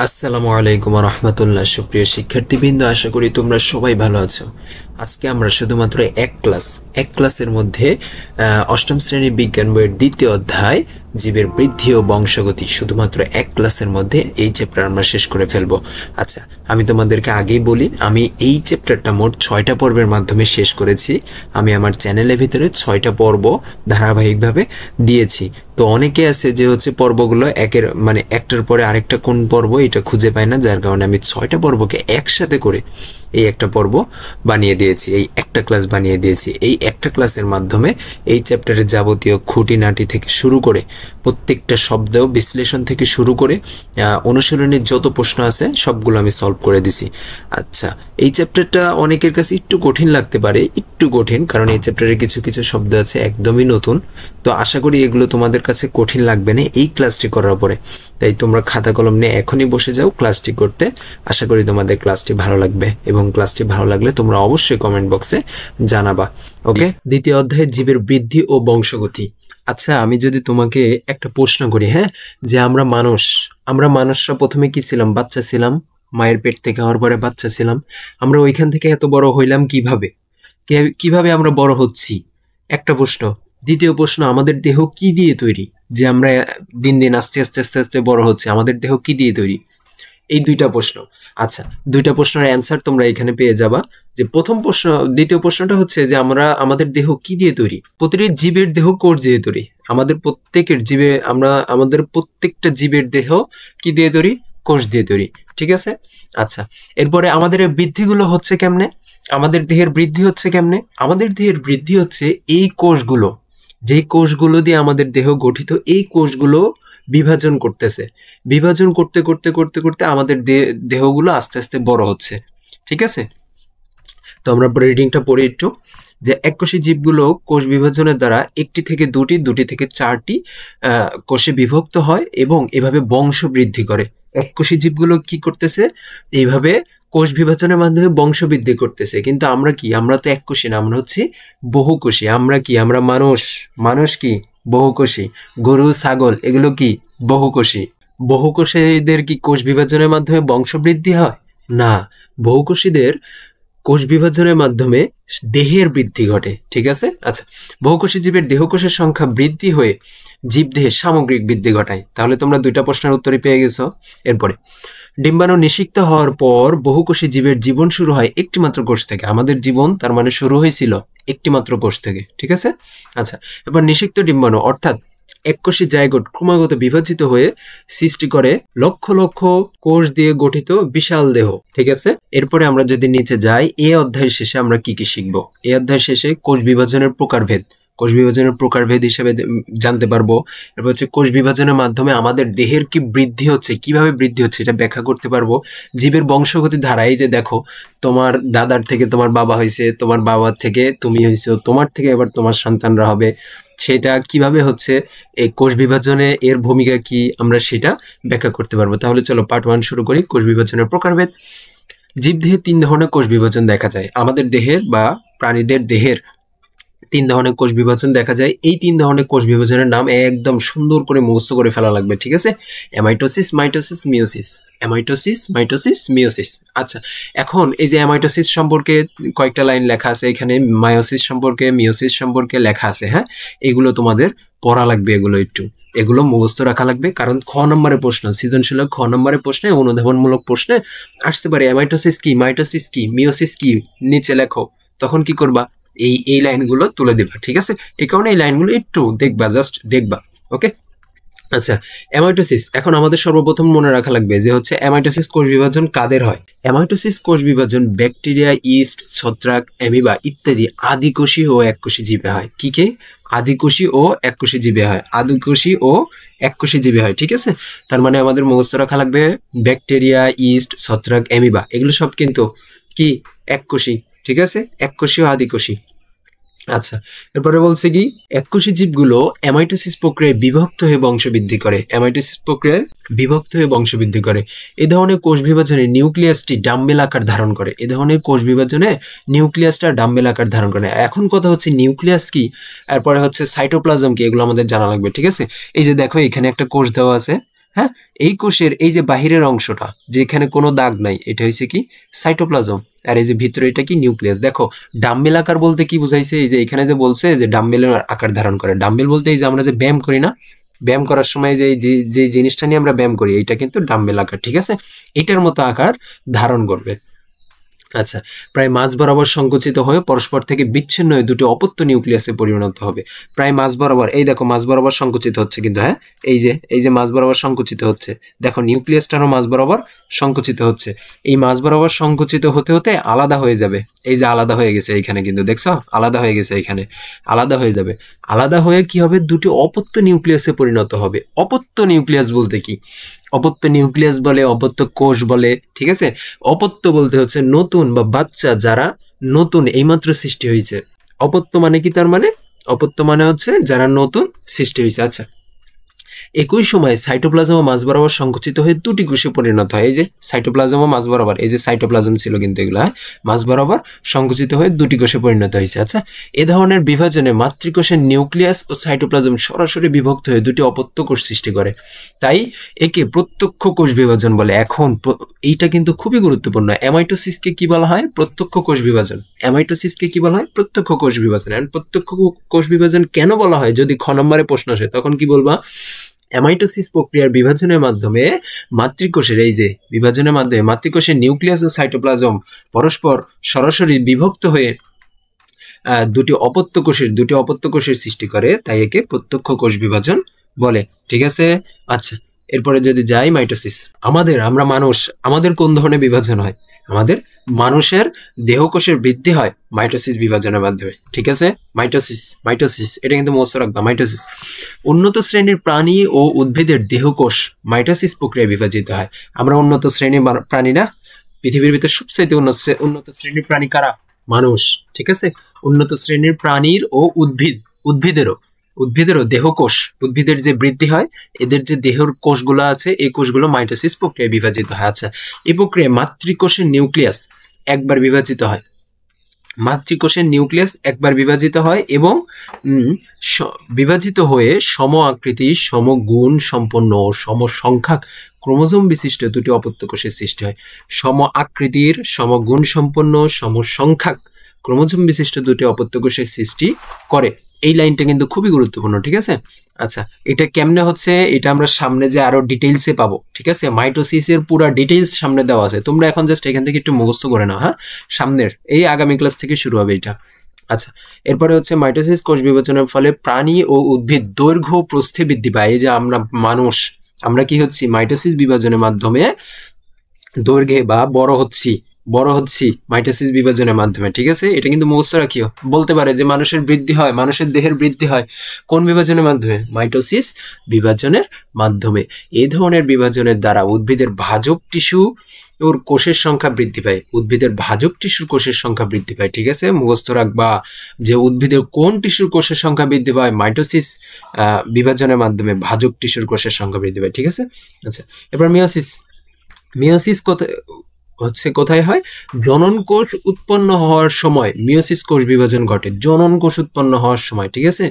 আসসালামু আলাইকুম ওয়া রাহমাতুল্লাহ। সুপ্রিয় শিক্ষার্থীবৃন্দ, আশা করি তোমরা সবাই ভালো আছো। আজকে আমরা শুধুমাত্র এক ক্লাসের মধ্যে অষ্টম শ্রেণীর বিজ্ঞান বইয়ের দ্বিতীয় অধ্যায় জীবের বৃদ্ধি ও বংশগতি শুধুমাত্র এক ক্লাসের মধ্যে এই চ্যাপ্টার আমরা শেষ করে ফেলবো। আচ্ছা, আমি তোমাদেরকে আগেই বলি, আমি এই চ্যাপ্টারটা মোট 6টা পর্বের মাধ্যমে শেষ করেছি। আমি আমার চ্যানেলের ভিতরে 6টা পর্ব ধারাবাহিকভাবে দিয়েছি। তো অনেকে আছে যে পর্বগুলো একটার পরে আরেকটা কোন পর্ব এটা খুঁজে পায় না, যার কারণে আমি 6টা পর্বকে একসাথে করে এই একটা পর্ব বানিয়ে দিয়েছি, এই একটা ক্লাস বানিয়ে দিয়েছি। এই একটা ক্লাসের মাধ্যমে এই চ্যাপ্টারের যাবতীয় খুঁটিনাটি থেকে শুরু করে প্রত্যেকটা শব্দ বিশ্লেষণ থেকে শুরু করে অনুশীলনের যত প্রশ্ন আছে সবগুলো আমি সলভ করে দিছি। আচ্ছা, এই চ্যাপ্টারটা অনেকের কাছে একটু কঠিন লাগতে পারে, একটু কঠিন, কারণ এই চ্যাপ্টারে কিছু কিছু শব্দ আছে একদমই নতুন। তো আশা করি এগুলো তোমাদের কাছে কঠিন লাগবে না এই ক্লাসটি করার পরে। তাই তোমরা খাতা কলম নিয়ে এখনই বসে যাও ক্লাসটি করতে। আশা করি তোমাদের ক্লাসটি ভালো লাগবে, এবং ক্লাসটি ভালো লাগলে তোমরা অবশ্যই কমেন্ট বক্সে জানাবা। ওকে, দ্বিতীয় অধ্যায়ে জীবের বৃদ্ধি ও বংশগতি। আচ্ছা, আমি যদি তোমাকে একটা প্রশ্ন করি, হ্যাঁ, যে আমরা মানুষরা প্রথমে কি ছিলাম? বাচ্চা ছিলাম, মায়ের পেট থেকে হওয়ার পরে বাচ্চা ছিলাম। আমরা ওইখান থেকে এত বড় হইলাম কিভাবে? কিভাবে আমরা বড় হচ্ছি? একটা প্রশ্ন। দ্বিতীয় প্রশ্ন, আমাদের দেহ কি দিয়ে তৈরি, যে আমরা দিন দিন আস্তে আস্তে আস্তে আস্তে বড় হচ্ছে? আমাদের দেহ কি দিয়ে তৈরি? এই দুইটা প্রশ্ন। আচ্ছা, দুইটা প্রশ্নের অ্যান্সার তোমরা এখানে পেয়ে যাবা। যে প্রথম প্রশ্ন, দ্বিতীয় প্রশ্নটা হচ্ছে যে আমাদের দেহ কি দিয়ে তৈরি? প্রতিটি জীবের দেহ কোষ দিয়ে তৈরি। আমাদের প্রত্যেকটা জীবের দেহ কি দিয়ে তৈরি? কোষ দিয়ে তৈরি। ঠিক আছে। আচ্ছা, এরপরে আমাদের বৃদ্ধিগুলো হচ্ছে কেমনে? আমাদের দেহের বৃদ্ধি হচ্ছে কেমনে? আমাদের দেহের বৃদ্ধি হচ্ছে এই কোষগুলো, যেই কোষগুলো দিয়ে আমাদের দেহ গঠিত, এই কোষগুলো বিভাজন করতেছে। বিভাজন করতে করতে করতে করতে আমাদের দেহগুলো আস্তে আস্তে বড় হচ্ছে। ঠিক আছে। তো আমরা রিডিংটা পড়ে একটু, যে এককোষী জীবগুলো কোষ বিভাজনের দ্বারা একটি থেকে দুটি, দুটি থেকে চারটি কোষে বিভক্ত হয় এবং এভাবে বংশ বৃদ্ধি করে। এককোষী জীবগুলো কি করতেছে? এইভাবে কোষ বিভাজনের মাধ্যমে বংশ বৃদ্ধি করতেছে। কিন্তু আমরা কি? আমরা তো এককোষী না, আমরা হচ্ছে বহুকোষী। আমরা কি? আমরা মানুষ কি? বহুকোষী। গরু, ছাগল এগুলো কি? বহুকোষী। বহুকোষীদের কি কোষ বিভাজনের মাধ্যমে বংশ বৃদ্ধি হয়? না, বহুকোষীদের কোষ বিভাজনের মাধ্যমে দেহের বৃদ্ধি ঘটে। ঠিক আছে। আচ্ছা, বহুকোষী জীবের দেহকোষের সংখ্যা বৃদ্ধি হয়ে জীবদেহের সামগ্রিক বৃদ্ধি ঘটায়। তাহলে তোমরা দুইটা প্রশ্নের উত্তরই পেয়ে গেছো। এরপরে, ডিম্বাণু নিষিক্ত হওয়ার পর বহুকোষী জীবের জীবন শুরু হয় একটি মাত্র কোষ থেকে। আমাদের জীবন তার মানে শুরু হয়েছিল একটি মাত্র কোষ থেকে। ঠিক আছে। আচ্ছা, এবার নিষিক্ত ডিম্বাণু অর্থাৎ এককোষী জাইগোট ক্রমাগত বিভাজিত হয়ে সৃষ্টি করে লক্ষ লক্ষ কোষ দিয়ে গঠিত বিশাল দেহ। ঠিক আছে। এরপরে আমরা যদি নিচে যাই, এই অধ্যায়ের শেষে আমরা কি কি শিখবো? এই অধ্যায়ের শেষে কোষ বিভাজনের প্রকারভেদ হিসেবে জানতে পারবো। এরপর হচ্ছে কোষ বিভাজনের মাধ্যমে আমাদের দেহের কি বৃদ্ধি হচ্ছে, কিভাবে বৃদ্ধি হচ্ছে এটা ব্যাখ্যা করতে পারবো। জীবের বংশগতি ধারা, এই যে দেখো, তোমার দাদার থেকে তোমার বাবা হয়েছে, তোমার বাবার থেকে তুমি হয়েছো, তোমার থেকে এবার তোমার সন্তানরা হবে, সেটা কিভাবে হচ্ছে, এই কোষ বিভাজনে এর ভূমিকা কি, আমরা সেটা ব্যাখ্যা করতে পারবো। তাহলে চলো পার্ট 1 শুরু করি। কোষ বিভাজনের প্রকারভেদ। জীবদেহে 3 ধরনের কোষ বিভাজন দেখা যায়। আমাদের দেহের বা প্রাণীদের দেহের 3 ধরনের কোষ বিভাজন দেখা যায়। এই 3 ধরনের কোষ বিভাজনের নাম একদম সুন্দর করে মুখস্থ করে ফেলা লাগবে। ঠিক আছে। Amitosis, mitosis, meiosis. Amitosis, mitosis, meiosis. আচ্ছা, এখন এই যে অ্যামাইটোসিস সম্পর্কে কয়েকটা লাইন লেখা আছে এখানে, মায়োসিস সম্পর্কে, মিওসিস সম্পর্কে লেখা আছে। হ্যাঁ, এগুলো তোমাদের পড়া লাগবে, এগুলো মুখস্থ রাখা লাগবে, কারণ খ নম্বরের প্রশ্ন, সৃজনশীল খ নম্বরের প্রশ্নে, অনুধাবনমূলক প্রশ্নে আসতে পারে অ্যামাইটোসিস কি, মাইটোসিস কি, মিওসিস কি, নিচে লেখো। তখন কি করবা? এই লাইনগুলো তুলে দিবা। ঠিক আছে। এই কারণে এই লাইনগুলো একটু দেখবা, জাস্ট দেখবা। ওকে। আচ্ছা, অ্যামাইটোসিস। এখন আমাদের সর্বপ্রথম মনে রাখা লাগবে যে হচ্ছে অ্যামাইটোসিস কোষ বিভাজন কাদের হয়? অ্যামাইটোসিস কোষ বিভাজন ব্যাকটেরিয়া, ইস্ট, ছত্রাক, অ্যামিবা ইত্যাদি আদিকোষী ও এককোষী জীবে হয়। কি? আদিকোষী ও এককোষী জীবে হয়। আদিকোষী ও এককোষী জীবে হয়। ঠিক আছে। তার মানে আমাদের মুখস্থ রাখা লাগবে ব্যাকটেরিয়া, ইস্ট, ছত্রাক, অ্যামিবা এগুলো সব কিন্তু কি? এককোষী। ঠিক আছে। এককোষী ও আদিকোষী। আচ্ছা, এরপরে বলছে কি, এককোষী জীবগুলো অ্যামাইটোসিস প্রক্রিয়ায় বিভক্ত হয়ে বংশবৃদ্ধি করে। এই ধরনের কোষ বিভাজনে নিউক্লিয়াসটি ডাম্বেল আকার ধারণ করে। এখন কথা হচ্ছে নিউক্লিয়াস কি, এরপরে হচ্ছে সাইটোপ্লাজম কি, এগুলো আমাদের জানা লাগবে। ঠিক আছে। এই যে দেখো, এখানে একটা কোষ দেওয়া আছে, হ্যাঁ, এই কোষের এই যে বাহিরের অংশটা যেখানে কোনো দাগ নাই এটা হচ্ছে কি সাইটোপ্লাজম, আর এই যে ভিতরে এটা কি নিউক্লিয়াস। দেখো ডাম্বেল আকার বলতে কি বুঝাইছে, এই যে এখানে যে বলছে যে ডাম্বেলের আকার ধারণ করে, ডাম্বেল বলতে এই যে আমরা যে ব্যায়াম করি না, ব্যায়াম করার সময় যে যে জিনিসটা নিয়ে আমরা ব্যায়াম করি এটা কিন্তু ডাম্বেল আকার, ঠিক আছে, এটার মতো আকার ধারণ করবে। আচ্ছা, প্রায় মাঝ বরাবর সংকুচিত হয়ে পরস্পর থেকে বিচ্ছিন্ন হয়ে দুটি অপত্য নিউক্লিয়াসে পরিণত হবে। প্রায় মাঝ বরাবর, এই দেখো মাঝ বরাবর সংকুচিত হচ্ছে কিন্তু, হ্যাঁ এই যে মাঝ বরাবর সংকুচিত হচ্ছে, দেখো নিউক্লিয়াসটারও মাঝ বরাবর সংকুচিত হচ্ছে। এই মাঝ বরাবর সংকুচিত হতে হতে আলাদা হয়ে যাবে, এই যে আলাদা হয়ে গেছে এইখানে কিন্তু দেখছো আলাদা হয়ে গেছে, এইখানে আলাদা হয়ে যাবে। আলাদা হয়ে কি হবে, দুটি অপত্য নিউক্লিয়াসে পরিণত হবে। অপত্য নিউক্লিয়াস বলতে কি, অপত্য নিউক্লিয়াস বলে, অপত্য কোষ বলে, ঠিক আছে। অপত্য বলতে হচ্ছে নতুন বা বাচ্চা, যারা নতুন এইমাত্র সৃষ্টি হয়েছে। অপত্য মানে কি, তার মানে অপত্য মানে হচ্ছে যারা নতুন সৃষ্টি হয়েছে। আচ্ছা, একই সময় সাইটোপ্লাজম মাঝ বরাবর সংকুচিত হয়ে দুটি কোষে পরিণত হয়। এই যে সাইটোপ্লাজম মাঝ বরাবর, এই যে সাইটোপ্লাজম ছিল কিন্তু এগুলো মাঝ বরাবর সংকুচিত হয়ে দুটি কোষে পরিণত হয়েছে। আচ্ছা, এ ধরনের বিভাজনে মাতৃকোষের নিউক্লিয়াস ও সাইটোপ্লাজম সরাসরি বিভক্ত হয়ে দুটি অপত্য কোষ সৃষ্টি করে, তাই একে প্রত্যক্ষ কোষ বিভাজন বলে। এখন এইটা কিন্তু খুবই গুরুত্বপূর্ণ, অ্যামাইটোসিসকে কি বলা হয়, প্রত্যক্ষ কোষ বিভাজন। অ্যামাইটোসিসকে কি বলা হয়, প্রত্যক্ষ কোষ বিভাজন। এন্ড প্রত্যক্ষ কোষ বিভাজন কেন বলা হয়, যদি খ নম্বরে প্রশ্ন আসে তখন কি বলবা, অ্যামাইটোসিস প্রক্রিয়ার বিভাজনের মাধ্যমে মাতৃকোষের, এই যে বিভাজনের মাধ্যমে মাতৃকোষের নিউক্লিয়াস ও সাইটোপ্লাজম পরস্পর সরাসরি বিভক্ত হয়ে দুটি অপত্য কোষের সৃষ্টি করে, তাই একে প্রত্যক্ষ কোষ বিভাজন বলে, ঠিক আছে। আচ্ছা, এরপরে যদি যাই মাইটোসিস, আমরা মানুষ, আমাদের কোন ধরনের বিভাজন হয়, আমাদের মানুষের দেহকোষের বৃদ্ধি হয় মাইটোসিস বিভাজনের মাধ্যমে, ঠিক আছে। মাইটোসিস এটা কিন্তু মনে রাখবা, মাইটোসিস। উন্নত শ্রেণীর প্রাণী ও উদ্ভিদের দেহকোষ মাইটোসিস প্রক্রিয়ায় বিভাজিত হয়। আমরা উন্নত শ্রেণীর প্রাণী না, পৃথিবীর ভিতরে সবচেয়ে উন্নত শ্রেণীর প্রাণী কারা, মানুষ, ঠিক আছে। উন্নত শ্রেণীর প্রাণীর ও উদ্ভিদেরও দেহকোষ, উদ্ভিদের যে বৃদ্ধি হয় এদের যে দেহের কোষগুলো আছে এই কোষগুলো মাইটোসিস প্রক্রিয়ায় বিভাজিত হয়। আচ্ছা, এই প্রক্রিয়ায় মাতৃকোষের নিউক্লিয়াস একবার বিভাজিত হয়, মাতৃকোষের নিউক্লিয়াস একবার বিভাজিত হয় এবং বিভাজিত হয়ে সম আকৃতি, সমগুণ সম্পন্ন ও সমসংখ্যক ক্রোমোজোম বিশিষ্ট দুটি অপত্য কোষের সৃষ্টি হয়। সম আকৃতির, সমগুণ সম্পন্ন, সমসংখ্যক ক্রোমোজোম বিশিষ্ট দুটি অপত্য কোষের সৃষ্টি করে। এই লাইনটা কিন্তু খুবই গুরুত্বপূর্ণ, ঠিক আছে। আচ্ছা, এটা কেমনে হচ্ছে এটা আমরা সামনে যে আরো ডিটেইলসে পাবো, ঠিক আছে। মাইটোসিসের পুরো ডিটেইলস সামনে দেওয়া আছে, তোমরা এখন জাস্ট এখান থেকে একটু মুখস্থ করে নাও, হ্যাঁ, সামনের এই আগামী ক্লাস থেকে শুরু হবে এটা। আচ্ছা, এরপরে হচ্ছে মাইটোসিস কোষ বিভাজনের ফলে প্রাণী ও উদ্ভিদ দৈর্ঘ্য প্রস্থে বৃদ্ধি পায়। এই যে আমরা মানুষ, আমরা কি হচ্ছি, মাইটোসিস বিভাজনের মাধ্যমে দৈর্ঘ্যে বা বড় হচ্ছি মাইটোসিস বিভাজনের মাধ্যমে, ঠিক আছে। এটা কিন্তু মুখস্থ রাখিও, বলতে পারে যে মানুষের বৃদ্ধি হয়, মানুষের দেহের বৃদ্ধি হয় কোন বিভাজনের মাধ্যমে, মাইটোসিস বিভাজনের মাধ্যমে। এই ধরনের বিভাজনের দ্বারা উদ্ভিদের ভাজক টিস্যু ওর কোষের সংখ্যা বৃদ্ধি পায়, উদ্ভিদের ভাজক টিস্যুর কোষের সংখ্যা বৃদ্ধি পায়, ঠিক আছে। মুখস্থ রাখবা যে উদ্ভিদের কোন টিস্যুর কোষের সংখ্যা বৃদ্ধি পায়, মাইটোসিস বিভাজনের মাধ্যমে ভাজক টিস্যুর কোষের সংখ্যা বৃদ্ধি পায়, ঠিক আছে। আচ্ছা, এবার মিওসিস কোথায় হয়, জনন কোষ উৎপন্ন হওয়ার সময় মিওসিস কোষ বিভাজন ঘটে, জনন কোষ উৎপন্ন হওয়ার সময়, ঠিক আছে।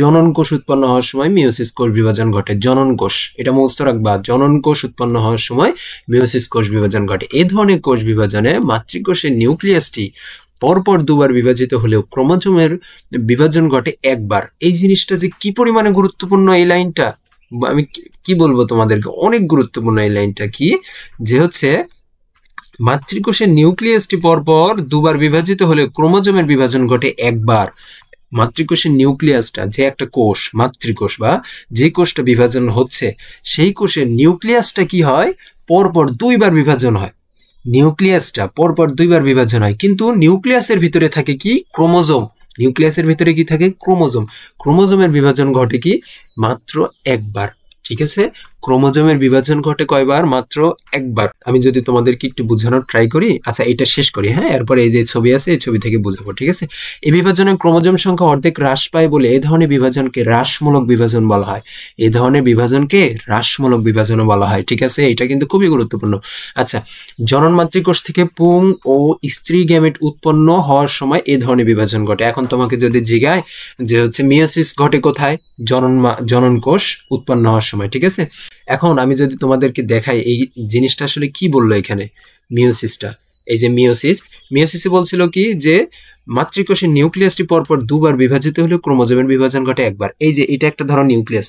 জনন কোষ উৎপন্ন হওয়ার সময় মিওসিস কোষ বিভাজন ঘটে, জনন কোষ, এটা মুখস্থ রাখবা, জনন কোষ উৎপন্ন হওয়ার সময় মিওসিস কোষ বিভাজন ঘটে। এই ধরনের কোষ বিভাজনে মাতৃকোষের নিউক্লিয়াসটি পরপর দুবার বিভাজিত হলেও ক্রোমোজোমের বিভাজন ঘটে একবার। এই জিনিসটা যে কি পরিমাণে গুরুত্বপূর্ণ, এই লাইনটা আমি কি বলবো তোমাদেরকে, অনেক গুরুত্বপূর্ণ এই লাইনটা, কি যে হচ্ছে মাতৃকোষের নিউক্লিয়াসটি পরপর দুবার বিভাজিত হলে ক্রোমোজোমের বিভাজন ঘটে একবার। মাতৃকোষের নিউক্লিয়াসটা, যে একটা কোষ মাতৃকোষ বা যে কোষটা বিভাজন হচ্ছে সেই কোষের নিউক্লিয়াসটা কি হয়, পরপর দুইবার বিভাজন হয়, নিউক্লিয়াসটা পরপর দুইবার বিভাজন হয়। কিন্তু নিউক্লিয়াসের ভিতরে থাকে কি, ক্রোমোজোম, নিউক্লিয়াসের ভিতরে কি থাকে, ক্রোমোজোম, ক্রোমোজোমের বিভাজন ঘটে কি মাত্র একবার, ঠিক আছে। ক্রোমোজোমের বিভাজন ঘটে কয়বার, মাত্র একবার। আমি যদি তোমাদেরকে একটু বোঝানোর ট্রাই করি, আচ্ছা এটা শেষ করি, হ্যাঁ, এরপরে এই যে ছবি আছে এই ছবি থেকে বোঝাবো, ঠিক আছে। এই বিভাজনে ক্রোমোজোম সংখ্যা অর্ধেক হ্রাস পায় বলে এই ধরনের বিভাজনকে হ্রাসমূলক বিভাজন বলা হয়, এই ধরনের বিভাজনকে হ্রাসমূলক বিভাজনও বলা হয়, ঠিক আছে। এটা কিন্তু খুবই গুরুত্বপূর্ণ। আচ্ছা, জনন মাতৃকোষ থেকে পুং ও স্ত্রী গ্যামেট উৎপন্ন হওয়ার সময় এই ধরনের বিভাজন ঘটে। এখন তোমাকে যদি জিজ্ঞায় যে হচ্ছে মিওসিস ঘটে কোথায়, জনন কোষ উৎপন্ন হওয়ার সময়, ঠিক আছে। এখন আমি যদি তোমাদেরকে দেখাই এই জিনিসটা আসলে কি বললো এখানে, মিওসিসটা, এই যে মিওসিসে বলছিল কি যে মাতৃকোষের নিউক্লিয়াসটি পরপর দুবার বিভাজিত হলে ক্রোমোজোমের বিভাজন ঘটে একবার। এই যে এটা একটা ধরো নিউক্লিয়াস,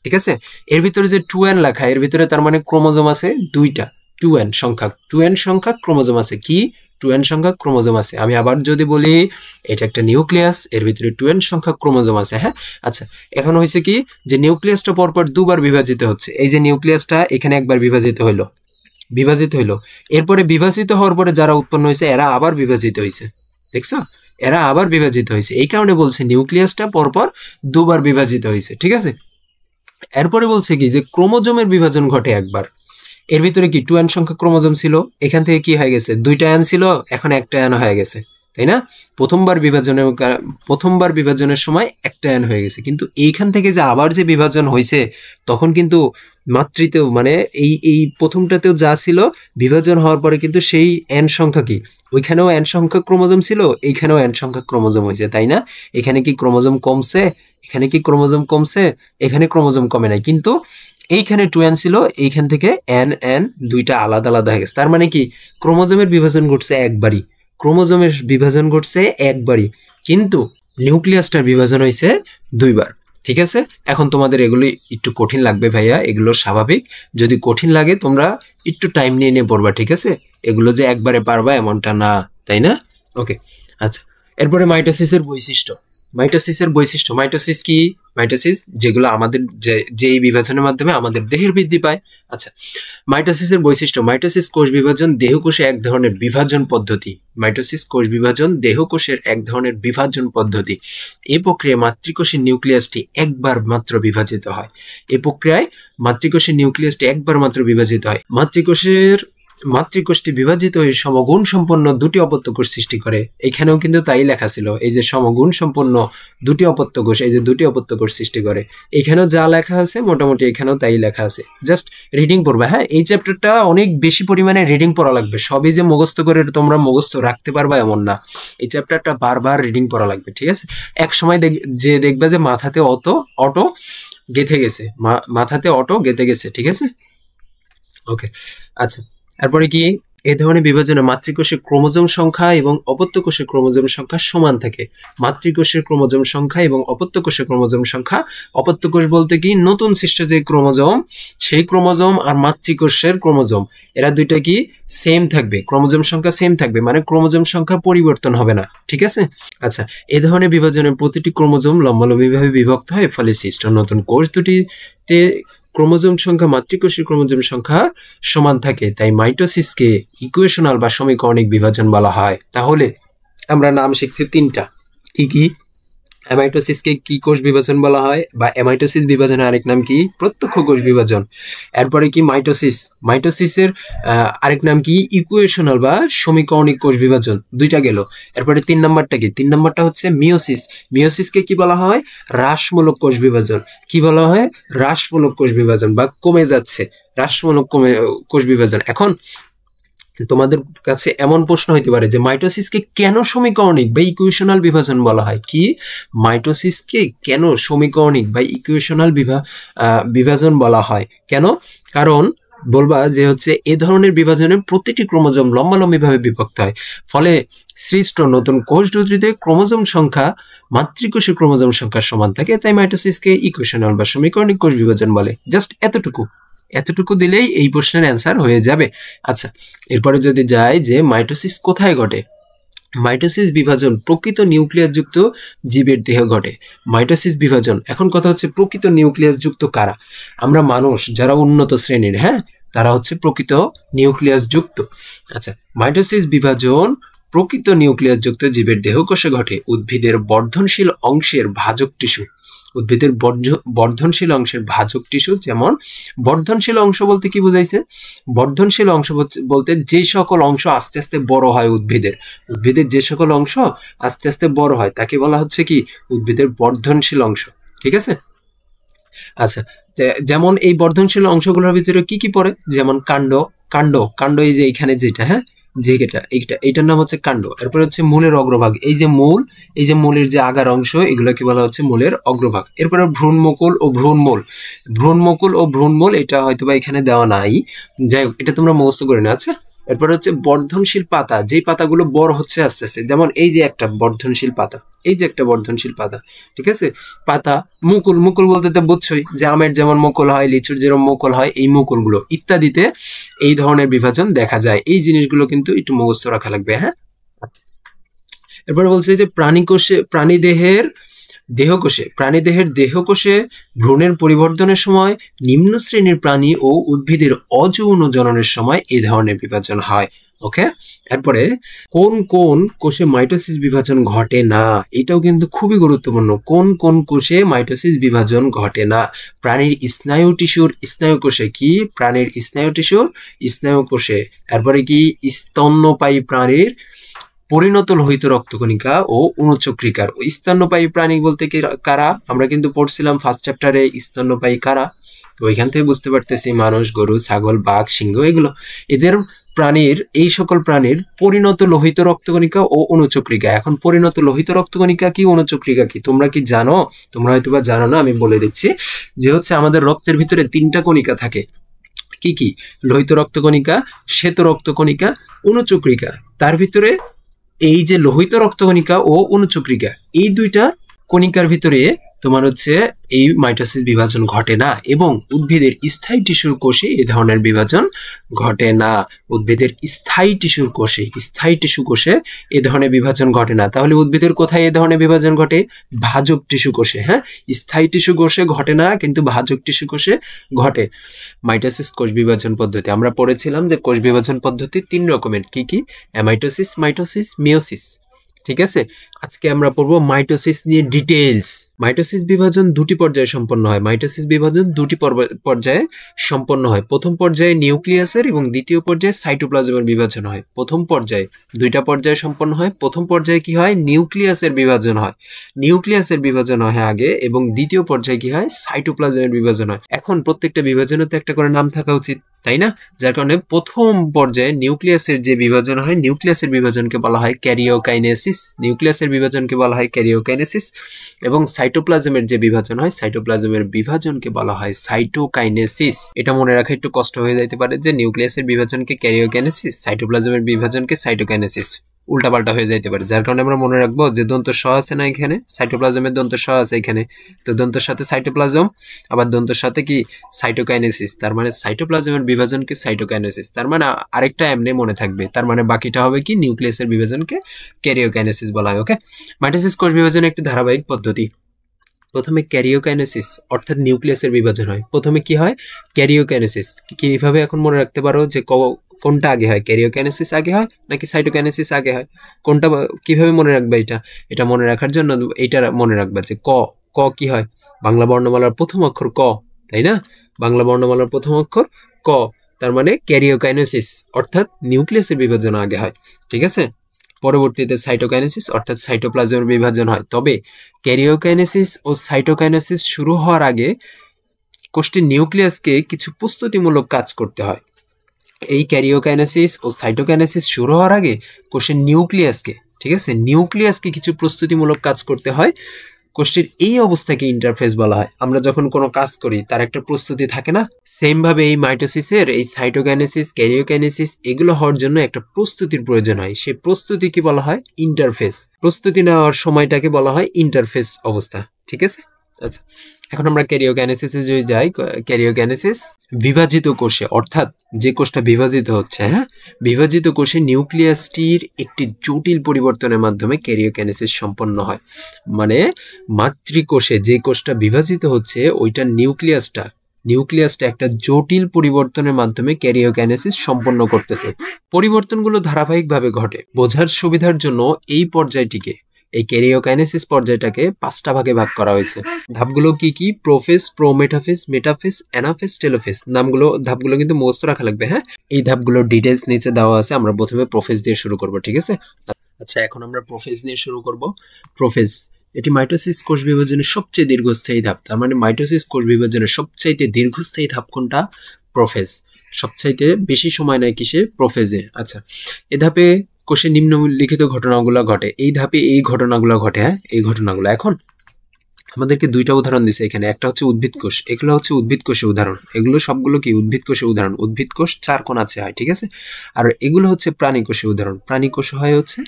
ঠিক আছে, এর ভিতরে যে 2n লেখা, এর ভিতরে তার মানে ক্রোমোজোম আছে দুইটা, 2n সংখ্যক ক্রোমোজোম আছে। কি 2n সংখ্যক ক্রোমোজোম আছে। আমি আবার যদি বলি এটা একটা নিউক্লিয়াস, এর ভিতরে 2n সংখ্যক ক্রোমোজোম আছে। হ্যাঁ, আচ্ছা, এখন হয়েছে কি যে নিউক্লিয়াসটা পরপর দুবার বিভাজিত হচ্ছে। এই যে নিউক্লিয়াসটা এখানে একবার বিভাজিত হইলো, এরপরে বিভাজিত হওয়ার পরে যারা উৎপন্ন হয়েছে এরা আবার বিভাজিত হয়েছে, দেখছো, এরা আবার বিভাজিত হয়েছে। এই কারণে বলছে নিউক্লিয়াসটা পরপর দুবার বিভাজিত হয়েছে, ঠিক আছে। এরপরে বলছে কি যে ক্রোমোজোমের বিভাজন ঘটে একবার। এর ভিতরে কি 2n সংখ্যক ক্রোমোজোম ছিল, এখান থেকে কি হয়ে গেছে, 2টা n ছিল, এখন একটা n হয়ে গেছে, তাই না? প্রথমবার বিভাজনের সময় একটা n হয়ে গেছে, কিন্তু এইখান থেকে যে আবার যে বিভাজন হয়েছে তখন কিন্তু মাতৃতেও মানে এই প্রথমটাতেও যা ছিল বিভাজন হওয়ার পরে কিন্তু সেই n সংখ্যা কি, ওইখানেও n সংখ্যক ক্রোমোজোম ছিল, এইখানেও n সংখ্যক ক্রোমোজোম হয়েছে, তাই না? এখানে কি ক্রোমোজোম কমছে, এখানে ক্রোমোজোম কমে নাই, কিন্তু এইখানে 2n ছিল, এইখান থেকে n দুইটা আলাদা আলাদা হয়ে গেছে। তার মানে কি ক্রোমোজোমের বিভাজন ঘটছে একবারই, কিন্তু নিউক্লিয়াসটার বিভাজন হয়েছে দুইবার, ঠিক আছে। এখন তোমাদের এগুলো একটু কঠিন লাগবে ভাইয়া, এগুলো স্বাভাবিক। যদি কঠিন লাগে তোমরা একটু টাইম নিয়ে পড়বা, ঠিক আছে, এগুলো যে একবারে পারবা এমনটা না, তাই না? ওকে, আচ্ছা, এরপরে মাইটোসিসের বৈশিষ্ট্য। মাইটোসিস কি? মাইটোসিস যেগুলো আমাদের যেই বিভাজনের মাধ্যমে আমাদের দেহের বৃদ্ধি পায়। আচ্ছা, মাইটোসিসের বৈশিষ্ট্য। মাইটোসিস কোষ বিভাজন দেহকোষে এক ধরনের বিভাজন পদ্ধতি। এই প্রক্রিয়ায় মাতৃকোষের নিউক্লিয়াসটি একবার মাত্র বিভাজিত হয়। মাতৃকোষটি বিভাজিত হয়ে সমগুণ সম্পন্ন দুটি অপত্য কোষ সৃষ্টি করে। এখানেও কিন্তু তাই লেখা ছিল, এই যে সমগুণ সম্পন্ন দুটি অপত্য কোষ, এই যে দুটি অপত্য কোষ সৃষ্টি করে, এখানেও যা লেখা আছে মোটামুটি এখানেও তাই লেখা আছে। জাস্ট রিডিং পড়বে। হ্যাঁ, এই চ্যাপ্টারটা অনেক বেশি পরিমাণে রিডিং পড়া লাগবে, সবই যে মুখস্থ করে তোমরা মুখস্থ রাখতে পারবা এমন না, এই চ্যাপ্টারটা বারবার রিডিং পড়া লাগবে, ঠিক আছে। এক সময় দেখবে যে মাথাতে অটো গেঁথে গেছে, ঠিক আছে। ওকে, আচ্ছা, তারপরে কি এই ধরনের বিভাজনে মাতৃকোষের ক্রোমোজোম সংখ্যা এবং অপত্য কোষের ক্রোমোজোম সংখ্যা সমান থাকে। মাতৃকোষের ক্রোমোজোম সংখ্যা এবং অপত্য কোষের ক্রোমোজোম সংখ্যা, অপত্য কোষ বলতে কি নতুন সৃষ্ট যে ক্রোমোজোম, সেই ক্রোমোজোম আর মাতৃকোষের ক্রোমোজোম এরা দুইটা কি সেম থাকবে, ক্রোমোজোম সংখ্যা সেম থাকবে, মানে ক্রোমোজোম সংখ্যা পরিবর্তন হবে না, ঠিক আছে। আচ্ছা, এই ধরনের বিভাজনের প্রতিটি ক্রোমোজোম লম্বালম্বিভাবে বিভক্ত হয়, ফলে সৃষ্ট নতুন কোষ দুটিতে ক্রোমোজোম সংখ্যা মাতৃকোষের ক্রোমোজোম সংখ্যা সমান থাকে। তাই মাইটোসিসকে ইকুয়েশনাল বা সমীকরণিক বিভাজন বলা হয়। তাহলে আমরা নাম শিখছি তিনটা, কি কি? অ্যামাইটোসিসকে কি কোষ বিভাজন বলা হয়, বা অ্যামাইটোসিস বিভাজনের আরেক নাম কি? প্রত্যক্ষ কোষ বিভাজন। এরপরে কি মাইটোসিসের আরেক নাম কি? ইকুয়েশনাল বা সমীকরণিক কোষ বিভাজন। দুইটা গেল। এরপরে 3 নাম্বারটা কি? 3 নাম্বারটা হচ্ছে মিওসিসকে কি বলা হয়? হ্রাসমূলক কোষ বিভাজন। কি বলা হয়? হ্রাসমূলক কোষ বিভাজন, বা কমে যাচ্ছে, হ্রাসমূলক কোষ বিভাজন। এখন তোমাদের কাছে এমন প্রশ্ন হইতে পারে যে মাইটোসিসকে কেন সমীকরণিক বা ইকুয়েশনাল বিভাজন বলা হয়? কি মাইটোসিসকে কেন সমীকরণিক বা ইকুয়েশনাল বিভাজন বলা হয়? কেন? কারণ বলবা যে হচ্ছে এ ধরনের বিভাজনে প্রতিটি ক্রোমোজোম লম্বালম্বিভাবে বিভক্ত হয়, ফলে সৃষ্ট নতুন কোষ দুটিতে ক্রোমোজোম সংখ্যা মাতৃকোষের ক্রোমোজোম সংখ্যার সমান থাকে। তাই মাইটোসিসকে ইকুয়েশনাল বা সমীকরণিক কোষ বিভাজন বলে। জাস্ট এতটুকু দিলেই এই প্রশ্নের অ্যান্সার হয়ে যাবে। আচ্ছা, এরপরে যদি যাই যে মাইটোসিস কোথায় ঘটে? মাইটোসিস বিভাজন প্রকৃত নিউক্লিয়াস যুক্ত জীবের দেহে ঘটে। মাইটোসিস বিভাজন, এখন কথা হচ্ছে প্রকৃত নিউক্লিয়াস যুক্ত কারা? আমরা মানুষ যারা উন্নত শ্রেণীর, হ্যাঁ, তারা হচ্ছে প্রকৃত নিউক্লিয়াস যুক্ত। আচ্ছা, মাইটোসিস বিভাজন প্রকৃত নিউক্লিয়াস যুক্ত জীবের দেহকোষে ঘটে। উদ্ভিদের বর্ধনশীল অংশের ভাজক টিস্যু, যেমন বর্ধনশীল অংশ বলতে কি বুঝাইছে? বর্ধনশীল অংশ বলতে যে সকল অংশ আস্তে আস্তে বড় হয়, উদ্ভিদের যে সকল অংশ আস্তে আস্তে বড় হয় তাকে বলা হচ্ছে কি? উদ্ভিদের বর্ধনশীল অংশ, ঠিক আছে। আচ্ছা, যেমন এই বর্ধনশীল অংশগুলোর ভিতরে কি কি পড়ে? যেমন কাণ্ড, এই যে এখানে যেটা, হ্যাঁ, এইটার নাম হচ্ছে কাণ্ড। এরপরে হচ্ছে মূলের অগ্রভাগ, এই যে মূলের যে আগার অংশ, এগুলো কি বলা হচ্ছে মূলের অগ্রভাগ। এরপরে ভ্রূণমুকুল ও ভ্রূণমূল, এটা হয়তোবা এখানে দেওয়া নাই, যাই হোক এটা তোমরা মুখস্থ করে না। আচ্ছা, এরপর হচ্ছে বর্ধনশীল পাতা, যেই পাতাগুলো বড় হচ্ছে আস্তে আস্তে, যেমন এই যে একটা বর্ধনশীল পাতা, ঠিক আছে। পাতা, মুকুল বলতে তো বুঝছোই যে আমের যেমন মুকুল হয়, লিচুর যেরকম মুকুল হয়, এই মুকুলগুলো ইত্যাদিতে এই ধরনের বিভাজন দেখা যায়। এই জিনিসগুলো কিন্তু একটু মুখস্থ রাখা লাগবে, হ্যাঁ। এরপরে বলছে যে প্রাণীদেহের দেহকোষে ভ্রূণের পরিবর্তনের সময় নিম্ন শ্রেণীর প্রাণী ও উদ্ভিদের অযৌন জননের সময় এই ধরনের বিভাজন হয়। ওকে, এরপরে কোন কোন কোষে মাইটোসিস বিভাজন ঘটে না, এটাও কিন্তু খুবই গুরুত্বপূর্ণ। কোন কোন কোষে মাইটোসিস বিভাজন ঘটে না? প্রাণীর স্নায়ু কোষে কি? প্রাণীর স্নায়ু কোষে। এরপরে কি স্তন্যপায়ী প্রাণীর পরিণত লোহিত রক্তকণিকা ও অণুচক্রিকার। স্তন্যপায়ী প্রাণী বলতে কি কারা? আমরা কিন্তু পড়ছিলাম ফার্স্ট চ্যাপ্টারে স্তন্যপায়ী কারা, তো ওইখান থেকে বুঝতে পারতেছি মানুষ, গরু, ছাগল, বাঘ, সিংহ, এগুলো এদের এই সকল প্রাণীর পরিণত লোহিত রক্তকণিকা ও অণুচক্রিকা। এখন পরিণত লোহিত রক্তকণিকা কি, অণুচক্রিকা কি, তোমরা কি জানো? তোমরা হয়তোবা জানো না, আমি বলে দিচ্ছি যে হচ্ছে আমাদের রক্তের ভিতরে 3টা কণিকা থাকে। কি কি? লোহিত রক্তকণিকা, শ্বেত রক্তকণিকা, অণুচক্রিকা। তার ভিতরে এই যে লোহিত রক্তকণিকা ও অণুচক্রিকা, এই 2টা কণিকার ভিতরে তোমার হচ্ছে এই মাইটোসিস বিভাজন ঘটে না, এবং উদ্ভিদের স্থায়ী টিস্যুর কোষে এই ধরনের বিভাজন ঘটে না। উদ্ভিদের স্থায়ী টিস্যু কোষে এই ধরনের বিভাজন ঘটে না। তাহলে উদ্ভিদের কোথায় এই ধরনের বিভাজন ঘটে? ভাজক টিস্যু কোষে, হ্যাঁ। স্থায়ী টিস্যু কোষে ঘটে না, কিন্তু ভাজক টিস্যু কোষে ঘটে। মাইটোসিস কোষ বিভাজন পদ্ধতি আমরা পড়েছিলাম যে কোষ বিভাজন পদ্ধতি 3 রকমের। কি কি? অ্যামাইটোসিস, মাইটোসিস, মিওসিস, ঠিক আছে। আজকে আমরা পড়বো মাইটোসিস নিয়ে ডিটেইলস। মাইটোসিস বিভাজন 2টি পর্যায়ে সম্পন্ন হয়। প্রথম পর্যায়ে নিউক্লিয়াসের এবং দ্বিতীয় পর্যায়ে সাইটোপ্লাজমের বিভাজন হয়। প্রথম পর্যায়ে 2টা পর্যায়ে সম্পন্ন হয়। প্রথম পর্যায়ে কি হয়? নিউক্লিয়াসের বিভাজন হয় আগে, এবং দ্বিতীয় পর্যায়ে কি হয়? সাইটোপ্লাজমের বিভাজন হয়। এখন প্রত্যেকটা বিভাজনের তো একটা করে নাম থাকা উচিত, তাই না? যার কারণে প্রথম পর্যায়ে নিউক্লিয়াসের যে বিভাজন হয়, নিউক্লিয়াসের বিভাজনকে বলা হয় ক্যারিওকাইনেসিস, এবং সাইটোপ্লাজমের যে বিভাজন হয়, সাইটোপ্লাজমের বিভাজনকে বলা হয় সাইটোকাইনেসিস। এটা মনে রাখা একটু কষ্ট হয়ে যাইতে পারে যে নিউক্লিয়াসের বিভাজনকে ক্যারিওকাইনেসিস, সাইটোপ্লাজমের বিভাজনকে সাইটোকাইনেসিস, উল্টাপাল্টা হয়ে যাইতে পারে। যার কারণে আমরা মনে রাখবো যে দন্ত স আছে না এখানে, সাইটোপ্লাজমের দন্ত স আছে এখানে, তো দন্তের সাথে সাইটোপ্লাজম, আবার দন্তের সাথে কি সাইটোকাইনেসিস, তার মানে সাইটোপ্লাজমের বিভাজনকে সাইটোকাইনেসিস, তার মানে আরেকটা এমনি মনে থাকবে, তার মানে বাকিটা হবে কি নিউক্লিয়াসের বিভাজনকে ক্যারিওকাইনেসিস বলা হয়। ওকে, মাইটোসিস কোষ বিভাজন একটি ধারাবাহিক পদ্ধতি। প্রথমে ক্যারিওকাইনেসিস অর্থাৎ নিউক্লিয়াসের বিভাজন হয়। প্রথমে কি হয়? ক্যারিওকাইনেসিস। কিভাবে এখন মনে রাখতে পারো যে কোনটা আগে হয়? ক্যারিওকাইনেসিস আগে হয় নাকি সাইটোকাইনেসিস আগে হয়? কোনটা কিভাবে মনে রাখবে? এটা মনে রাখার জন্য এইটা মনে রাখবা যে ক কি হয়? বাংলা বর্ণমালার প্রথম অক্ষর ক, তাই না? বাংলা বর্ণমালার প্রথম অক্ষর ক, তার মানে ক্যারিওকাইনেসিস অর্থাৎ নিউক্লিয়াসের বিভাজন আগে হয়, ঠিক আছে। পরবর্তীতে সাইটোকাইনেসিস অর্থাৎ সাইটোপ্লাজমের বিভাজন হয়। তবে ক্যারিওকাইনেসিস ও সাইটোকাইনেসিস শুরু হওয়ার আগে কোষটির নিউক্লিয়াসকে কিছু প্রস্তুতিমূলক কাজ করতে হয়। এই ক্যারিওকাইনেসিস ও সাইটোকাইনেসিস শুরু হওয়ার আগে কোষের নিউক্লিয়াসকে, ঠিক আছে, কিছু প্রস্তুতিমূলক কাজ করতে হয়। কোষটির এই অবস্থাকে ইন্টারফেস বলা হয়। আমরা যখন কোনো কাজ করি তার একটা প্রস্তুতি থাকে না, সেম ভাবে এই মাইটোসিসের এই সাইটোকাইনেসিস, ক্যারিওকাইনেসিস এগুলো হওয়ার জন্য একটা প্রস্তুতির প্রয়োজন হয়। সেই প্রস্তুতি কি বলা হয়? ইন্টারফেস। প্রস্তুতি নেওয়ার সময়টাকে বলা হয় ইন্টারফেস অবস্থা, ঠিক আছে। আচ্ছা, এখন আমরা ক্যারিওকাইনেসিসে যদি যাই, ক্যারিওকাইনেসিস বিভাজিত কোষে, অর্থাৎ যে কোষটা বিভাজিত হচ্ছে, হ্যাঁ, বিভাজিত কোষে নিউক্লিয়াসটির একটি জটিল পরিবর্তনের মাধ্যমে ক্যারিওকাইনেসিস সম্পন্ন হয়। মানে মাতৃকোষে যে কোষটা বিভাজিত হচ্ছে ওইটার নিউক্লিয়াসটা একটা জটিল পরিবর্তনের মাধ্যমে ক্যারিওকাইনেসিস সম্পন্ন করতেছে। পরিবর্তনগুলো ধারাবাহিকভাবে ঘটে। বোঝার সুবিধার জন্য এই ক্যারিওকাইনেসিস পর্যায়টাকে 5টা ভাগে ভাগ করা হয়েছে। ধাপগুলো কি কি? Prophase, prometaphase, metaphase, anaphase, telophase. ধাপগুলো কিন্তু মুখস্থ রাখা লাগবে, হ্যাঁ। এই ধাপগুলোর ডিটেলস নিচে দেওয়া আছে। আমরা প্রথমে প্রোফেজ দিয়ে শুরু করব, ঠিক আছে। আচ্ছা, এখন আমরা প্রোফেজ নিয়ে শুরু করব। প্রোফেজ এটি মাইটোসিস কোষ বিভাজনের সবচেয়ে দীর্ঘস্থায়ী ধাপ। তার মানে মাইটোসিস কোষ বিভাজনের সবচাইতে দীর্ঘস্থায়ী ধাপ কোনটা? প্রোফেজ। সবচাইতে বেশি সময় নেয় কিসে? প্রোফেজে। আচ্ছা, এ ধাপে কোষে নিম্নলিখিত ঘটনাগুলো ঘটে। এই ধাপে এই ঘটনাগুলো ঘটে। হ্যাঁ, এই ঘটনাগুলো। এখন আমাদেরকে দুইটা উদাহরণ দিছে এখানে, একটা হচ্ছে উদ্ভিদ কোষ, এগুলো হচ্ছে উদ্ভিদ কোষের উদাহরণ, এগুলো সবগুলো কি উদ্ভিদ কোষের উদাহরণ। উদ্ভিদ কোষ চার কোণাচ্ছে হয়, ঠিক আছে। আর এগুলো হচ্ছে প্রাণী কোষের উদাহরণ, প্রাণী কোষ হয় হচ্ছে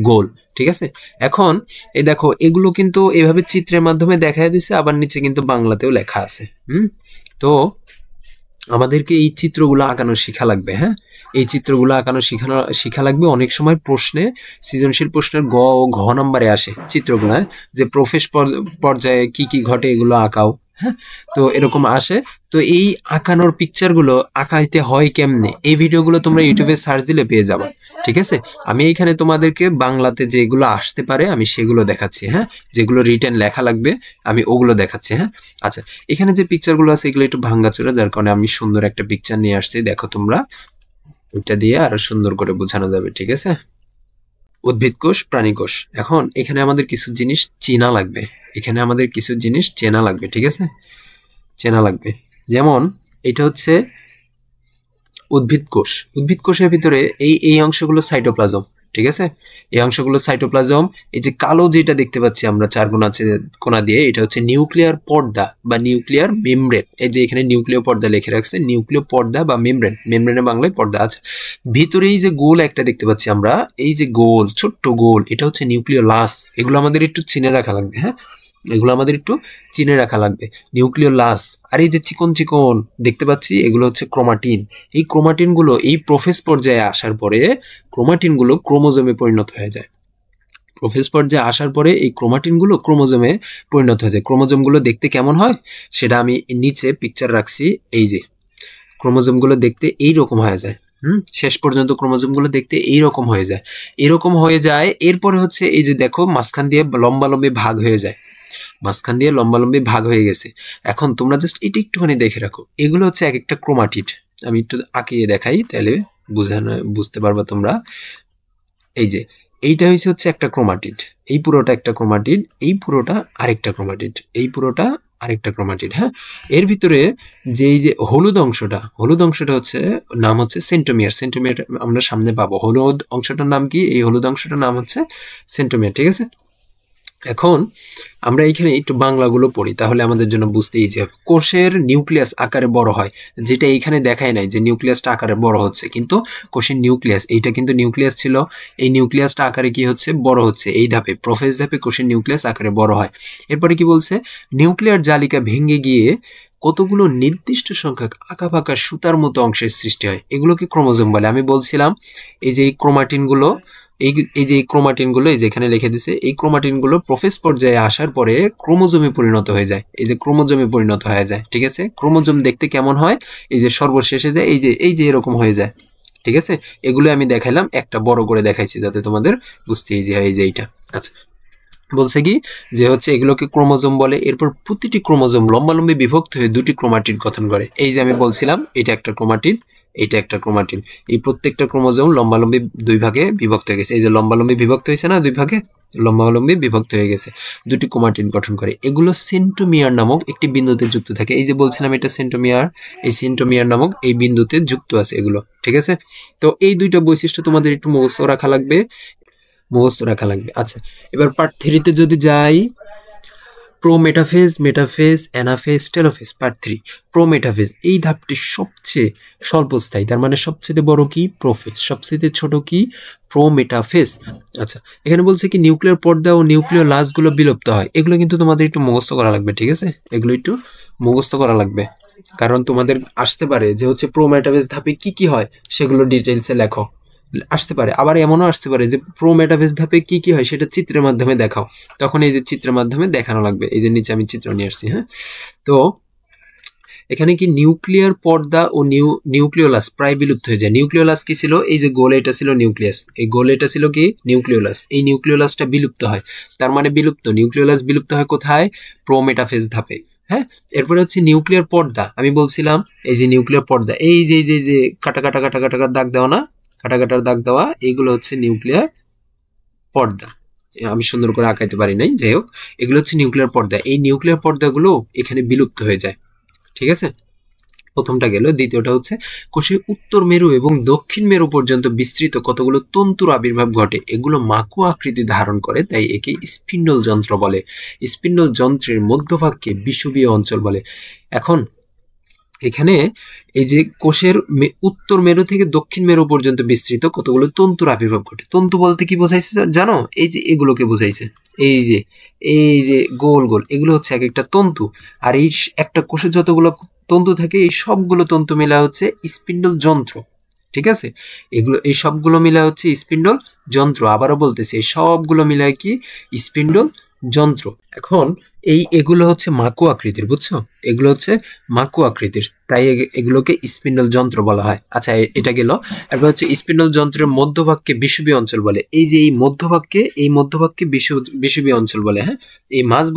গোল, ঠিক আছে। এখন এই দেখো, এগুলো কিন্তু এভাবে চিত্রের মাধ্যমে দেখা দিছে, আবার নিচে কিন্তু বাংলাতেও লেখা আছে। তো আমাদেরকে এই চিত্রগুলো আঁকানো শেখা লাগবে। হ্যাঁ, এই চিত্রগুলো আঁকানো শেখা লাগবে। অনেক সময় প্রশ্নে, সৃজনশীল প্রশ্নের গ ও ঘ নম্বরে আসে চিত্রগুলো, যে প্রোফেস পর্যায়ে কি কি ঘটে এগুলো আঁকাও। হ্যাঁ, তো এরকম আসে। তো এই আঁকানোর পিকচারগুলো আঁকাইতে হয় কেমনে, এই ভিডিওগুলো তোমরা ইউটিউবে সার্চ দিলে পেয়ে যাবে, ঠিক আছে। আমি এইখানে তোমাদেরকে বাংলাতে যেগুলো আসতে পারে আমি সেগুলো দেখাচ্ছি। হ্যাঁ, যেগুলো রিটেন লেখা লাগবে আমি ওগুলো দেখাচ্ছি। হ্যাঁ, আচ্ছা, এখানে যে পিকচারগুলো আছে এগুলো একটু ভাঙ্গাচোরা, যার কারণে আমি সুন্দর একটা পিকচার নিয়ে আসছি। দেখো তোমরা, ওইটা দিয়ে আরো সুন্দর করে বোঝানো যাবে, ঠিক আছে। উদ্ভিদ কোষ, প্রাণী কোষ। এখন এখানে আমাদের কিছু জিনিস চেনা লাগবে, এখানে আমাদের কিছু জিনিস চেনা লাগবে, ঠিক আছে, চেনা লাগবে। যেমন এটা হচ্ছে উদ্ভিদ কোষ। উদ্ভিদ কোষের ভিতরে এই অংশগুলো সাইটোপ্লাজম, ঠিক আছে। এই অংশগুলো সাইটোপ্লাজম। এই যে কালো যেটা দেখতে পাচ্ছি আমরা চার কোণা আছে কোণা দিয়ে, এটা হচ্ছে নিউক্লিয়ার পর্দা বা নিউক্লিয়ার মেমব্রেন। এই যে এখানে নিউক্লিয় পর্দা লিখে রাখছে, নিউক্লিয় পর্দা বা মেমব্রেন, মেমব্রেনের বাংলায় পর্দা আছে। ভিতরে এই যে গোল একটা দেখতে পাচ্ছি আমরা, এই যে গোল, ছোট্ট গোল, এটা হচ্ছে নিউক্লিওলাস। এগুলো আমাদের একটু চিনে রাখা লাগবে। হ্যাঁ, এগুলো আমাদের একটু চিনে রাখা লাগবে। নিউক্লিওলাস। আর এই যে চিকন চিকন দেখতে পাচ্ছি এগুলো হচ্ছে ক্রোমাটিন। এই ক্রোমাটিনগুলো এই প্রোফেজ পর্যায়ে আসার পরে ক্রোমাটিনগুলো ক্রোমোজোমে পরিণত হয়ে যায়। প্রোফেজ পর্যায়ে আসার পরে এই ক্রোমাটিনগুলো ক্রোমোজোমে পরিণত হয়ে যায়। ক্রোমোজোমগুলো দেখতে কেমন হয় সেটা আমি নিচে পিকচার রাখছি। এই যে ক্রোমোজোমগুলো দেখতে এইরকম হয়ে যায়। শেষ পর্যন্ত ক্রোমোজোমগুলো দেখতে এইরকম হয়ে যায়, এরকম হয়ে যায়। এরপরে হচ্ছে এই যে দেখো মাঝখান দিয়ে লম্বালম্বি ভাগ হয়ে যায়, মাঝখান দিয়ে লম্বালম্বি ভাগ হয়ে গেছে। এখন তোমরা জাস্ট এটা একটুখানি দেখে রাখো, এগুলো হচ্ছে এক একটা ক্রোমাটিড। আমি একটু আঁকিয়ে দেখাই, তাহলে বুঝতে পারবা তোমরা। এই যে এইটা হচ্ছে একটা ক্রোমাটিড, এই পুরোটা একটা ক্রোমাটিড, এই পুরোটা আরেকটা ক্রোমাটিড, এই পুরোটা আরেকটা ক্রোমাটিড। হ্যাঁ, এর ভিতরে এই যে হলুদ অংশটা হচ্ছে নাম হচ্ছে সেন্টোমিয়ার। সেন্টোমিয়ার আমরা সামনে পাবো। হলুদ অংশটার নাম কি? এই হলুদ অংশটার নাম হচ্ছে সেন্টোমিয়ার, ঠিক আছে। এখন আমরা এখানে একটু বাংলাগুলো পড়ি, তাহলে আমাদের জন্য বুঝতে ইজি হবে। কোষের নিউক্লিয়াস আকারে বড় হয়, যেটা এইখানে দেখায় নাই যে নিউক্লিয়াসটা আকারে বড় হচ্ছে, কিন্তু কোষের নিউক্লিয়াস, এইটা কিন্তু নিউক্লিয়াস ছিল, এই নিউক্লিয়াসটা আকারে কি হচ্ছে? বড় হচ্ছে। এই ধাপে প্রোফেজ ধাপে কোষের নিউক্লিয়াস আকারে বড় হয়। এরপরে কি বলছে? নিউক্লিয়ার জালিকা ভেঙে গিয়ে কতগুলো নির্দিষ্ট সংখ্যক আঁকাবাঁকা সুতার মতো অংশের সৃষ্টি হয়, এগুলোকে ক্রোমোজোম বলে। আমি বলছিলাম এই যে এই ক্রোমাটিনগুলো, এই যে ক্রোমাটিনগুলো এই যে এখানে লিখে দিছে, এই ক্রোমাটিনগুলো প্রোফেজ পর্যায়ে আসার পরে ক্রোমোজোমে পরিণত হয়ে যায়। এই যে ক্রোমোজোমে পরিণত হয়ে যায়, ঠিক আছে। ক্রোমোজোম দেখতে কেমন হয়? এই যে সর্বশেষে যায় এই যে এরকম হয়ে যায়, ঠিক আছে। এগুলো আমি দেখাইলাম, একটা বড় করে দেখাইছি যাতে তোমাদের বুঝতে ইজি হয়। এই যে এইটা, আচ্ছা, বলছে কি যে হচ্ছে এগুলোকে ক্রোমোজোম বলে। এরপর প্রতিটি ক্রোমোজোম লম্বালম্বি বিভক্ত হয়ে দুটি ক্রোমাটিড গঠন করে। এই যে আমি বলছিলাম এটা একটা ক্রোমাটিড, এটা একটা ক্রোমাটিড। এই প্রত্যেকটা ক্রোমোজোম লম্বালম্বি দুই ভাগে বিভক্ত হয়ে গেছে। এই যে লম্বালম্বি বিভক্ত হয়েছে না দুই ভাগে, লম্বালম্বি বিভক্ত হয়ে গেছে, দুটি ক্রোমাটিড গঠন করে। এগুলো সেন্টোমিয়ার নামক একটি বিন্দুতে যুক্ত থাকে। এই যে বলছিলাম এটা সেন্টোমিয়ার, এই সেন্টোমিয়ার নামক এই বিন্দুতে যুক্ত আছে এগুলো, ঠিক আছে। তো এই দুইটা বৈশিষ্ট্য তোমাদের একটু মুখস্থ রাখা লাগবে, মুখস্থ রাখা লাগবে। আচ্ছা, এবার পার্ট 3-তে যদি যাই, prometaphase, metaphase, anaphase, telophase. Part 3 prometaphase. এই ধাপটি সবচেয়ে স্বল্পস্থায়ী, তার মানে সবচেয়ে বড় কি? প্রোফেজ। সবচেয়ে ছোট কি? প্রোমেটাফেজ। আচ্ছা, এখানে বলছে কি নিউক্লিয়ার পর্দা ও নিউক্লিয় লাসগুলো বিলুপ্ত হয়। এগুলো কিন্তু তোমাদের একটু মুখস্থ করা লাগবে, ঠিক আছে। এগুলো একটু মুখস্থ করা লাগবে, কারণ তোমাদের আসতে পারে যে হচ্ছে প্রোমেটাফেজ ধাপে কি কি হয় সেগুলো ডিটেলসে লেখো, আসতে পারে। আবার এমনও আসতে পারে যে প্রোমেটাফেজ ধাপে কি কি হয় সেটা চিত্রের মাধ্যমে দেখাও, তখন এই যে চিত্রের মাধ্যমে দেখানো লাগবে। এই যে নিচে আমি চিত্র নিয়ে আসছি। হ্যাঁ, তো এখানে কি নিউক্লিয়ার পর্দা ও নিউক্লিওলাস প্রায় বিলুপ্ত হয়ে যায়। নিউক্লিওলাস কি ছিল? এই যে গোলে এটা ছিল নিউক্লিয়াস, এই গোলে এটা ছিল কি? নিউক্লিওলাস। এই নিউক্লিওলাসটা বিলুপ্ত হয়, তার মানে বিলুপ্ত, নিউক্লিওলাস বিলুপ্ত হয় কোথায়? প্রোমেটাফেজ ধাপে। হ্যাঁ, এরপরে হচ্ছে নিউক্লিয়ার পর্দা। আমি বলছিলাম এই যে নিউক্লিয়ার পর্দা, এই যে যে যে কাটা কাটা কাটা কাটা দাগ দেওয়া না, কাটা কাটার দাগ দেওয়া, এইগুলো হচ্ছে নিউক্লিয়ার পর্দা। আমি সুন্দর করে আঁকাইতে পারি নাই, যাই হোক, এগুলো হচ্ছে নিউক্লিয়ার পর্দা। এই নিউক্লিয়ার পর্দাগুলো এখানে বিলুপ্ত হয়ে যায়, ঠিক আছে। প্রথমটা গেল, দ্বিতীয়টা হচ্ছে কোষে উত্তর মেরু এবং দক্ষিণ মেরু পর্যন্ত বিস্তৃত কতগুলো তন্তুর আবির্ভাব ঘটে, এগুলো মাকু আকৃতি ধারণ করে, তাই একে স্পিন্ডল যন্ত্র বলে। স্পিন্ডল যন্ত্রের মধ্যভাগকে বিষুবীয় অঞ্চল বলে। এখন এখানে এই যে কোষের উত্তর মেরু থেকে দক্ষিণ মেরু পর্যন্ত বিস্তৃত কতগুলো তন্তুর আবির্ভাব ঘটে। তন্তু বলতে কি বোঝাইছে জানো? এই যে এগুলোকে বোঝাইছে, এই যে গোল গোল এগুলো হচ্ছে এক একটা তন্তু। আর এই একটা কোষে যতগুলো তন্তু থাকে এই সবগুলো তন্তু মিলা হচ্ছে স্পিন্ডল যন্ত্র। ঠিক আছে, এগুলো এই সবগুলো মিলা হচ্ছে স্পিন্ডল যন্ত্র। আবারও বলতেছি, এই সবগুলো মিলায় কি স্পিন্ডল যন্ত্র। এখন এগুলো হচ্ছে মাকু আকৃতির, বুঝছো? এগুলো হচ্ছে মাকু আকৃতির, তাই এগুলোকে স্পিন্ডল যন্ত্র বলা হয়। আচ্ছা, এটা গেল। এরপর হচ্ছে স্পিন্ডল যন্ত্রের মধ্যভাগকে বিষুবীয় অঞ্চল বলে। এই যে এই মধ্যভাগকে বিষুবীয় অঞ্চল বলে। হ্যাঁ, এই মাঝ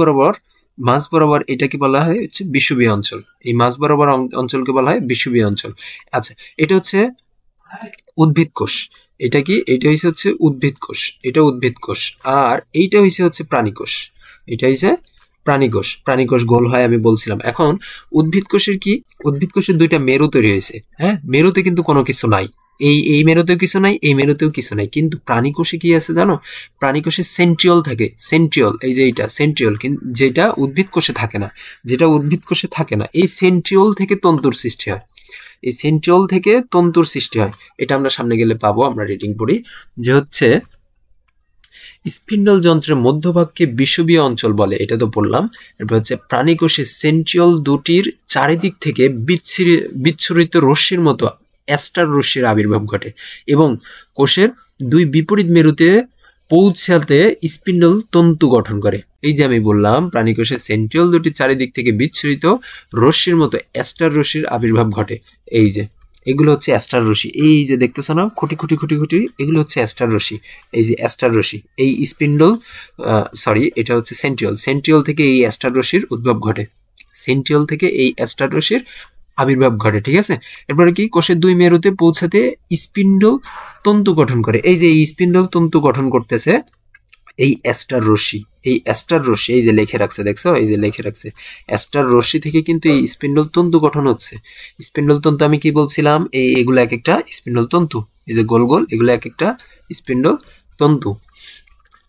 বরাবর এটাকে বলা হয় হচ্ছে বিষুবীয় অঞ্চল। এই মাঝ বরাবর অঞ্চলকে বলা হয় বিষুবীয় অঞ্চল। আচ্ছা, এটা হচ্ছে উদ্ভিদ কোষ। এটা কি? এটা হচ্ছে উদ্ভিদ কোষ, এটা উদ্ভিদ কোষ। আর এইটা হচ্ছে প্রাণী কোষ, এটা হচ্ছে প্রাণী কোষ। প্রাণী কোষ গোল হয় আমি বলছিলাম। এখন উদ্ভিদ কোষের কি? উদ্ভিদ কোষের দুইটা মেরু তৈরি হয়েছে। হ্যাঁ, মেরুতে কিন্তু কোনো কিছু নাই, এই মেরুতেও কিছু নাই, এই মেরুতেও কিছু নাই। কিন্তু প্রাণী কোষে কি আছে জানো? প্রাণী কোষে সেন্ট্রিওল থাকে। সেন্ট্রিওল, এই যে এইটা সেন্ট্রিওল, যেটা উদ্ভিদ কোষে থাকে না, যেটা উদ্ভিদ কোষে থাকে না। এই সেন্ট্রিওল থেকে তন্তুর সৃষ্টি হয়, এই সেন্ট্রিওল থেকে তন্তুর সৃষ্টি হয়। এটা আমরা সামনে গেলে পাবো, আমরা রিডিং পড়ি যে হচ্ছে স্পিন্ডল যন্ত্রের মধ্যভাগকে বিষুবীয় অঞ্চল বলে, এটা তো বললাম। এরপর হচ্ছে প্রাণীকোষে সেন্ট্রিওল দুটির চারিদিক থেকে বিচ্ছুরিত রশ্মির মতো অ্যাস্টার রশ্মির আবির্ভাব ঘটে এবং কোষের দুই বিপরীত মেরুতে পৌঁছাতে স্পিন্ডল তন্তু গঠন করে। এই যে আমি বললাম প্রাণীকোষের সেন্ট্রিওল দুটির চারিদিক থেকে বিচ্ছুরিত রশ্মির মতো অ্যাস্টার রশ্মির আবির্ভাব ঘটে। এই যে এগুলো হচ্ছে অ্যাস্টার রশ্মি, এই যে দেখতেছো না খুঁটি খুঁটি খুঁটি খুঁটি, এগুলো হচ্ছে অ্যাস্টার রশ্মি। এই যে অ্যাস্টার রশ্মি, এই স্পিন্ডল এটা হচ্ছে সেন্ট্রিওল, সেন্ট্রিওল থেকে এই অ্যাস্টার রশ্মির উদ্ভব ঘটে, সেন্ট্রিওল থেকে এই অ্যাস্টার রশ্মির আবির্ভাব ঘটে। ঠিক আছে, এরপরে কি? কোষের দুই মেরুতে পৌঁছাতে স্পিন্ডল তন্তু গঠন করে। এই যে এই স্পিন্ডল তন্তু গঠন করতেছে এই অ্যাস্টার রশ্মি, এই অ্যাস্টার রশ্মি, এই যে লিখে রাখছে, দেখছো? এই যে লিখে রাখছে, অ্যাস্টার রশ্মি থেকে কিন্তু এই স্পিন্ডল তন্তু গঠন হচ্ছে। স্পিন্ডল তন্তু আমি কি বলছিলাম? এগুলো এক একটা স্পিন্ডল তন্তু, এই যে গোল গোল, এগুলো এক একটা স্পিন্ডল তন্তু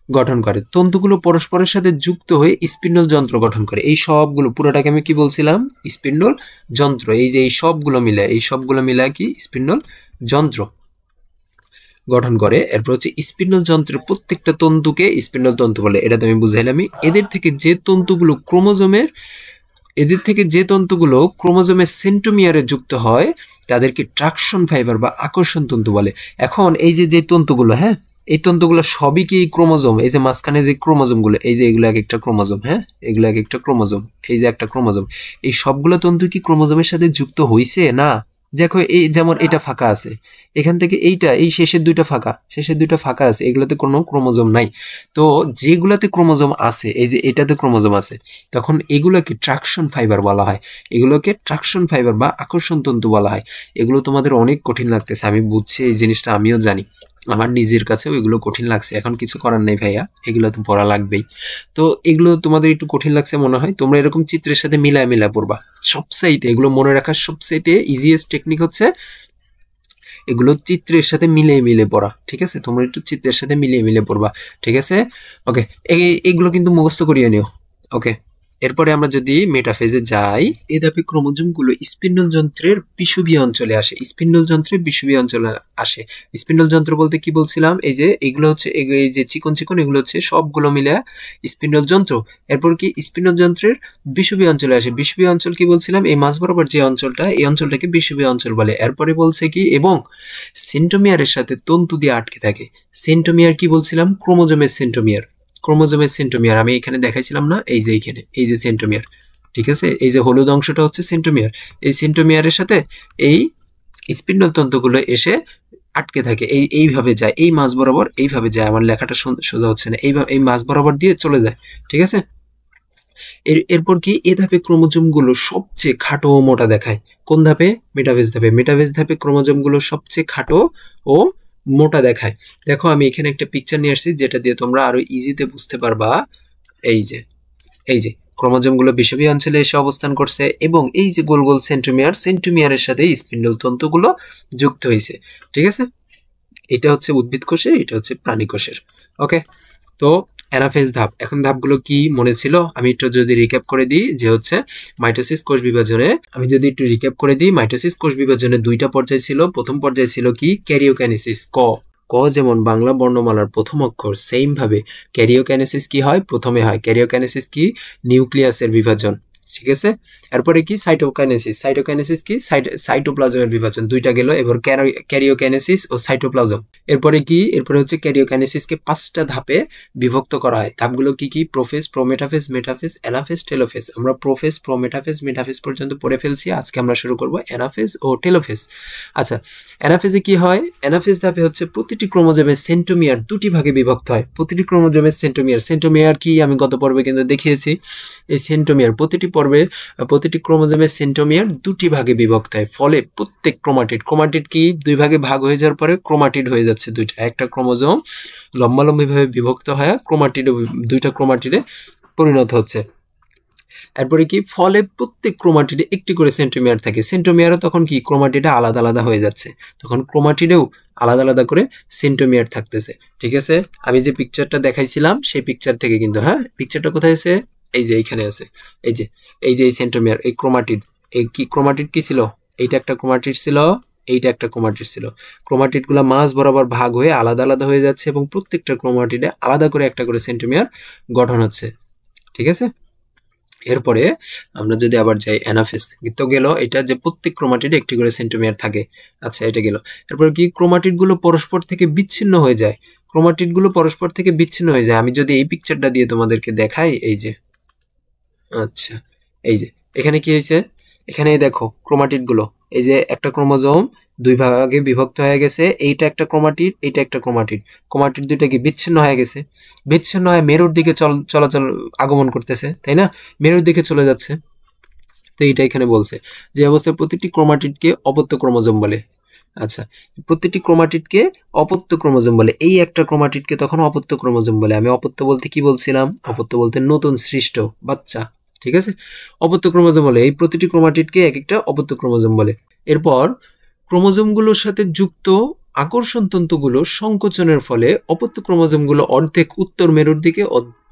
গঠন করে। তন্তুগুলো পরস্পরের সাথে যুক্ত হয়ে স্পিন্ডল যন্ত্র গঠন করে। এই সবগুলো পুরোটাকে আমি কি বলছিলাম? স্পিন্ডল যন্ত্র। এই যে এই সবগুলো মিলায় কি স্পিন্ডল যন্ত্র গঠন করে। এরপর হচ্ছে স্পিন্ডল যন্ত্রের প্রত্যেকটা তন্তুকে স্পিন্ডল তন্তু বলে, এটা তো আমি বুঝাইলামই। এদের থেকে যে তন্তুগুলো ক্রোমোজোমের সেন্ট্রোমিয়ারে যুক্ত হয় তাদেরকে ট্রাকশন ফাইবার বা আকর্ষণ তন্তু বলে। এখন এই যে তন্তুগুলো, হ্যাঁ, এই তন্তুগুলো সবই কি ক্রোমোজোম? এই যে মাঝখানে যে ক্রোমোজোমগুলো, এই যে এগুলো এক একটা ক্রোমোজোম, হ্যাঁ, এগুলো এক একটা ক্রোমোজোম, এই যে একটা ক্রোমোজোম। এই সবগুলো তন্তু কি ক্রোমোজোমের সাথে যুক্ত হইছে? না। দেখো, এই যেমন এটা ফাঁকা আছে, এখান থেকে এই শেষের দুইটা ফাঁকা আছে, এগুলোতে কোনো ক্রোমোজোম নাই। তো যেগুলোতে ক্রোমোজোম আছে, এই যে এটাতে ক্রোমোজোম আছে, তখন এগুলোকে ট্রাকশন ফাইবার বলা হয়, এগুলোকে ট্রাকশন ফাইবার বা আকর্ষণ তন্তু বলা হয়। এগুলো তোমাদের অনেক কঠিন লাগতেছে, আমি বুঝছি, এই জিনিসটা আমিও জানি, আমার নিজের কাছেও এগুলো কঠিন লাগছে। এখন কিছু করার নেই ভাইয়া, এগুলো তো পড়া লাগবেই। তো এগুলো তোমাদের একটু কঠিন লাগছে মনে হয়, তোমরা এরকম চিত্রের সাথে মিলায় পড়বা। সবচাইতে এগুলো মনে রাখার সবচাইতে ইজিয়েস্ট টেকনিক হচ্ছে এগুলো চিত্রের সাথে মিলিয়ে পড়া। ঠিক আছে, তোমরা একটু চিত্রের সাথে মিলিয়ে পড়বা। ঠিক আছে, ওকে, এগুলো কিন্তু মুখস্থ করিয়ে নিও। ওকে, এরপরে আমরা যদি মেটাফেজে যাই, এই ধাপে ক্রোমোজোমগুলো স্পিন্ডল যন্ত্রের বিষুবীয় অঞ্চলে আসে। স্পিন্ডল যন্ত্রের বিষুবীয় অঞ্চলে আসে। স্পিন্ডল যন্ত্র বলতে কি বলছিলাম? এই যে এগুলো হচ্ছে, এই যে চিকন চিকন, এগুলো হচ্ছে সবগুলো মিলে স্পিন্ডল যন্ত্র। এরপর কি স্পিন্ডল যন্ত্রের বিষুবীয় অঞ্চলে আসে। বিষুবীয় অঞ্চল কি বলছিলাম? এই মাঝ বরাবর যে অঞ্চলটা, এই অঞ্চলটাকে বিষুবীয় অঞ্চল বলে। এরপরে বলছে কি, এবং সেন্ট্রোমিয়ারের সাথে তন্তু দিয়ে আটকে থাকে। সেন্ট্রোমিয়ার কি বলছিলাম? ক্রোমোজোমের সেন্ট্রোমিয়ার আমি এখানে দেখাইছিলাম না? এই যে এখানে এই যে সেন্ট্রোমিয়ার, ঠিক আছে, এই যে হলুদ অংশটা হচ্ছে সেন্ট্রোমিয়ার। এই সেন্ট্রোমিয়ারের সাথে এই স্পিন্ডল তন্তুগুলো এসে আটকে থাকে, এইভাবে যায়, এই মাঝ বরাবর এইভাবে যায়। আমার লেখাটা সোজা হচ্ছে না, এইভাবে এই মাঝ বরাবর দিয়ে চলে যায়। ঠিক আছে, এরপর কি এ ধাপে ক্রোমোজোমগুলো সবচেয়ে খাটো ও মোটা দেখায়। কোন ধাপে? মেটাফেজ ধাপে। মেটাফেজ ধাপে ক্রোমোজোমগুলো সবচেয়ে খাটো ও মোটা দেখায়। দেখো, আমি এখানে একটা পিকচার নিয়ে আসছি যেটা দিয়ে তোমরা আরো ইজিতে বুঝতে পারবা। এই যে ক্রোমোজোমগুলো বিষুবীয় অঞ্চলে এসে অবস্থান করছে এবং এই যে গোল গোল সেন্ট্রোমিয়ারের সাথে স্পিন্ডল তন্তুগুলো যুক্ত হয়েছে। ঠিক আছে, এটা হচ্ছে উদ্ভিদ কোষের, এটা হচ্ছে প্রাণী কোষের। ওকে, তো অ্যানাফেজ ধাপ, এখন ধাপগুলো কি মনে ছিল? আমি একটু যদি রিক্যাপ করে দিই যে হচ্ছে মাইটোসিস কোষ বিভাজনে, আমি যদি একটু রিক্যাপ করে দিই, মাইটোসিস কোষ বিভাজনে দুইটা পর্যায় ছিল। প্রথম পর্যায় ছিল কি? ক্যারিওকাইনেসিস। ক যেমন বাংলা বর্ণমালার প্রথম অক্ষর, সেম ভাবে ক্যারিওকাইনেসিস কি হয়? প্রথমে হয়। ক্যারিওকাইনেসিস কি? নিউক্লিয়াসের বিভাজন। ঠিক আছে, এরপরে কি? সাইটোকাইনেসিস। সাইটোকাইনেসিস কি? সাইটোপ্লাজমের বিভাজন। দুইটা গেল, এবার ক্যারিওকাইনেসিস ও সাইটোপ্লাজম। এরপরে কি? এরপরে হচ্ছে ক্যারিওকাইনেসিসকে 5টা ধাপে বিভক্ত করা হয়। ধাপগুলো কি কি? Prophase, prometaphase, metaphase, anaphase, telophase. আমরা প্রোফেজ, প্রোমেটাফেজ, মেটাফেজ পর্যন্ত পড়ে ফেলছি। আজকে আমরা শুরু করব অ্যানাফেজ ও টেলোফেজ। আচ্ছা, অ্যানাফেজে কি হয়? অ্যানাফেজ ধাপে হচ্ছে প্রতিটি ক্রোমোজোমের সেন্ট্রোমিয়ার দুটি ভাগে বিভক্ত হয়। প্রতিটি ক্রোমোজোমের সেন্ট্রোমিয়ার কি আমি গত পর্বে কিন্তু দেখিয়েছি। এই সেন্ট্রোমিয়ার প্রতিটি ক্রোমোজোমের সেন্ট্রোমিয়ার দুটি ভাগে বিভক্ত হয়। ফলে প্রত্যেক ক্রোমাটিড কি? দুই ভাগে ভাগ হয়ে যাওয়ার পরে ক্রোমাটিড হয়ে যাচ্ছে দুইটা। একটা ক্রোমোজোম লম্বালম্বিভাবে বিভক্ত হয় দুইটা ক্রোমাটিডে পরিণত হচ্ছে। এরপরে কি? ফলে প্রত্যেক ক্রোমাটিডে একটি করে সেন্ট্রোমিয়ার থাকে। সেন্ট্রোমিয়ারও তখন কি? ক্রোমাটিডে আলাদা আলাদা হয়ে যাচ্ছে। তখন ক্রোমাটিডেও আলাদা আলাদা করে সেন্ট্রোমিয়ার থাকতেছে। ঠিক আছে, আমি যে পিকচারটা দেখাইছিলাম সেই পিকচার থেকে কিন্তু, হ্যাঁ, পিকচারটা কোথায় আছে? এই যে এইখানে আছে। এই সেন্ট্রোমিয়ার, এই ক্রোমাটিড। এই কি ক্রোমাটিড কি ছিল? এইটা একটা ক্রোমাটিড ছিল, এইটা একটা ক্রোমাটিড ছিল। ক্রোমাটিডগুলো মাঝ বরাবর ভাগ হয়ে আলাদা আলাদা হয়ে যাচ্ছে এবং প্রত্যেকটা ক্রোমাটিডে আলাদা করে একটা করে সেন্ট্রোমিয়ার গঠন হচ্ছে। ঠিক আছে, এরপরে আমরা যদি আবার যাই অ্যানাফেজ, তো গেল এটা যে প্রত্যেক ক্রোমাটিডে একটি করে সেন্ট্রোমিয়ার থাকে। আচ্ছা, এটা গেল। এরপর কি? ক্রোমাটিডগুলো পরস্পর থেকে বিচ্ছিন্ন হয়ে যায়। ক্রোমাটিডগুলো পরস্পর থেকে বিচ্ছিন্ন হয়ে যায়। আমি যদি এই পিকচারটা দিয়ে তোমাদেরকে দেখাই, এই যে, আচ্ছা, এই যে এখানে কি হয়েছে? এখানে দেখো ক্রোমাটিডগুলো, এই যে একটা ক্রোমোজোম দুই ভাগে বিভক্ত হয়ে গেছে। এইটা একটা ক্রোমাটিড, এইটা একটা ক্রোমাটিড। ক্রোমাটিড দুইটা কি বিচ্ছিন্ন হয়ে গেছে? বিচ্ছিন্ন হয়ে মেরুর দিকে চলাচল আগমন করতেছে, তাই না? মেরুর দিকে চলে যাচ্ছে। তো এইটা এখানে বলছে যে অবস্থায় প্রতিটি ক্রোমাটিডকে অপত্য ক্রোমোজোম বলে। আচ্ছা, প্রতিটি ক্রোমাটিডকে অপত্য ক্রোমোজোম বলে। এই একটা ক্রোমাটিডকে তখন অপত্য ক্রোমোজোম বলে। আমি অপত্য বলতে কি বলছিলাম? অপত্য বলতে নতুন সৃষ্ট বাচ্চা। ঠিক আছে, অপত্য ক্রোমোজোম বলে। এই প্রতিটি ক্রোমাটিডকে এক একটা অপত্য ক্রোমোজোম বলে। এরপর ক্রোমোজোমগুলোর সাথে যুক্ত আকর্ষণ তন্তুগুলো সংকোচনের ফলে অপত্য ক্রোমোজোমগুলো অর্ধেক উত্তর মেরুর দিকে,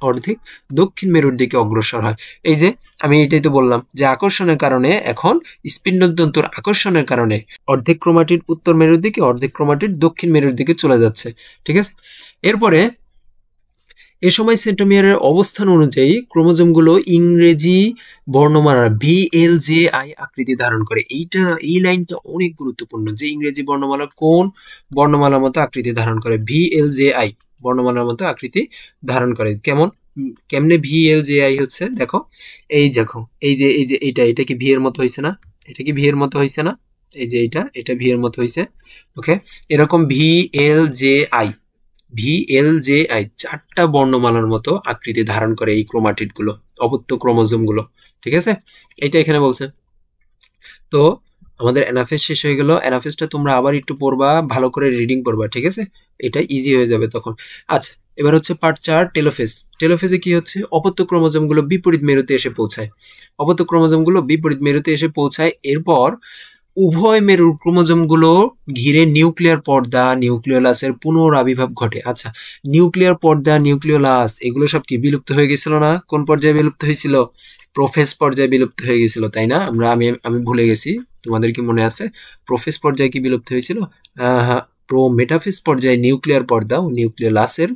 অর্ধেক দক্ষিণ মেরুর দিকে অগ্রসর হয়। এই যে আমি এটাই তো বললাম যে আকর্ষণের কারণে, এখন স্পিন্ডল তন্তুর আকর্ষণের কারণে অর্ধেক ক্রোমাটিড উত্তর মেরুর দিকে, অর্ধেক ক্রোমাটিড দক্ষিণ মেরুর দিকে চলে যাচ্ছে। ঠিক আছে, এরপরে এ সময় সেন্ট্রোমিয়ারের অবস্থান অনুযায়ী ক্রোমোজোমগুলো ইংরেজি বর্ণমালা VLJI আকৃতি ধারণ করে। এই লাইনটা অনেক গুরুত্বপূর্ণ, যে ইংরেজি বর্ণমালা কোন বর্ণমালার মতো আকৃতি ধারণ করে? VLJI বর্ণমালার মতো আকৃতি ধারণ করে। কেমনে VLJI হচ্ছে? দেখো, এটা কি ভি এর মতো হয়েছে না? এটা কি ভি এর মতো হয়েছে না? এই যে এটা ভি এর মতো হয়েছে। ওকে, এরকম VLJI 4টা বর্ণমালার মতো আকৃতি ধারণ করে এই ক্রোমাটিডগুলো, অপত্য ক্রোমোজোমগুলো। ঠিক আছে, এটা এখানে বলছে। তো আমাদের অ্যানাফেজ শেষ হয়ে গেল। অ্যানাফেজটা তোমরা আবার একটু পড়বা, ভালো করে রিডিং পড়বা। ঠিক আছে, এটা ইজি হয়ে যাবে তখন। আচ্ছা, এবার হচ্ছে পার্ট 4, টেলোফেজ। টেলোফেজে কি হচ্ছে? অপত্য ক্রোমোজোমগুলো বিপরীত মেরুতে এসে পৌঁছায়। অপত্য ক্রোমোজোমগুলো বিপরীত মেরুতে এসে পৌঁছায়। এরপর উভয় মেরুর ক্রোমোজোমগুলো ঘিরে নিউক্লিয়ার পর্দা, নিউক্লিওলাসের পুনরাবির্ভাব ঘটে। আচ্ছা, নিউক্লিয়ার পর্দা, নিউক্লিওলাস এগুলো সব কি বিলুপ্ত হয়ে গেছিল না? কোন পর্যায়ে বিলুপ্ত হয়েছিল? প্রোফেজ পর্যায়ে বিলুপ্ত হয়ে গেছিল, তাই না? আমি ভুলে গেছি, তোমাদের কি মনে আছে? প্রোফেজ পর্যায়ে কি বিলুপ্ত হয়েছিল? হ্যাঁ, মেটাফেজ পর্যায়ে নিউক্লিয়ার পর্দা ও নিউক্লিওলাসের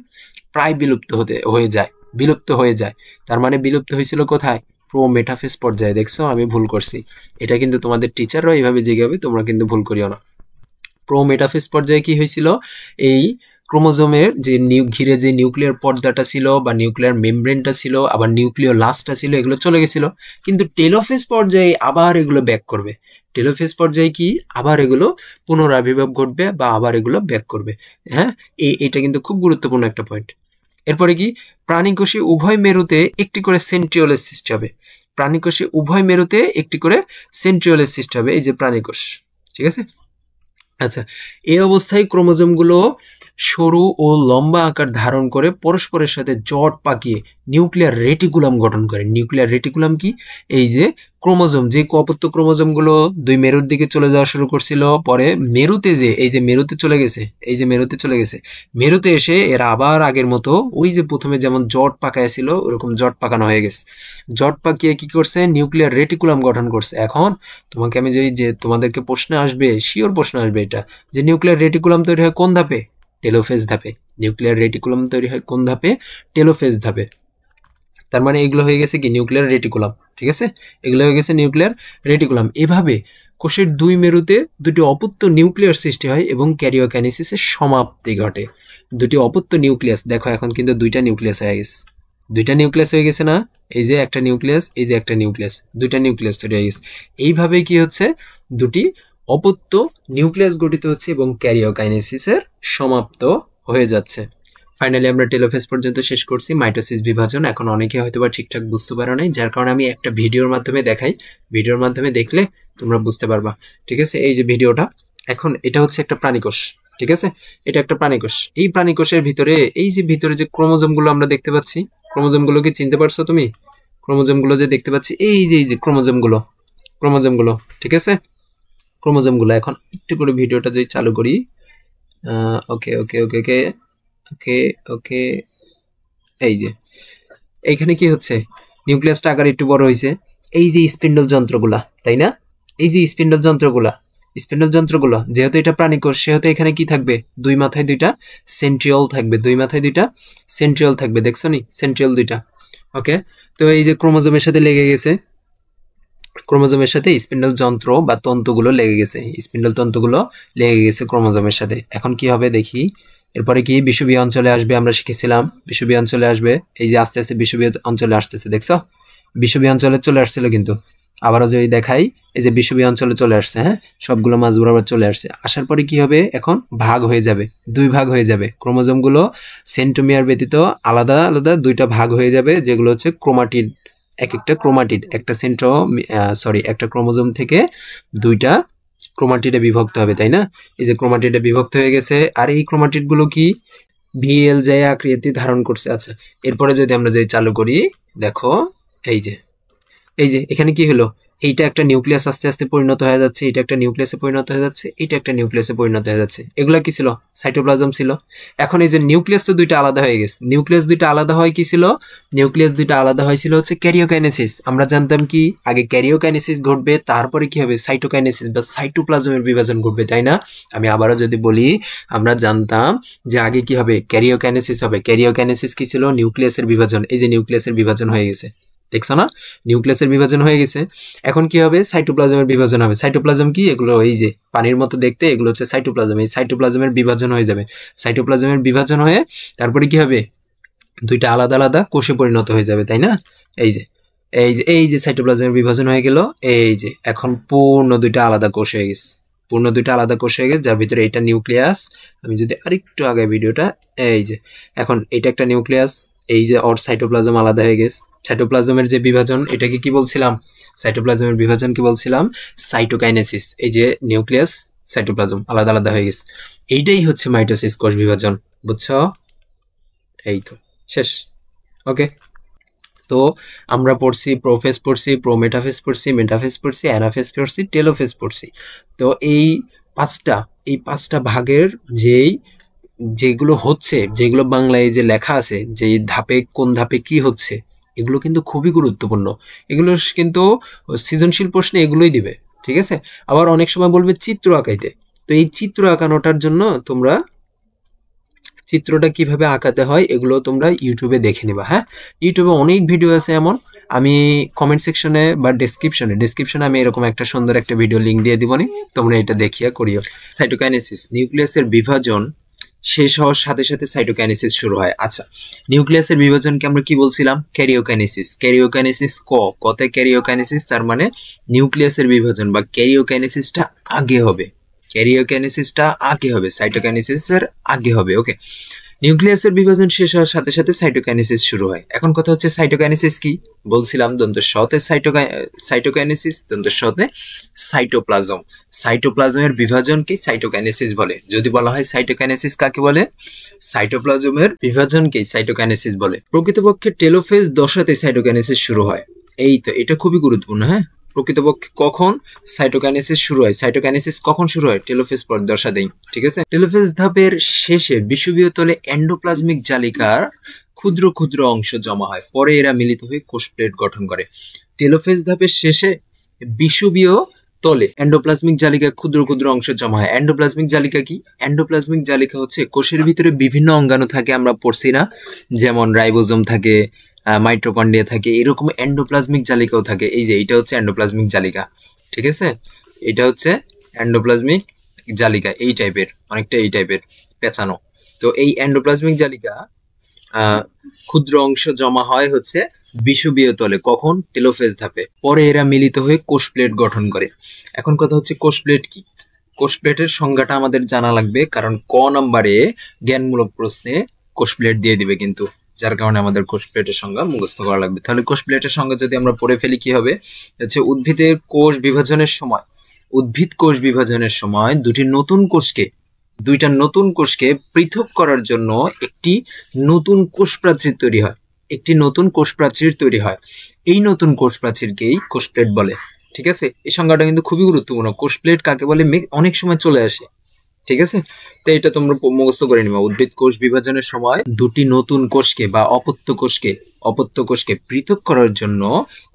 প্রায় বিলুপ্ত হয়ে যায়। তার মানে বিলুপ্ত হয়েছিল কোথায়? মেটাফেজ পর্যায়ে। দেখছো, আমি ভুল করছি। এটা কিন্তু তোমাদের টিচাররাও এইভাবে জিজ্ঞাবে, তোমরা কিন্তু ভুল করিও না। মেটাফেজ পর্যায়ে কি হয়েছিল? এই ক্রোমোজোমের যে ঘিরে যে নিউক্লিয়ার পর্দাটা ছিল বা নিউক্লিয়ার মেমব্রেনটা ছিল, আবার নিউক্লিওলাসটা ছিল, এগুলো চলে গেছিল। কিন্তু টেলোফেজ পর্যায়ে আবার এগুলো ব্যাক করবে। টেলোফেজ পর্যায়ে কি আবার এগুলো পুনরাবির্ভাব ঘটবে বা আবার এগুলো ব্যাক করবে। হ্যাঁ, এটা কিন্তু খুব গুরুত্বপূর্ণ একটা পয়েন্ট। এরপরে কি? প্রাণীকোষে উভয় মেরুতে একটি করে সেন্ট্রিওলের সৃষ্টি হবে। প্রাণীকোষে উভয় মেরুতে একটি করে সেন্ট্রিওলের সৃষ্টি হবে। এই যে প্রাণীকোষ। ঠিক আছে, আচ্ছা, এই অবস্থায় ক্রোমোজোমগুলো সরু ও লম্বা আকার ধারণ করে পরস্পরের সাথে জট পাকিয়ে নিউক্লিয়ার রেটিকুলাম গঠন করে। নিউক্লিয়ার রেটিকুলাম কি? এই যে ক্রোমোজোম, যে অপত্য ক্রোমোজোমগুলো দুই মেরুর দিকে চলে যাওয়া শুরু করছিল, পরে মেরুতে যে এই যে মেরুতে চলে গেছে, এই যে মেরুতে চলে গেছে, মেরুতে এসে এরা আবার আগের মতো ওই যে প্রথমে যেমন জট পাকায় ছিল ওরকম জট পাকানো হয়ে গেছে। জট পাকিয়ে কি করছে? নিউক্লিয়ার রেটিকুলাম গঠন করছে। এখন তোমাকে আমি যে তোমাদেরকে প্রশ্ন আসবে, শিওর প্রশ্ন আসবে এটা, যে নিউক্লিয়ার রেটিকুলাম তৈরি হয় কোন ধাপে? টেলোফেজ ধাপে। নিউক্লিয়ার রেটিকুলাম তৈরি হয় কোন ধাপে? টেলোফেজ ধাপে। তার মানে এগুলো হয়ে গেছে কি? Nuclear reticulum. ঠিক আছে, এগুলো হয়ে গেছে নিউক্লিয়ার রেটিকুলাম। এভাবে কোষের দুই মেরুতে দুটি অপত্য নিউক্লিয়ার সৃষ্টি হয় এবং ক্যারিওকাইনেসিসের সমাপ্তি ঘটে। দুটি অপত্য নিউক্লিয়াস, দেখো এখন কিন্তু দুইটা নিউক্লিয়াস হয়ে গেছে, দুইটা নিউক্লিয়াস হয়ে গেছে না? এই যে একটা নিউক্লিয়াস, এই যে একটা নিউক্লিয়াস, দুইটা নিউক্লিয়াস তৈরি হয়ে গেছে। এইভাবে কি হচ্ছে? দুটি অপত্য নিউক্লিয়াস গঠিত হচ্ছে এবং ক্যারিওকাইনেসিসের সমাপ্ত হয়ে যাচ্ছে। ফাইনালি আমরা টেলোফেজ পর্যন্ত শেষ করছি, মাইটোসিস বিভাজন। এখন অনেকে হয়তো বা ঠিকঠাক বুঝতে পারো নাই, যার কারণে আমি একটা ভিডিওর মাধ্যমে দেখাই, ভিডিওর মাধ্যমে দেখলে তোমরা বুঝতে পারবা। ঠিক আছে, এই যে ভিডিওটা, এখন এটা হচ্ছে একটা প্রাণীকোষ। ঠিক আছে, এটা একটা প্রাণীকোষ। এই প্রাণীকোষের ভিতরে এই যে ভিতরে যে ক্রোমোজোমগুলো আমরা দেখতে পাচ্ছি, ক্রোমোজোমগুলো কি চিনতে পারছো তুমি? ক্রোমোজোমগুলো যে দেখতে পাচ্ছি, এই যে ক্রোমোজোমগুলো, ক্রোমোজোমগুলো, ঠিক আছে, ক্রোমোজোমগুলো। এখন একটু করে ভিডিওটা যদি চালু করি, ওকে ওকে ওকে ওকে ওকে ওকে, এই যে এইখানে কি হচ্ছে? নিউক্লিয়াসটা আকার একটু বড় হয়েছে। এই যে স্পিন্ডল যন্ত্রগুলা, তাই না? এই যে স্পিন্ডল যন্ত্রগুলা, স্পিন্ডল যন্ত্রগুলো, যেহেতু এটা প্রাণীকোষ সেহেতু এখানে কি থাকবে? দুই মাথায় দুইটা সেন্ট্রিওল থাকবে, দুই মাথায় দুইটা সেন্ট্রিওল থাকবে, দেখছো নি? সেন্ট্রিওল দুইটা। ওকে, তো এই যে ক্রোমোজোমের সাথে লেগে গেছে, ক্রোমোজোমের সাথে স্পিন্ডল যন্ত্র বা তন্তুগুলো লেগে গেছে, স্পিন্ডল তন্তুগুলো লেগে গেছে ক্রোমোজোমের সাথে। এখন কি হবে দেখি, এরপরে কি বিষুবীয় অঞ্চলে আসবে, আমরা শিখেছিলাম বিষুবীয় অঞ্চলে আসবে। এই যে আস্তে আস্তে বিষুবীয় অঞ্চলে আসতেছে, দেখছো? বিষুবীয় অঞ্চলে চলে আসছিল কিন্তু, আবারও যদি দেখাই, এই যে বিষুবীয় অঞ্চলে চলে আসছে, হ্যাঁ, সবগুলো মাঝ বরাবর চলে আসছে। আসার পরে কি হবে? এখন ভাগ হয়ে যাবে, দুই ভাগ হয়ে যাবে ক্রোমোজোমগুলো, সেন্ট্রোমিয়ার ব্যতীত আলাদা আলাদা দুইটা ভাগ হয়ে যাবে, যেগুলো হচ্ছে ক্রোমাটিড। এক একটা ক্রোমাটিড, একটা একটা ক্রোমোজোম থেকে দুইটা ক্রোমাটিডে বিভক্ত হবে, তাই না? এই যে ক্রোমাটিডে বিভক্ত হয়ে গেছে, আর এই ক্রোমাটিডগুলো কি ভিএল যে আকৃতি ধারণ করছে। আচ্ছা, এরপরে যদি আমরা যে চালু করি, দেখো এই যে এখানে কি হলো? এইটা একটা নিউক্লিয়াস আস্তে আস্তে পরিণত হয়ে যাচ্ছে, এটা একটা নিউক্লিয়াসে পরিণত হয়ে যাচ্ছে, এটা একটা নিউক্লিয়াসে পরিণত হয়ে যাচ্ছে। এগুলা কি ছিল? সাইটোপ্লাজম ছিল। এখন এই যে নিউক্লিয়াস তো দুইটা আলাদা হয়ে গেছে, নিউক্লিয়াস দুইটা আলাদা হয় কি ছিল? নিউক্লিয়াস দুইটা আলাদা হয়েছিল হচ্ছে ক্যারিওকাইনেসিস। আমরা জানতাম কি আগে ক্যারিওকাইনেসিস ঘটবে, তারপরে কি হবে? সাইটোকাইনেসিস বা সাইটোপ্লাজমের বিভাজন ঘটবে, তাই না? আমি আবারও যদি বলি, আমরা জানতাম যে আগে কি হবে? ক্যারিওকাইনেসিস হবে। ক্যারিওকাইনেসিস কি ছিল? নিউক্লিয়াসের বিভাজন। এই যে নিউক্লিয়াসের বিভাজন হয়ে গেছে, দেখছো না? নিউক্লিয়াসের বিভাজন হয়ে গেছে। এখন কি হবে? সাইটোপ্লাজমের বিভাজন হবে। সাইটোপ্লাজম কি? এগুলো এই যে পানির মতো দেখতে, এগুলো হচ্ছে সাইটোপ্লাজম। এই সাইটোপ্লাজমের বিভাজন হয়ে যাবে। সাইটোপ্লাজমের বিভাজন হয়ে তারপরে কি হবে? দুইটা আলাদা আলাদা কোষে পরিণত হয়ে যাবে, তাই না? এই যে সাইটোপ্লাজমের বিভাজন হয়ে গেল। এই যে এখন পূর্ণ দুইটা আলাদা কোষ হয়ে গেছে, পূর্ণ দুইটা আলাদা কোষ হয়ে গেছে, যার ভিতরে এটা নিউক্লিয়াস। আমি যদি আরেকটু আগে ভিডিওটা, এই যে এখন এটা একটা নিউক্লিয়াস, এই যে ওর সাইটোপ্লাজম আলাদা হয়ে গেছে। সাইটোপ্লাজমের যে বিভাজন, এটাকে কি বলছিলাম? সাইটোপ্লাজমের বিভাজন কি বলছিলাম? সাইটোকাইনেসিস। এই যে নিউক্লিয়াস, সাইটোপ্লাজম আলাদা আলাদা হয়ে গেছে, এইটাই হচ্ছে মাইটোসিস, কোষ বিভাজন। বুঝছো? এই তো শেষ। ওকে, তো আমরা পড়ছি প্রোফেজ পড়ছি, প্রোমেটাফেজ পড়ছি, মেটাফেজ পড়ছি, অ্যানাফেজ পড়ছি, টেলোফেজ পড়ছি। তো এই পাঁচটা ভাগের যেগুলো হচ্ছে, যেগুলো বাংলায় যে লেখা আছে, যে ধাপে কোন ধাপে কি হচ্ছে, এগুলো কিন্তু খুবই গুরুত্বপূর্ণ। এগুলো কিন্তু সৃজনশীল প্রশ্নে এগুলোই দিবে, ঠিক আছে? আবার অনেক সময় বলবে চিত্র আঁকাইতে। তো এই চিত্র আঁকানোটার জন্য তোমরা চিত্রটা কিভাবে আঁকাতে হয় এগুলো তোমরা ইউটিউবে দেখে নিবা। হ্যাঁ, ইউটিউবে অনেক ভিডিও আছে এমন, আমি কমেন্ট সেকশনে বা ডেসক্রিপশনে আমি এরকম একটা সুন্দর একটা ভিডিও লিঙ্ক দিয়ে দিবনি, তোমরা এটা দেখিয়া করিও। সাইটোকাইনেসিস, নিউক্লিয়াসের বিভাজন শেষ হওয়ার সাথে সাথে সাইটোকাইনেসিস শুরু হয়। আচ্ছা, নিউক্লিয়াসের বিভাজনকে আমরা কি বলছিলাম? ক্যারিওকাইনেসিস। ক্যারিওকাইনেসিস কতে ক্যারিওকাইনেসিস, তার মানে নিউক্লিয়াসের বিভাজন বা ক্যারিওকাইনেসিসটা আগে হবে। ক্যারিওকাইনেসিসটা আগে হবে, সাইটোকাইনেসিসের আগে হবে। ওকে, নিউক্লিয়াসের বিভাজন শেষ হওয়ার সাথে সাথে সাইটোকাইনেসিস শুরু হয়। এখন কথা হচ্ছে সাইটোকাইনেসিস কি? বলছিলাম দন্ত শতে সাইটোকাইনেসিস, দন্ত শতে সাইটোপ্লাজম। সাইটোপ্লাজমের বিভাজনকে সাইটোকাইনেসিস বলে। যদি বলা হয় সাইটোকাইনেসিস কাকে বলে? সাইটোপ্লাজমের বিভাজনকে সাইটোকাইনেসিস বলে। প্রকৃতপক্ষে টেলোফেজ দশাতে সাইটোকাইনেসিস শুরু হয়। এই তো, এটা খুবই গুরুত্বপূর্ণ। হ্যাঁ, প্রকৃতপক্ষে কখন সাইটোকাইনেসিস শুরু হয়? সাইটোকাইনেসিস কখন শুরু হয়? টেলোফেজ পর দশাতেই। ঠিক আছে। টেলোফেজ ধাপের শেষে বিষুবীয় তলে এন্ডোপ্লাজমিক জালিকার ক্ষুদ্র ক্ষুদ্র অংশ জমা হয়, পরে এরা মিলিত হয়ে কোষ প্লেট গঠন করে। টেলোফেজ ধাপের শেষে বিষুবীয় তলে এন্ডোপ্লাজমিক জালিকা ক্ষুদ্র ক্ষুদ্র অংশ জমা হয়। এন্ডোপ্লাজমিক জালিকা কি? এন্ডোপ্লাজমিক জালিকা হচ্ছে কোষের ভিতরে বিভিন্ন অঙ্গাণু থাকে, আমরা পড়ছি না? যেমন রাইবোজোম থাকে, মাইটোকন্ড্রিয়া থাকে, এরকম এন্ডোপ্লাজমিক জালিকাও থাকে। এই যে এটা হচ্ছে এন্ডোপ্লাজমিক জালিকা। ঠিক আছে, এটা হচ্ছে এন্ডোপ্লাজমিক জালিকা, এই টাইপের, অনেকটা এই টাইপের পেঁচানো। তো এই এন্ডোপ্লাজমিক জালিকা ক্ষুদ্র অংশ জমা হয় হচ্ছে বিষুবীয় তলে। কখন? টেলোফেজ ধাপে। পরে এরা মিলিত হয়ে কোষ প্লেট গঠন করে। এখন কথা হচ্ছে কোষ প্লেট কি? কোষ প্লেটের সংজ্ঞাটা আমাদের জানা লাগবে, কারণ ক নাম্বারে জ্ঞানমূলক প্রশ্নে কোষ প্লেট দিয়ে দিবে কিন্তু, যার কারণে আমাদের কোষ প্লেটের সংজ্ঞা মুখস্থ করা লাগবে। তাহলে কোষ প্লেটের সংজ্ঞা যদি আমরা পড়ে ফেলি কি হবে? হচ্ছে উদ্ভিদের কোষ বিভাজনের সময়, উদ্ভিদ কোষ বিভাজনের সময় দুইটা নতুন কোষকে পৃথক করার জন্য একটি নতুন কোষ প্রাচীর তৈরি হয়। একটি নতুন কোষ প্রাচীর তৈরি হয়। এই নতুন কোষ প্রাচীরকেই কোষ প্লেট বলে। ঠিক আছে, এই সংজ্ঞাটা কিন্তু খুবই গুরুত্বপূর্ণ। কোষ প্লেট কাকে বলে অনেক সময় চলে আসে। ঠিক আছে, তো এটা তোমরা মুখস্থ করে নিবা। উদ্ভিদ কোষ বিভাজনের সময় দুটি নতুন কোষকে বা অপত্য কোষকে পৃথক করার জন্য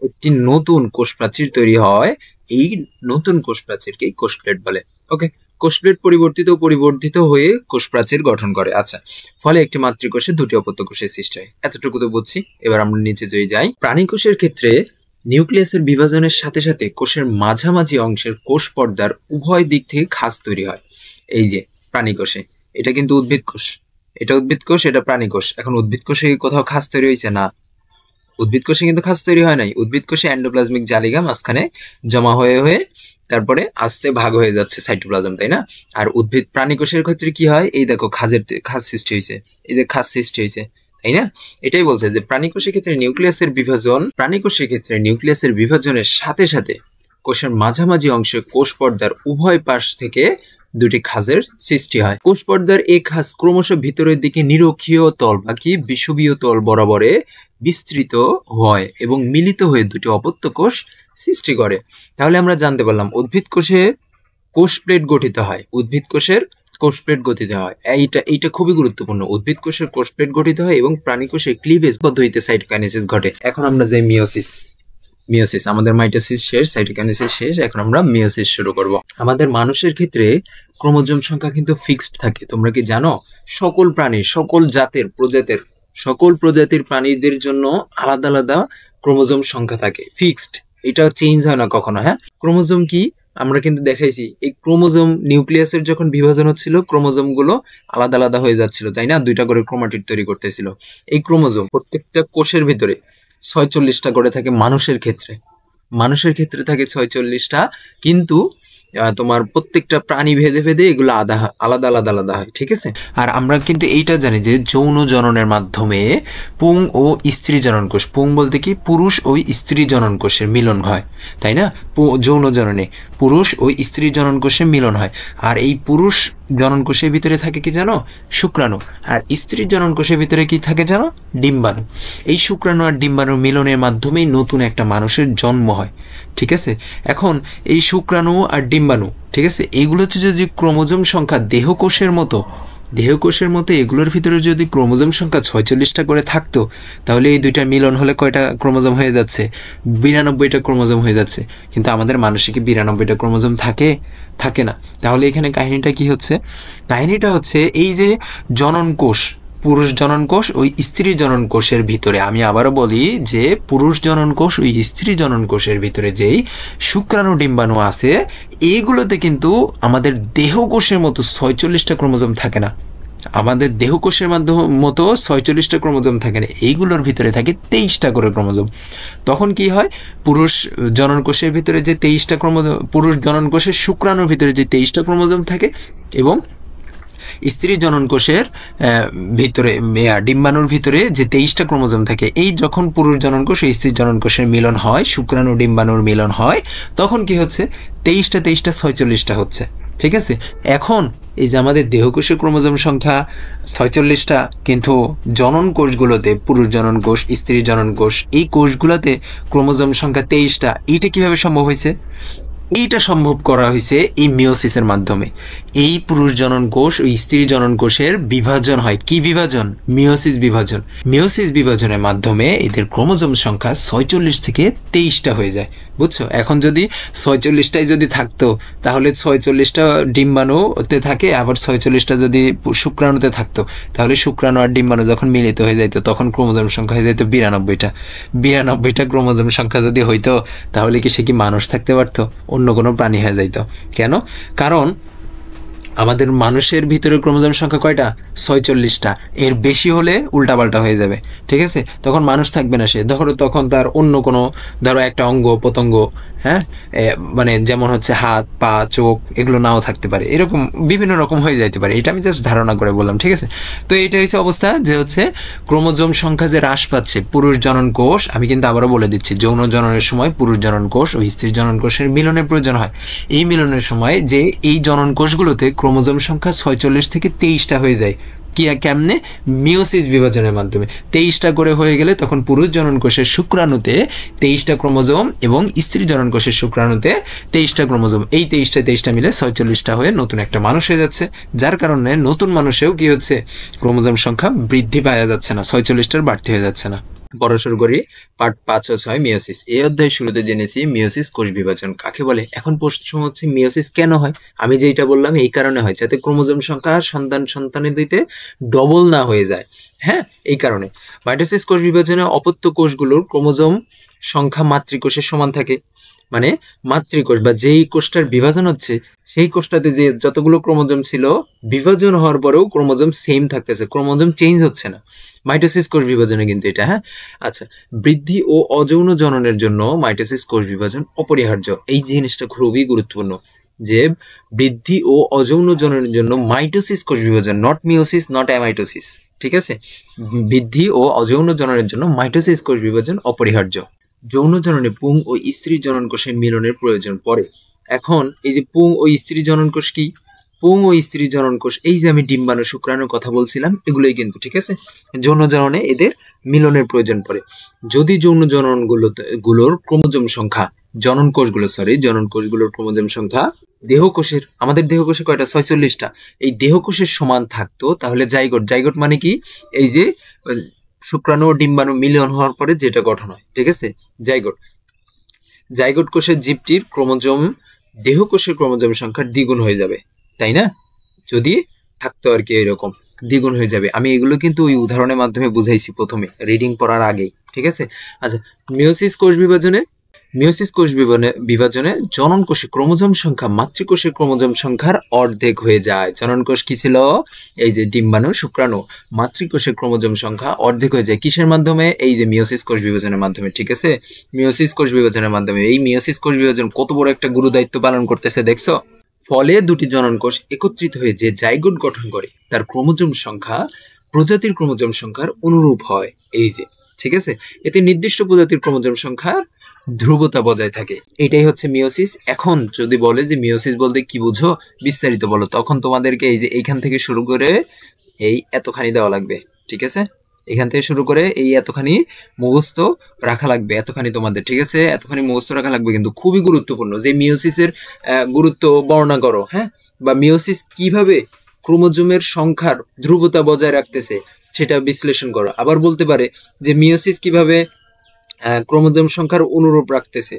একটি নতুন কোষ প্রাচীর তৈরি হয়। এই নতুন কোষ প্রাচীরকেই কোষ প্লেট বলে। ওকে, কোষ প্লেট পরিবর্তিত হয়ে কোষ প্রাচীর গঠন করে। আচ্ছা, ফলে একটি মাতৃকোষে দুটি অপত্য কোষের সৃষ্টি হয়। এতটুকু তো বুঝছি। এবার আমরা নিচে যাই। প্রাণী কোষের ক্ষেত্রে নিউক্লিয়াসের বিভাজনের সাথে সাথে কোষের মাঝামাঝি অংশের কোষ পর্দার উভয় দিক থেকে খাঁজ তৈরি হয়। এই যে প্রাণী কোষে, এটা কিন্তু উদ্ভিদ কোষ, এটা উদ্ভিদ কোষ, এটা প্রাণী কোষ। এখন উদ্ভিদ কোষে কোথাও খাঁজ তৈরি হয়েছে? না, উদ্ভিদ কোষে কিন্তু খাঁজ তৈরি হয় নাই। উদ্ভিদ কোষে এন্ডোপ্লাজমিক জালিকা মাঝখানে জমা হয়ে তারপরে আস্তে ভাগ হয়ে যাচ্ছে সাইটোপ্লাজম, তাই না? আর প্রাণী কোষের ক্ষেত্রে কি হয়? এই দেখো খাঁজ সৃষ্টি হয়েছে, এই যে খাঁজ সৃষ্টি হয়েছে, তাই না? এটাই বলছে যে প্রাণী কোষের ক্ষেত্রে নিউক্লিয়াসের বিভাজনের সাথে সাথে কোষের মাঝামাঝি অংশে কোষ পর্দার উভয় পাশ থেকে দুটি খাঁজের সৃষ্টি হয়। কোষ পর্দার এই খাঁজ ক্রমশ ভিতরের দিকে নিরক্ষীয় তল বা কি বিষুবীয় তল বরাবরে বিস্তৃত হয় এবং মিলিত হয়ে দুটি অপত্য কোষ সৃষ্টি করে। তাহলে আমরা জানতে পারলাম উদ্ভিদ কোষে কোষ প্লেট গঠিত হয়। এইটা খুবই গুরুত্বপূর্ণ। উদ্ভিদ কোষের কোষ প্লেট গঠিত হয় এবং প্রাণী কোষের ক্লিভেজ পদ্ধতিতে সাইটোকাইনেসিস ঘটে। এখন আমরা যাই মিওসিস। আমাদের মাইটোসিস শেষ, সাইটোকাইনেসিস শেষ, এখন আমরা মিওসিস শুরু করব। আমাদের মানুষের ক্ষেত্রে ক্রোমোজোম সংখ্যা কিন্তু ফিক্সড থাকে। তোমরা কি জানো? সকল প্রজাতির প্রাণীদের জন্য আলাদা আলাদা ক্রোমোজোম সংখ্যা থাকে, ফিক্সড। এটা চেঞ্জ হয় না কখনো। হ্যাঁ, ক্রোমোজোম কি আমরা কিন্তু দেখাইছি। এই ক্রোমোজোম নিউক্লিয়াসের যখন বিভাজন হচ্ছিল, ক্রোমোজোম গুলো আলাদা আলাদা হয়ে যাচ্ছিল, তাই না? দুইটা করে ক্রোমাটিড তৈরি করতেছিল। এই ক্রোমোজোম প্রত্যেকটা কোষের ভিতরে 46টা করে থাকে। মানুষের ক্ষেত্রে থাকে 46টা, কিন্তু তোমার প্রত্যেকটা প্রাণী ভেদে এগুলো আলাদা হয়। ঠিক আছে, আর আমরা কিন্তু এইটা জানি যে যৌন জননের মাধ্যমে পুং ও স্ত্রী জনন কোষ, পুং বলতে কি পুরুষ ও স্ত্রী জনন কোষের মিলন হয়, তাই না? যৌন জননে পুরুষ ও স্ত্রী জনন কোষের মিলন হয়। আর এই পুরুষ জনন কোষের ভিতরে থাকে কি জানো? শুক্রাণু। আর স্ত্রী জনন কোষের ভিতরে কি থাকে জানো? ডিম্বাণু। এই শুক্রাণু আর ডিম্বাণুর মিলনের মাধ্যমেই নতুন একটা মানুষের জন্ম হয়। ঠিক আছে, এখন এই শুক্রাণু আর ডিম্বাণু, ঠিক আছে, এইগুলোতে যদি ক্রোমোজোম সংখ্যা দেহকোষের মতো এগুলোর ভিতরে যদি ক্রোমোজোম সংখ্যা 46টা করে থাকতো, তাহলে এই দুইটা মিলন হলে কয়টা ক্রোমোজোম হয়ে যাচ্ছে? 92টা ক্রোমোজোম হয়ে যাচ্ছে। কিন্তু আমাদের মানুষে কি 92টা ক্রোমোজোম থাকে না। তাহলে এখানে কাহিনীটা কি হচ্ছে? কাহিনীটা হচ্ছে এই যে জনন কোষ, পুরুষ জনন কোষ ওই স্ত্রী জনন কোষের ভিতরে, আমি আবারও বলি যে পুরুষ জনন কোষ ওই স্ত্রী জনন কোষের ভিতরে যেই শুক্রাণু ডিম্বাণু আছে, এইগুলোতে কিন্তু আমাদের দেহকোষের মতো 46টা ক্রোমোজোম থাকে না। আমাদের দেহকোষের মতো 46টা ক্রোমোজোম থাকে না, এইগুলোর ভিতরে থাকে 23টা করে ক্রোমোজোম। তখন কি হয়? পুরুষ জনন কোষের ভিতরে যে 23টা ক্রোমোজোম, পুরুষ জনন কোষের শুক্রাণুর ভিতরে যে 23টা ক্রোমোজোম থাকে এবং স্ত্রী জনন কোষের ভিতরে ডিম্বাণুর ভিতরে যে 23টা ক্রোমোজোম থাকে, এই যখন পুরুষ জনন কোষ ও স্ত্রী জনন কোষের মিলন হয়, শুক্রাণু ডিম্বাণুর মিলন হয়, তখন কি হচ্ছে 23টা 46টা হচ্ছে। ঠিক আছে, এখন এই যে আমাদের দেহকোষের ক্রোমোজোম সংখ্যা 46টা, কিন্তু জনন কোষগুলোতে, পুরুষ জনন কোষ, স্ত্রী জনন কোষ, এই কোষগুলোতে ক্রোমোজোম সংখ্যা 23টা। এইটা কিভাবে সম্ভব হয়েছে? এইটা সম্ভব করা হয়েছে এই মিওসিসের মাধ্যমে। এই পুরুষ জনন কোষ ও স্ত্রী জনন কোষের বিভাজন হয়। কি বিভাজন? মিওসিস বিভাজন। মিওসিস বিভাজনের মাধ্যমে এদের ক্রোমোজোম সংখ্যা 46 থেকে 23টা হয়ে যায়। বুঝছো? এখন যদি 46টাই যদি থাকতো, তাহলে 46টা ডিম্বাণুতে থাকে, আবার 46টা যদি শুক্রাণুতে থাকতো, তাহলে শুক্রাণু আর ডিম্বাণু যখন মিলিত হয়ে যাইতো, তখন ক্রোমোজোম সংখ্যা হয়ে যেত 92টা। 92টা ক্রোমোজোম সংখ্যা যদি হইতো, তাহলে কি সে কি মানুষ থাকতে পারতো? অন্য কোনো প্রাণী হয়ে যাইতো। কেন? কারণ আমাদের মানুষের ভিতরে ক্রোমোজোম সংখ্যা কয়টা? 46টা। এর বেশি হলে উল্টাপাল্টা হয়ে যাবে। ঠিক আছে, তখন মানুষ থাকবে না সে। তখন তার অন্য কোনো, ধরো একটা অঙ্গ প্রত্যঙ্গ, হ্যাঁ, মানে যেমন হচ্ছে হাত, পা, চোখ, এগুলো নাও থাকতে পারে, এরকম বিভিন্ন রকম হয়ে যাইতে পারে। এটা আমি জাস্ট ধারণা করে বললাম। ঠিক আছে, তো এটা হচ্ছে অবস্থা যে হচ্ছে ক্রোমোজোম সংখ্যা যে হ্রাস পাচ্ছে। পুরুষ জনন কোষ, আমি কিন্তু আবারও বলে দিচ্ছি, যৌন জননের সময় পুরুষ জনন কোষ ও স্ত্রী জনন কোষের মিলনের প্রয়োজন হয়। এই মিলনের সময় যে এই জনন কোষগুলোতে ক্রোমোজোম সংখ্যা 46 থেকে 23টা হয়ে যায়। কেমনে? মিওসিস বিভাজনের মাধ্যমে। 23টা করে হয়ে গেলে তখন পুরুষ জনন কোষের শুক্রাণুতে 23টা ক্রোমোজোম এবং স্ত্রী জনন কোষের শুক্রাণুতে 23টা ক্রোমোজোম, এই 23টা মিলে 46টা হয়ে নতুন একটা মানুষ হয়ে যাচ্ছে। যার কারণে নতুন মানুষেও কি হচ্ছে? ক্রোমোজোম সংখ্যা বৃদ্ধি পাওয়া যাচ্ছে না, 46টার বাড়তি হয়ে যাচ্ছে না। পড়া শুরু করি পার্ট 5 ও 6, মিওসিস। এই অধ্যায়ের শুরুতে জেনেছি মিওসিস কোষ বিভাজন কাকে বলে। এখন প্রশ্ন হচ্ছে মিওসিস কেন হয়? আমি যেটা বললাম এই কারণে হয়, যাতে ক্রোমোজোম সংখ্যা সন্তানের দিতে ডবল না হয়ে যায়। হ্যাঁ, এই কারণে। মাইটোসিস কোষ বিভাজনে অপত্য কোষগুলোর ক্রোমোজোম সংখ্যা মাতৃকোষের সমান থাকে। মানে মাতৃকোষ বা যেই কোষটার বিভাজন হচ্ছে, সেই কোষটাতে যে যতগুলো ক্রোমোজোম ছিল, বিভাজন হওয়ার পরেও ক্রোমোজোম সেম থাকতেছে, ক্রোমোজোম চেঞ্জ হচ্ছে না। মাইটোসিস কোষ বিভাজনে কিন্তু এটা। হ্যাঁ, আচ্ছা, বৃদ্ধি ও অযৌন জননের জন্য মাইটোসিস কোষ বিভাজন অপরিহার্য। এই জিনিসটা খুবই গুরুত্বপূর্ণ যে বৃদ্ধি ও অযৌন জননের জন্য মাইটোসিস কোষ বিভাজন, নট মিওসিস, নট অ্যামাইটোসিস। ঠিক আছে, বৃদ্ধি ও অযৌন জননের জন্য মাইটোসিস কোষ বিভাজন অপরিহার্য। যৌন জননে পুং ও স্ত্রী জনন কোষের মিলনের প্রয়োজন পড়ে। এখন এই যে পুং ও স্ত্রী জনন কোষ কি? পুং ও স্ত্রী জনন কোষ, এই যে আমি ডিম্বাণু শুক্রাণুর কথা বলছিলাম, এগুলোই কিন্তু। ঠিক আছে, যৌন জননে এদের মিলনের প্রয়োজন পড়ে। যদি যৌন জননগুলোর ক্রোমোজোম সংখ্যা, জনন কোষগুলোর ক্রোমোজোম সংখ্যা দেহকোষের, আমাদের দেহকোষে কয়টা? 46টা। এই দেহকোষের সমান থাকতো, তাহলে জাইগোট। জাইগোট মানে কি? এই যে শুক্রাণু ও ডিম্বাণু মিলন হওয়ার পরে যেটা গঠন হয়। ঠিক আছে, জাইগোট। জাইগোট কোষের জীবটির ক্রোমোজোম দেহকোষের ক্রোমোজোম সংখ্যা দ্বিগুণ হয়ে যাবে, তাই না? যদি থাকতো আর কি, এরকম দ্বিগুণ হয়ে যাবে। আমি এগুলো কিন্তু ওই উদাহরণের মাধ্যমে বুঝাইছি প্রথমে, রিডিং পড়ার আগেই। ঠিক আছে, আচ্ছা, মিওসিস কোষ বিভাজনে জনন কোষে ক্রোমোজোম সংখ্যা মাতৃকোষের ক্রোমোজোম সংখ্যার অর্ধেক হয়ে যায়। জনন কোষ কি ছিল? এই যে ডিম্বাণু শুক্রাণু। মাতৃকোষের ক্রোমোজোম সংখ্যা অর্ধেক হয়ে যায় কিসের মাধ্যমে? এই যে মিওসিস কোষ বিভাজনের মাধ্যমে। ঠিক আছে, মিওসিস কোষ বিভাজনের মাধ্যমে। এই মিওসিস কোষ বিভাজন কত বড় একটা গুরু দায়িত্ব পালন করতেছে দেখছো? ফলে দুটি জনন কোষ একত্রিত হয়ে যে জাইগোট গঠন করে, তার ক্রোমোজোম সংখ্যা প্রজাতির ক্রোমোজোম সংখ্যার অনুরূপ হয়। এই যে, ঠিক আছে, এতে নির্দিষ্ট প্রজাতির ক্রোমোজোম সংখ্যার ধ্রুবতা বজায় থাকে। এটাই হচ্ছে মিওসিস। এখন যদি বলে যে মিওসিস বলতে কি বুঝো, বিস্তারিত বলো, তখন তোমাদেরকে এই যে এইখান থেকে শুরু করে এই এতখানি দেওয়া লাগবে। ঠিক আছে, এখান থেকে শুরু করে এই এতখানি মুখস্থ রাখা লাগবে, এতখানি তোমাদের। ঠিক আছে, এতখানি মুখস্থ রাখা লাগবে, কিন্তু খুবই গুরুত্বপূর্ণ যে মিওসিসের গুরুত্ব বর্ণনা করো। হ্যাঁ, বা মিওসিস কিভাবে ক্রোমোজোমের সংখ্যার ধ্রুবতা বজায় রাখতেছে সেটা বিশ্লেষণ করো। আবার বলতে পারে যে মিওসিস কিভাবে ক্রোমোজোম সংখ্যার অনুরূপ রাখতেছে।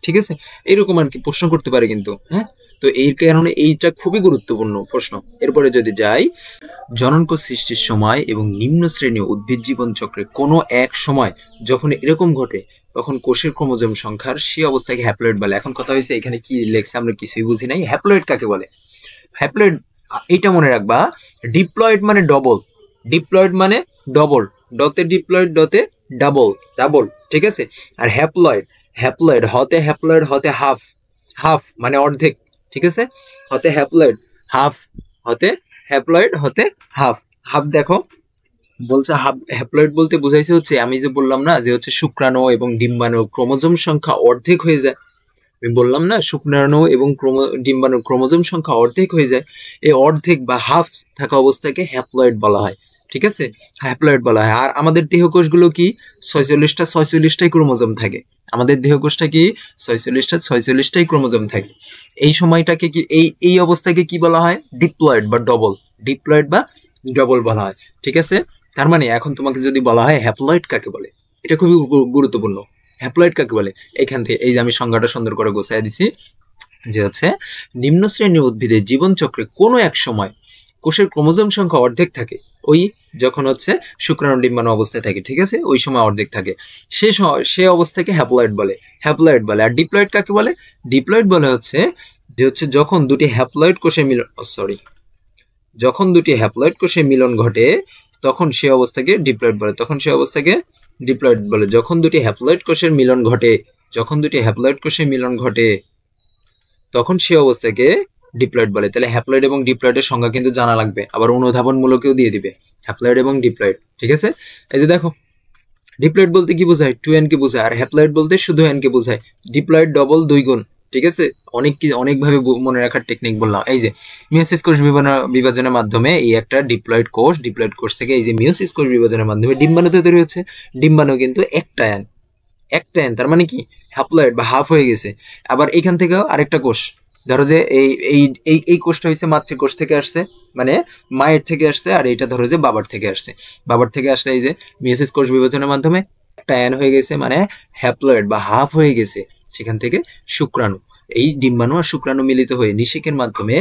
ঠিক আছে, এরকম আর কি প্রশ্ন করতে পারে কিন্তু। হ্যাঁ, তো এই কারণে এইটা খুবই গুরুত্বপূর্ণ প্রশ্ন। এরপরে যদি যাই, জননকোষ সৃষ্টির সময় এবং নিম্ন শ্রেণীয় উদ্ভিদ জীবন চক্রে কোনো এক সময় যখন এরকম ঘটে, তখন কোষের ক্রোমোজোম সংখ্যার সেই অবস্থাকে হ্যাপ্লয়েড বলে। এখন কথা হয়েছে এখানে কি লেখছে আমরা কিছুই বুঝি নাই। হ্যাপ্লয়েড কাকে বলে? হ্যাপ্লয়েড, এইটা মনে রাখবা, ডিপ্লয়েড মানে ডবল, ডিপ্লয়েড মানে ডবল, ডতে ডিপ্লয়েড, ডতে ডাবল, ডাবল। ঠিক আছে, আর হ্যাপ্লয়েড, হ্যাপ্লয়েড হতে হাফ, হাফ মানে অর্ধেক। ঠিক আছে, হতে হ্যাপ্লয়েড, হাফ হতে হ্যাপ্লয়েড হতে হাফ। হাফ দেখো বলছে হাফ, হ্যাপ্লয়েড বলতে বোঝাইছে হচ্ছে আমি যে বললাম না যে হচ্ছে শুক্রাণু এবং ডিম্বাণু ক্রোমোজোম সংখ্যা অর্ধেক হয়ে যায়, আমি বললাম না শুক্রাণু এবং ডিম্বাণুর ক্রোমোজোম সংখ্যা অর্ধেক হয়ে যায়, এই অর্ধেক বা হাফ থাকা অবস্থাকে হ্যাপ্লয়েড বলা হয়। ঠিক আছে, হ্যাপ্লয়েড বলা হয়। আর আমাদের দেহকোষগুলো কি 46টাই ক্রোমোজোম থাকে। আমাদের দেহকোষটা কি 46টাই ক্রোমোজোম থাকে। এই সময়টাকে কি এই অবস্থাকে কি বলা হয়? ডিপ্লয়েড বা ডবল। ডিপ্লয়েড বা ডবল বলা হয়। ঠিক আছে, তার মানে এখন তোমাকে যদি বলা হয় হ্যাপ্লয়েড কাকে বলে, এটা খুবই গুরুত্বপূর্ণ। হ্যাপ্লয়েড কাকে বলে? এখান থেকে এই যে আমি সংজ্ঞাটা সুন্দর করে গোছায় দিছি যে হচ্ছে নিম্ন শ্রেণীর উদ্ভিদের জীবনচক্রে কোনো এক সময় কোষের ক্রোমোজোম সংখ্যা অর্ধেক থাকে, ওই যখন হচ্ছে শুক্রাণু ডিম্বাণু অবস্থায় থাকে, ঠিক আছে, ওই সময় অর্ধেক থাকে, সে অবস্থাকে হ্যাপ্লয়েড বলে। হ্যাপ্লয়েড বলে। আর ডিপ্লয়েড কাকে বলে? ডিপ্লয়েড বলে হচ্ছে যে হচ্ছে যখন দুটি হ্যাপ্লয়েড কোষে মিলন, যখন দুটি হ্যাপ্লয়েড কোষে মিলন ঘটে তখন সে অবস্থাকে ডিপ্লয়েড বলে। তখন সে অবস্থাকে ডিপ্লয়েড বলে যখন দুটি হ্যাপ্লয়েড কোষের মিলন ঘটে, যখন দুটি হ্যাপ্লয়েড কোষের মিলন ঘটে তখন সে অবস্থাকে ডিপ্লয়েড বলে। তাহলে হ্যাপ্লয়েড এবং ডিপ্লয়েডের সংজ্ঞা কিন্তু জানা লাগবে, আবার অনুধাবনমূলকেও দিয়ে দিবে হ্যাপ্লয়েড এবং ডিপ্লয়েড। ঠিক আছে, এই যে দেখো ডিপ্লয়েড বলতে কি বোঝায়? 2n কে বোঝায়। আর হ্যাপ্লয়েড বলতে শুধু n কে বোঝায়। ডিপ্লয়েড ডবল, 2 গুণ। ঠিক আছে, অনেকভাবে মনে রাখার টেকনিক বললাম। এই যে মিওসিস কোষ বিভাজনের মাধ্যমে এই একটা ডিপ্লয়েড কোষ থেকে এই যে মিওসিস কোষ বিভাজনের মাধ্যমে ডিম্বাণু তৈরি হচ্ছে। ডিম্বাণু কিন্তু একটা n, তার মানে কি হ্যাপ্লয়েড বা হাফ হয়ে গেছে। আবার এখান থেকেও আরেকটা কোষ, ধরো যে এই এই এই এই কোষটা হচ্ছে মাতৃকোষ থেকে আসছে, মানে মায়ের থেকে আসছে, আর এইটা ধরো যে বাবার থেকে আসছে। বাবার থেকে আসলে এই যে মিওসিস কোষ বিভাজনের মাধ্যমে একটা n হয়ে গেছে, মানে হ্যাপ্লয়েড বা হাফ হয়ে গেছে। সেখান থেকে শুক্রাণু, এই ডিম্বাণু আর শুক্রাণু মিলিত হয়ে নিষেকের মাধ্যমে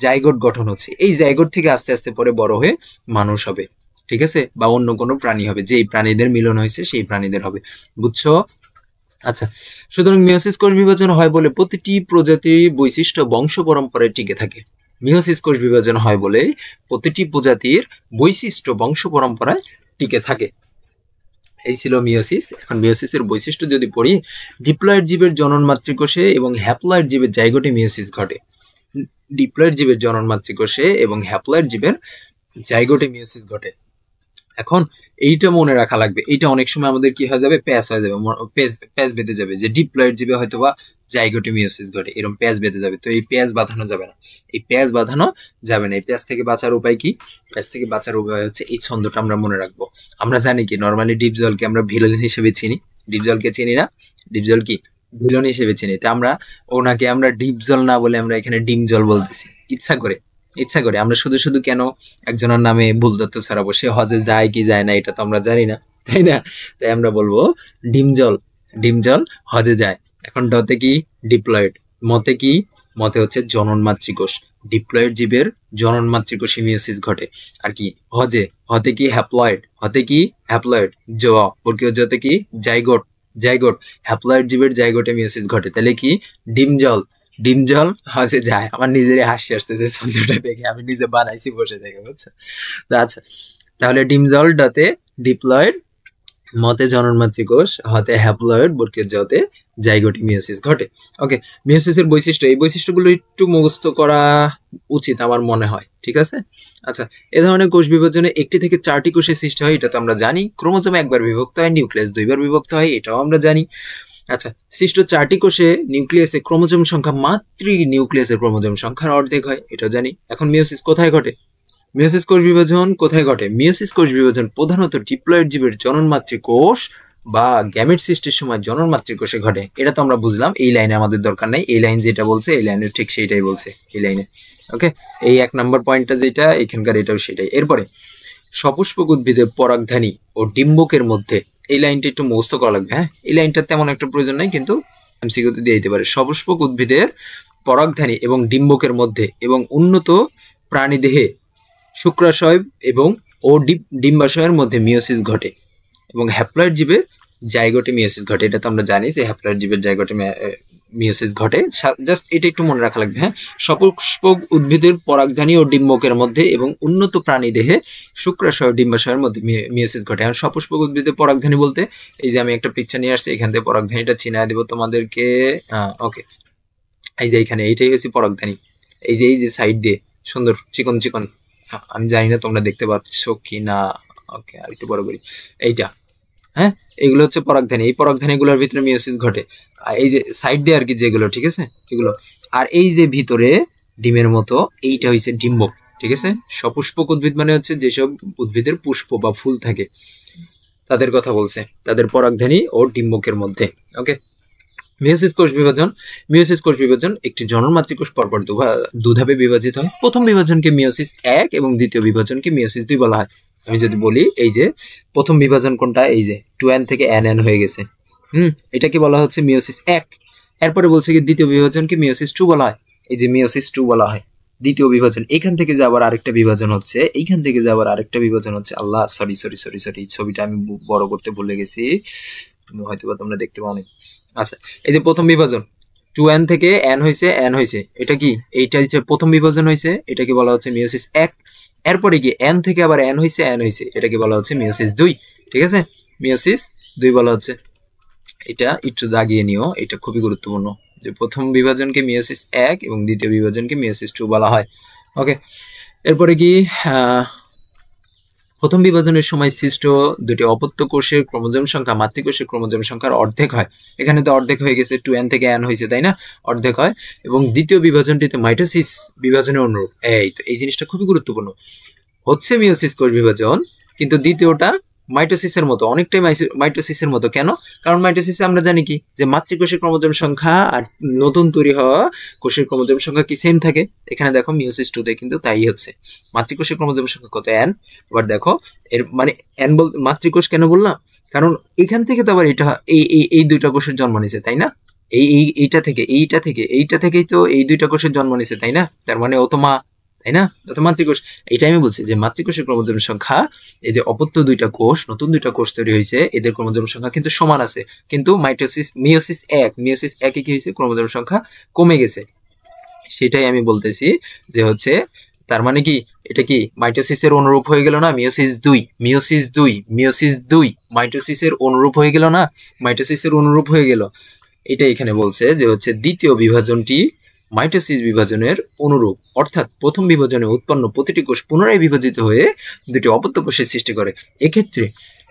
জাইগোট গঠন হচ্ছে। এই জাইগোট থেকে আস্তে আস্তে পরে বড় হয়ে মানুষ হবে। ঠিক আছে, বা অন্য কোনো প্রাণী হবে, যেই প্রাণীদের মিলন হয়েছে সেই প্রাণীদের হবে। বুঝছো? আচ্ছা, সুতরাং মিওসিস কোষ বিভাজন হয় বলে প্রতিটি প্রজাতির বৈশিষ্ট্য বংশ পরম্পরায় টিকে থাকে। মিওসিস কোষ বিভাজন হয় বলে প্রতিটি প্রজাতির বৈশিষ্ট্য বংশ পরম্পরায় টিকে থাকে। এই ছিল মিওসিস। এখন মিওসিসের বৈশিষ্ট্য যদি পড়ি, ডিপ্লয়েড জীবের জনন মাতৃকোষে এবং হ্যাপ্লয়েড জীবের জাইগোটে মিওসিস ঘটে। ডিপ্লয়েড জীবের জনন মাতৃকোষে এবং হ্যাপ্লয়েড জীবের জাইগোটে মিওসিস ঘটে। এখন এইটা মনে রাখা লাগবে, এইটা অনেক সময় আমাদের কি হয়ে যাবে, প্যাচ হয়ে যাবে, প্যাচ বেঁধে যাবে যে ডিপ্লয়েড জীবে হয়তো বা জাইগোটে মিওসিস ঘটে, এরকম প্যাচ বেঁধে যাবে। তো এই প্যাচ বাঁধানো যাবে না, এই প্যাচ বাঁধানো যাবে না। এই প্যাচ থেকে বাঁচার উপায় কি? প্যাচ থেকে বাঁচার উপায় হচ্ছে এই ছন্দটা আমরা মনে রাখবো। আমরা জানি কি নর্মালি ডিপ জলকে আমরা ভিলেন হিসেবে চিনি, ডিপ জলকে চিনি না, ডিপ জল কি ভিলেন হিসেবে চিনি। তো আমরা ওনাকে আমরা ডিপ জল না বলে আমরা এখানে ডিম জল বলতেছি, ইচ্ছা করে আমরা শুধু শুধু কেন একজনের নামে ভুল তথ্য ছড়াবো? সে হজে যায় কি যায় না এটা তো আমরা জানি না, তাই না? তাই আমরা বলবো ডিম জল হজে যায়। এখন ডতে কি? ডিপ্লয়েড। মতে কি? মতে হচ্ছে জনন মাতৃকোষ। ডিপ্লয়েড জীবের জনন মাতৃকোষে মিওসিস ঘটে। আর কি হতে কি? হ্যাপ্লয়েড। বর্গীয় জতে কি? জাইগোট। হ্যাপ্লয়েড জীবের জাইগোটে মিওসিস ঘটে। তাহলে কি? ডিম জল হজে যায়। আমার নিজেরই হাসি আসতেছে ছন্দটা দেখে, আমি নিজে বানাইছি বসে থেকে, বুঝছো? আচ্ছা, তাহলে ডিম জল ডতে ডিপ্লয়েড, মতে জনন মাতৃকোষ, হতে হ্যাপ্লয়েড, বর্গীয় জতে জাইগোটে মিওসিস ঘটে। ওকে, মিওসিসের বৈশিষ্ট্য, এই বৈশিষ্ট্যগুলো একটু মুখস্থ করা উচিত আমার মনে হয়। ঠিক আছে, আচ্ছা, এ ধরনের কোষ বিভাজনে 1টি থেকে 4টি কোষের সৃষ্টি হয়, এটা তো আমরা জানি। ক্রোমোজোম একবার বিভক্ত হয়, নিউক্লিয়াস 2বার বিভক্ত হয়, এটাও আমরা জানি। আচ্ছা, সৃষ্ট 4টি কোষে নিউক্লিয়াসে ক্রোমোজোম সংখ্যা নিউক্লিয়াসের ক্রোমোজোম সংখ্যার অর্ধেক হয়, এটাও জানি। এখন মিওসিস কোথায় ঘটে? মিওসিস কোষ বিভাজন কোথায় ঘটে? মিওসিস কোষ বিভাজন প্রধানত ডিপ্লয়েড জীবের জনন মাতৃকোষ বা গ্যামেট সৃষ্টির সময় জনন মাতৃকোষে ঘটে। এটা তো আমরা বুঝলাম, এই লাইনে আমাদের দরকার নাই, এই লাইন যেটা বলছে এই লাইনের ঠিক সেইটাই বলছে এই লাইনে। ওকে, এই 1 নম্বর পয়েন্টটা যেটা এখানকার, এটাও সেটাই। এরপরে সপুষ্পক উদ্ভিদের পরাগধানী ও ডিম্বকের মধ্যে, এই লাইনটা একটু মুখস্থ করা লাগবে। হ্যাঁ, এই লাইনটা তেমন একটা প্রয়োজন নাই, কিন্তু এমসিকিউতে দিয়ে দিতে পারে। সপুষ্পক উদ্ভিদের পরাগধানী এবং ডিম্বকের মধ্যে এবং উন্নত প্রাণীদেহে শুক্রাশয় এবং ডিম্বাশয়ের মধ্যে মিওসিস ঘটে এবং হ্যাপ্লয়েড জীবের জাইগোটে মিওসিস ঘটে। এটা তো আমরা জানি যে হ্যাপ্লয়েড জীবের জাইগোটে মিওসিস ঘটে। জাস্ট এটা একটু মনে রাখা লাগবে। হ্যাঁ, সপুষ্পক উদ্ভিদের পরাগধানী ও ডিম্বকের মধ্যে এবং উন্নত প্রাণী দেহে শুক্রাশয় ও ডিম্বাশয়ের মধ্যে মিওসিস ঘটে। আর সপুষ্পক উদ্ভিদের পরাগধানী বলতে এই যে আমি একটা পিকচার নিয়ে আসছি, এখান থেকে পরাগধানীটা চিনায় দেবো তোমাদেরকে। ওকে, এই যে এখানে এইটাই হচ্ছে পরাগধানী। এই যে সাইড দিয়ে সুন্দর চিকন চিকন আমি জানি না তোমরা দেখতে পাচ্ছ কি না। ওকে, আর একটু বড় করি। এইটা, হ্যাঁ, এগুলো হচ্ছে পরাগধানী। এই পরাগধানীগুলোর ভিতরে মিওসিস ঘটে। আর এই যে সাইড দিয়ে আর কি যেগুলো, ঠিক আছে, এগুলো। আর এই যে ভিতরে ডিমের মতো এইটা হইছে ডিম্বক, ঠিক আছে। সপুষ্পক উদ্ভিদ মানে হচ্ছে যেসব উদ্ভিদের পুষ্প বা ফুল থাকে তাদের কথা বলছে, তাদের পরাগধানী ও ডিম্বকের মধ্যে। ওকে, মিওসিস কোষ বিভাজন। মিওসিস কোষ বিভাজন একটি জনন মাতৃকোষ পরপর দুধাপে বিভাজিত হয়। প্রথম বিভাজনকে মিওসিস 1 এবং দ্বিতীয় বিভাজনকে মিওসিস 2 বলা হয়। আমি যদি বলি এই যে প্রথম বিভাজন কোনটা, এই যে 2n থেকে nn হয়ে গেছে, এটাকে বলা হচ্ছে মিওসিস 1। এরপরে বলছে কি দ্বিতীয় বিভাজনকে মিওসিস 2 বলা হয়। এই যে মিওসিস 2 বলা হয় দ্বিতীয় বিভাজন। এখান থেকে যে আবার আরেকটা বিভাজন হচ্ছে, এইখান থেকে যে আবার আরেকটা বিভাজন হচ্ছে, আল্লাহ সরি সরি সরি সরি, ছবিটা আমি বড় করতে ভুলে গেছি, হয়তো বা তোমরা দেখতে পাওনি। আচ্ছা, এই যে প্রথম বিভাজন 2n থেকে n হয়েছে, এটা কি, এইটা হচ্ছে প্রথম বিভাজন হয়েছে, এটাকে বলা হচ্ছে মিওসিস 1। এরপরে কি n থেকে আবার n হয়েছে, এটাকে বলা হচ্ছে মিওসিস 2, ঠিক আছে, মিওসিস 2 বলা হচ্ছে। এটা একটু দাগিয়ে নিও, এটা খুবই গুরুত্বপূর্ণ যে প্রথম বিভাজনকে মিওসিস 1 এবং দ্বিতীয় বিভাজনকে মিওসিস 2 বলা হয়। ওকে, এরপরে কি প্রথম বিভাজনের সময় সৃষ্ট দুটি অপত্য কোষের ক্রোমোজোম সংখ্যা মাতৃকোষের ক্রোমোজোম সংখ্যার অর্ধেক হয়। এখানে তো অর্ধেক হয়ে গেছে, 2n থেকে n হয়েছে, তাই না, অর্ধেক হয়। এবং দ্বিতীয় বিভাজনটিতে মাইটোসিস বিভাজনের অনুরূপ। এই তো এই জিনিসটা খুবই গুরুত্বপূর্ণ, হচ্ছে মিওসিস কোষ বিভাজন, কিন্তু দ্বিতীয়টা মাইটোসিসের মতো, অনেকটাই মাইটোসিসের মতো। কেন? কারণ মাইটোসিসে আমরা জানি কি যে মাতৃকোষের ক্রোমোজোম সংখ্যা আর নতুন তৈরি হওয়া কোষের ক্রোমোজোম সংখ্যা কি সেম থাকে। এখানে দেখো মিওসিস 2 তে কিন্তু তাই হচ্ছে, মাতৃকোষের ক্রোমোজোম সংখ্যা কত, n। এবার দেখো এর মানে n বল মাতৃকোষ কেন বললাম, কারণ এখান থেকে তো আবার এটা এই দুইটা কোষের জন্ম নিছে, তাই না, এইটা থেকেই তো এই দুইটা কোষের জন্ম নিছে, তাই না, তার মানে ও তো মা, তাই না, তো মাতৃকোষ। এটাই আমি বলছি যে মাতৃকোষের ক্রোমোজোম সংখ্যা, এই যে অপত্য দুইটা কোষ, নতুন দুইটা কোষ তৈরি হয়েছে, এদের ক্রোমোজোম সংখ্যা কিন্তু সমান আছে, কিন্তু মিওসিস 1 কি হয়েছে, ক্রোমোজোম সংখ্যা কমে গেছে। সেটাই আমি বলতেছি যে হচ্ছে, তার মানে কি এটা কি মাইটোসিসের অনুরূপ হয়ে গেল না, মিওসিস 2 মাইটোসিসের অনুরূপ হয়ে গেল না, মাইটোসিসের অনুরূপ হয়ে গেল। এটা এখানে বলছে যে হচ্ছে দ্বিতীয় বিভাজনটি মাইটোসিস বিভাজনের অনুরূপ, অর্থাৎ প্রথম বিভাজনে উৎপন্ন প্রতিটি কোষ পুনরায় বিভাজিত হয়ে দুটি অপত্য কোষের সৃষ্টি করে। এক্ষেত্রে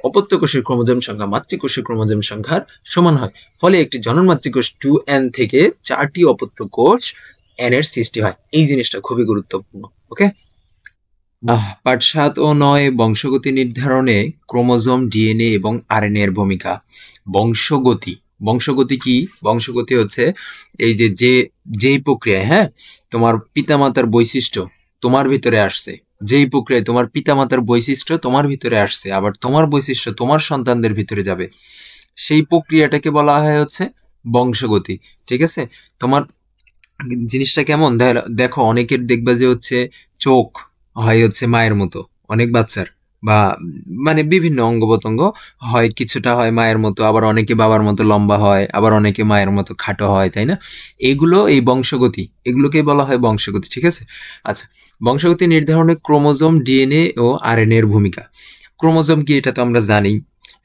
অপত্য কোষের ক্রোমোজোম সংখ্যা মাতৃকোষের ক্রোমোজোম সংখ্যার সমান হয়, ফলে একটি জনন মাতৃকোষ 2n থেকে 4টি অপত্য কোষ n এর সৃষ্টি হয়। এই জিনিসটা খুবই গুরুত্বপূর্ণ। ওকে, পার্ট 7 ও 9 বংশগতি নির্ধারণে ক্রোমোজোম, ডিএনএ এবং আরএনএ এর ভূমিকা। বংশগতি, বংশগতি কি, বংশগতি হচ্ছে এই যে যেই প্রক্রিয়ায়, হ্যাঁ, তোমার পিতামাতার বৈশিষ্ট্য তোমার ভিতরে আসছে, যেই প্রক্রিয়ায় তোমার পিতামাতার বৈশিষ্ট্য তোমার ভিতরে আসছে, আবার তোমার বৈশিষ্ট্য তোমার সন্তানদের ভিতরে যাবে, সেই প্রক্রিয়াটাকে বলা হয় হচ্ছে বংশগতি, ঠিক আছে। তোমার জিনিসটা কেমন দেখো, অনেকের দেখবা যে হচ্ছে চোখ হয় হচ্ছে মায়ের মতো, অনেক বাচ্চার, বা মানে বিভিন্ন অঙ্গ প্রত্যঙ্গ হয়, কিছুটা হয় মায়ের মতো, আবার অনেকে বাবার মতো লম্বা হয়, আবার অনেকে মায়ের মতো খাটো হয়, তাই না, এগুলো এই বংশগতি, এগুলোকেই বলা হয় বংশগতি, ঠিক আছে। আচ্ছা, বংশগতি নির্ধারণে ক্রোমোজোম, ডিএনএ ও আরএনএ এর ভূমিকা। ক্রোমোজোম কি, এটা তো আমরা জানি।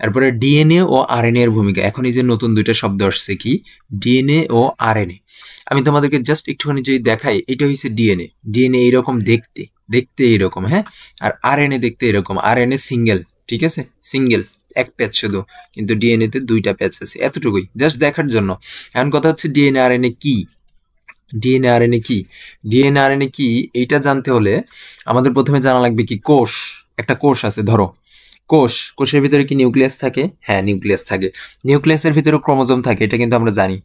এরপরে ডিএনএ ও আরএনএ এর ভূমিকা। এখন এই যে নতুন দুইটা শব্দ আসছে, কি, ডিএনএ ও আরএনএ। আমি তোমাদেরকে জাস্ট একটুখানি যদি দেখাই, এটা হচ্ছে ডিএনএ, ডিএনএ এইরকম দেখতে, দেখতে এইরকম, হ্যাঁ, আর আরএনএ দেখতে এরকম, আরএনএ সিঙ্গেল, ঠিক আছে, সিঙ্গেল, এক প্যাচ শুধু, কিন্তু ডিএনএ তে দুইটা প্যাচ আছে, এতটুকুই জাস্ট দেখার জন্য। এখন কথা হচ্ছে ডিএনএ আরএনএ কি, ডিএনএ আরএনএ কি, ডিএনএ আরএনএ কি, এইটা জানতে হলে আমাদের প্রথমে জানা লাগবে কি, কোষ, একটা কোষ আছে, ধরো কোষের ভিতরে কি নিউক্লিয়াস থাকে, হ্যাঁ নিউক্লিয়াস থাকে, নিউক্লিয়াসের ভিতরে ক্রোমোজোম থাকে, এটা কিন্তু আমরা জানি,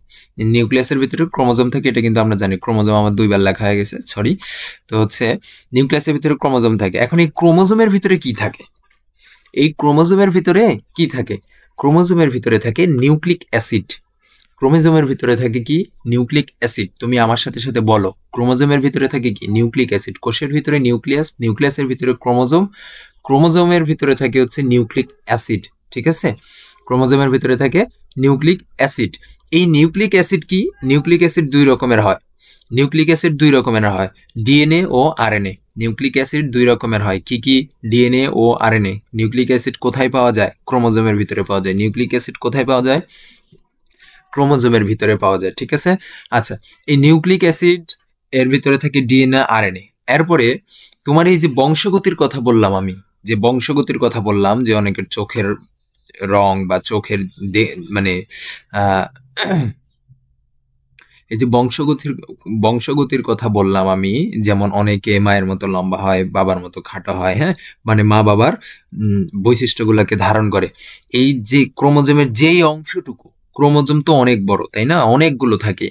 নিউক্লিয়াসের ভিতরে ক্রোমোজোম থাকে, এটা কিন্তু আমরা জানি, ক্রোমোজোম আমার দুইবার লেখা হয়ে গেছে, সরি। তো হচ্ছে নিউক্লিয়াসের ভিতরে ক্রোমোজোম থাকে। এখন এই ক্রোমোজোমের ভিতরে কি থাকে, এই ক্রোমোজোমের ভিতরে কি থাকে, ক্রোমোজোমের ভিতরে থাকে নিউক্লিক অ্যাসিড, ক্রোমোজোমের ভিতরে থাকে কি, নিউক্লিক অ্যাসিড। তুমি আমার সাথে সাথে বলো, ক্রোমোজোমের ভিতরে থাকে কি, নিউক্লিক অ্যাসিড। কোষের ভিতরে নিউক্লিয়াস, নিউক্লিয়াসের ভিতরে ক্রোমোজোম, ক্রোমোজোমের ভিতরে থাকে হচ্ছে নিউক্লিক অ্যাসিড, ঠিক আছে, ক্রোমোজোমের ভিতরে থাকে নিউক্লিক অ্যাসিড। এই নিউক্লিক অ্যাসিড কি, নিউক্লিক অ্যাসিড দুই রকমের হয়, নিউক্লিক অ্যাসিড দুই রকমের হয়, ডিএনএ ও আরএনএ। নিউক্লিক অ্যাসিড দুই রকমের হয়, কি কি, ডিএনএ ও আরএনএ। নিউক্লিক অ্যাসিড কোথায় পাওয়া যায়, ক্রোমোজোমের ভিতরে পাওয়া যায়। নিউক্লিক অ্যাসিড কোথায় পাওয়া যায়, ক্রোমোজোমের ভিতরে পাওয়া যায়, ঠিক আছে। আচ্ছা, এই নিউক্লিক অ্যাসিড এর ভিতরে থাকে ডিএনএ আরএনএ। এরপরে তোমার এই যে বংশগতির কথা বললাম আমি, যে বংশগতির কথা বললাম, যে অনেকের চোখের রং বা চোখের মানে আহ এই যে বংশগতির কথা বললাম আমি, যেমন অনেকে মায়ের মতো লম্বা হয়, বাবার মতো খাটো হয়, হ্যাঁ, মানে মা বাবার বৈশিষ্ট্যগুলোকে ধারণ করে। এই যে ক্রোমোজোমের যেই অংশটুকু, ক্রোমোজোম তো অনেক বড় তাই না, অনেকগুলো থাকে।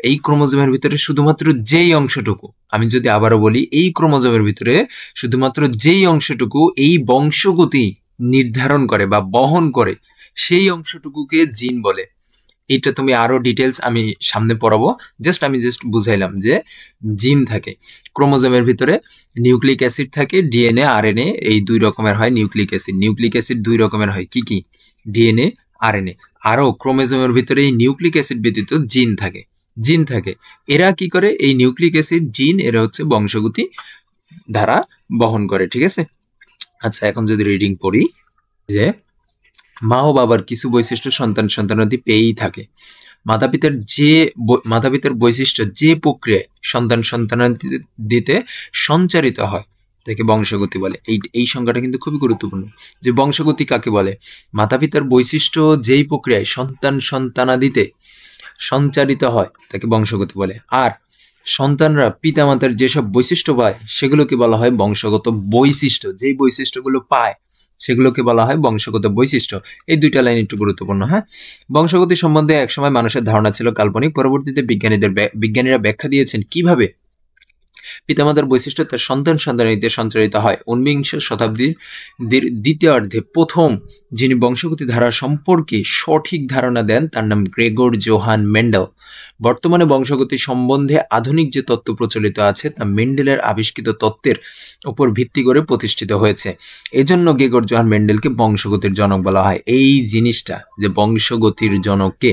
এই ক্রোমোজোমের ভিতরে শুধুমাত্র যেই অংশটুকু, আমি যদি আবারও বলি, এই ক্রোমোজোমের ভিতরে শুধুমাত্র যেই অংশটুকু এই বংশগতি নির্ধারণ করে বা বহন করে, সেই অংশটুকুকে জিন বলে। এটা তুমি আরো ডিটেলস আমি সামনে পড়াবো, আমি জাস্ট বুঝাইলাম যে জিন থাকে ক্রোমোজোমের ভিতরে। নিউক্লিক অ্যাসিড থাকে, ডিএনএ আরএনএ এই দুই রকমের হয়। নিউক্লিক অ্যাসিড দুই রকমের হয়, কি কি? DNA, RNA. আরো ক্রোমোজোমের ভিতরে এই নিউক্লিক অ্যাসিড ব্যতীত জিন থাকে। এরা কি করে? এই নিউক্লিক অ্যাসিড, জিন, এরা হচ্ছে বংশগতি ধারা বহন করে, ঠিক আছে? আচ্ছা, এখন যদি রিডিং পড়ি, যে মা ও বাবার কিছু বৈশিষ্ট্য সন্তানাদি পেয়েই থাকে। মাতা-পিতার বৈশিষ্ট্য যে প্রক্রিয়ায় সন্তানাদিতে সঞ্চারিত হয় তাকে বংশগতি বলে। এই সংজ্ঞাটা কিন্তু খুবই গুরুত্বপূর্ণ, যে বংশগতি কাকে বলে। মাতা-পিতার বৈশিষ্ট্য যেই প্রক্রিয়ায় সন্তানাদিতে সঞ্চারিত হয় তাকে বংশগতি বলে। আর সন্তানরা পিতামাতার যেসব বৈশিষ্ট্য পায় সেগুলোকে বলা হয় বংশগত বৈশিষ্ট্য। যেই বৈশিষ্ট্যগুলো পায় সেগুলোকে বলা হয় বংশগত বৈশিষ্ট্য। এই দুইটা লাইন একটু গুরুত্বপূর্ণ, হ্যাঁ। বংশগতি সম্বন্ধে একসময় মানুষের ধারণা ছিল কাল্পনিক, পরবর্তীতে বিজ্ঞানীরা ব্যাখ্যা দিয়েছেন কিভাবে পিতামাতার বৈশিষ্ট্য তার সন্তানাদিতে সঞ্চারিত হয়। ঊনবিংশ শতাব্দীর দ্বিতীয়ার্ধে প্রথম যিনি বংশগতি ধারা সম্পর্কে সঠিক ধারণা দেন তার নাম গ্রেগর জোহান মেন্ডেল। বর্তমানে বংশগতি সম্বন্ধে আধুনিক যে তত্ত্ব প্রচলিত আছে তা মেন্ডেলের আবিষ্কৃত তত্ত্বের উপর ভিত্তি করে প্রতিষ্ঠিত হয়েছে। এজন্য গ্রেগর জোহান মেন্ডেলকে বংশগতির জনক বলা হয়। এই জিনিসটা, যে বংশগতির জনককে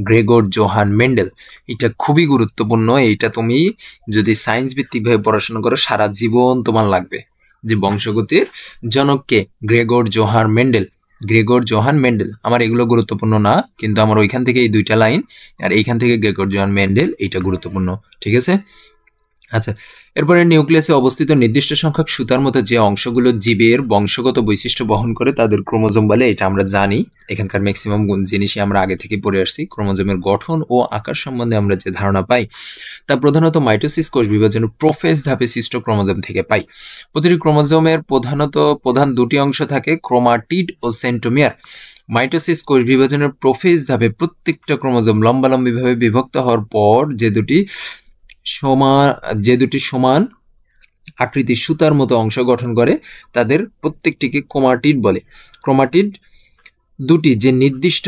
গ্রেগর জোহান মেন্ডেল, এটা খুবই গুরুত্বপূর্ণ। এইটা তুমি যদি সায়েন্স ভিত্তিকভাবে পড়াশোনা করো সারা জীবন তোমার লাগবে, যে বংশগতির জনককে গ্রেগর জোহান মেন্ডেল। আমার এগুলো গুরুত্বপূর্ণ না, কিন্তু আমার ওইখান থেকে এই দুইটা লাইন আর এইখান থেকে গ্রেগর জোহান মেন্ডেল, এইটা গুরুত্বপূর্ণ, ঠিক আছে? আচ্ছা, এরপরে নিউক্লিয়াসে অবস্থিত নির্দিষ্ট সংখ্যক সুতার মতো যে অংশগুলো জীবের বংশগত বৈশিষ্ট্য বহন করে তাদের ক্রোমোজোম বলে। এটা আমরা জানি, এখানকার ম্যাক্সিমাম জিনিসই আমরা আগে থেকে পড়ে আসছি। ক্রোমোজোমের গঠন ও আকার সম্বন্ধে আমরা যে ধারণা পাই তা প্রধানত মাইটোসিস কোষ বিভাজনের প্রোফেজ ধাপে সৃষ্ট ক্রোমোজোম থেকে পাই। প্রতিটি ক্রোমোজোমের প্রধান দুটি অংশ থাকে, ক্রোমাটিড ও সেন্ট্রোমিয়ার। মাইটোসিস কোষ বিভাজনের প্রোফেজ ধাপে প্রত্যেকটা ক্রোমোজোম লম্বালম্বিভাবে বিভক্ত হওয়ার পর যে দুটি সমান আকৃতির সুতার মতো অংশ গঠন করে তাদের প্রত্যেকটিকে ক্রোমাটিড বলে। ক্রোমাটিড দুটি যে নির্দিষ্ট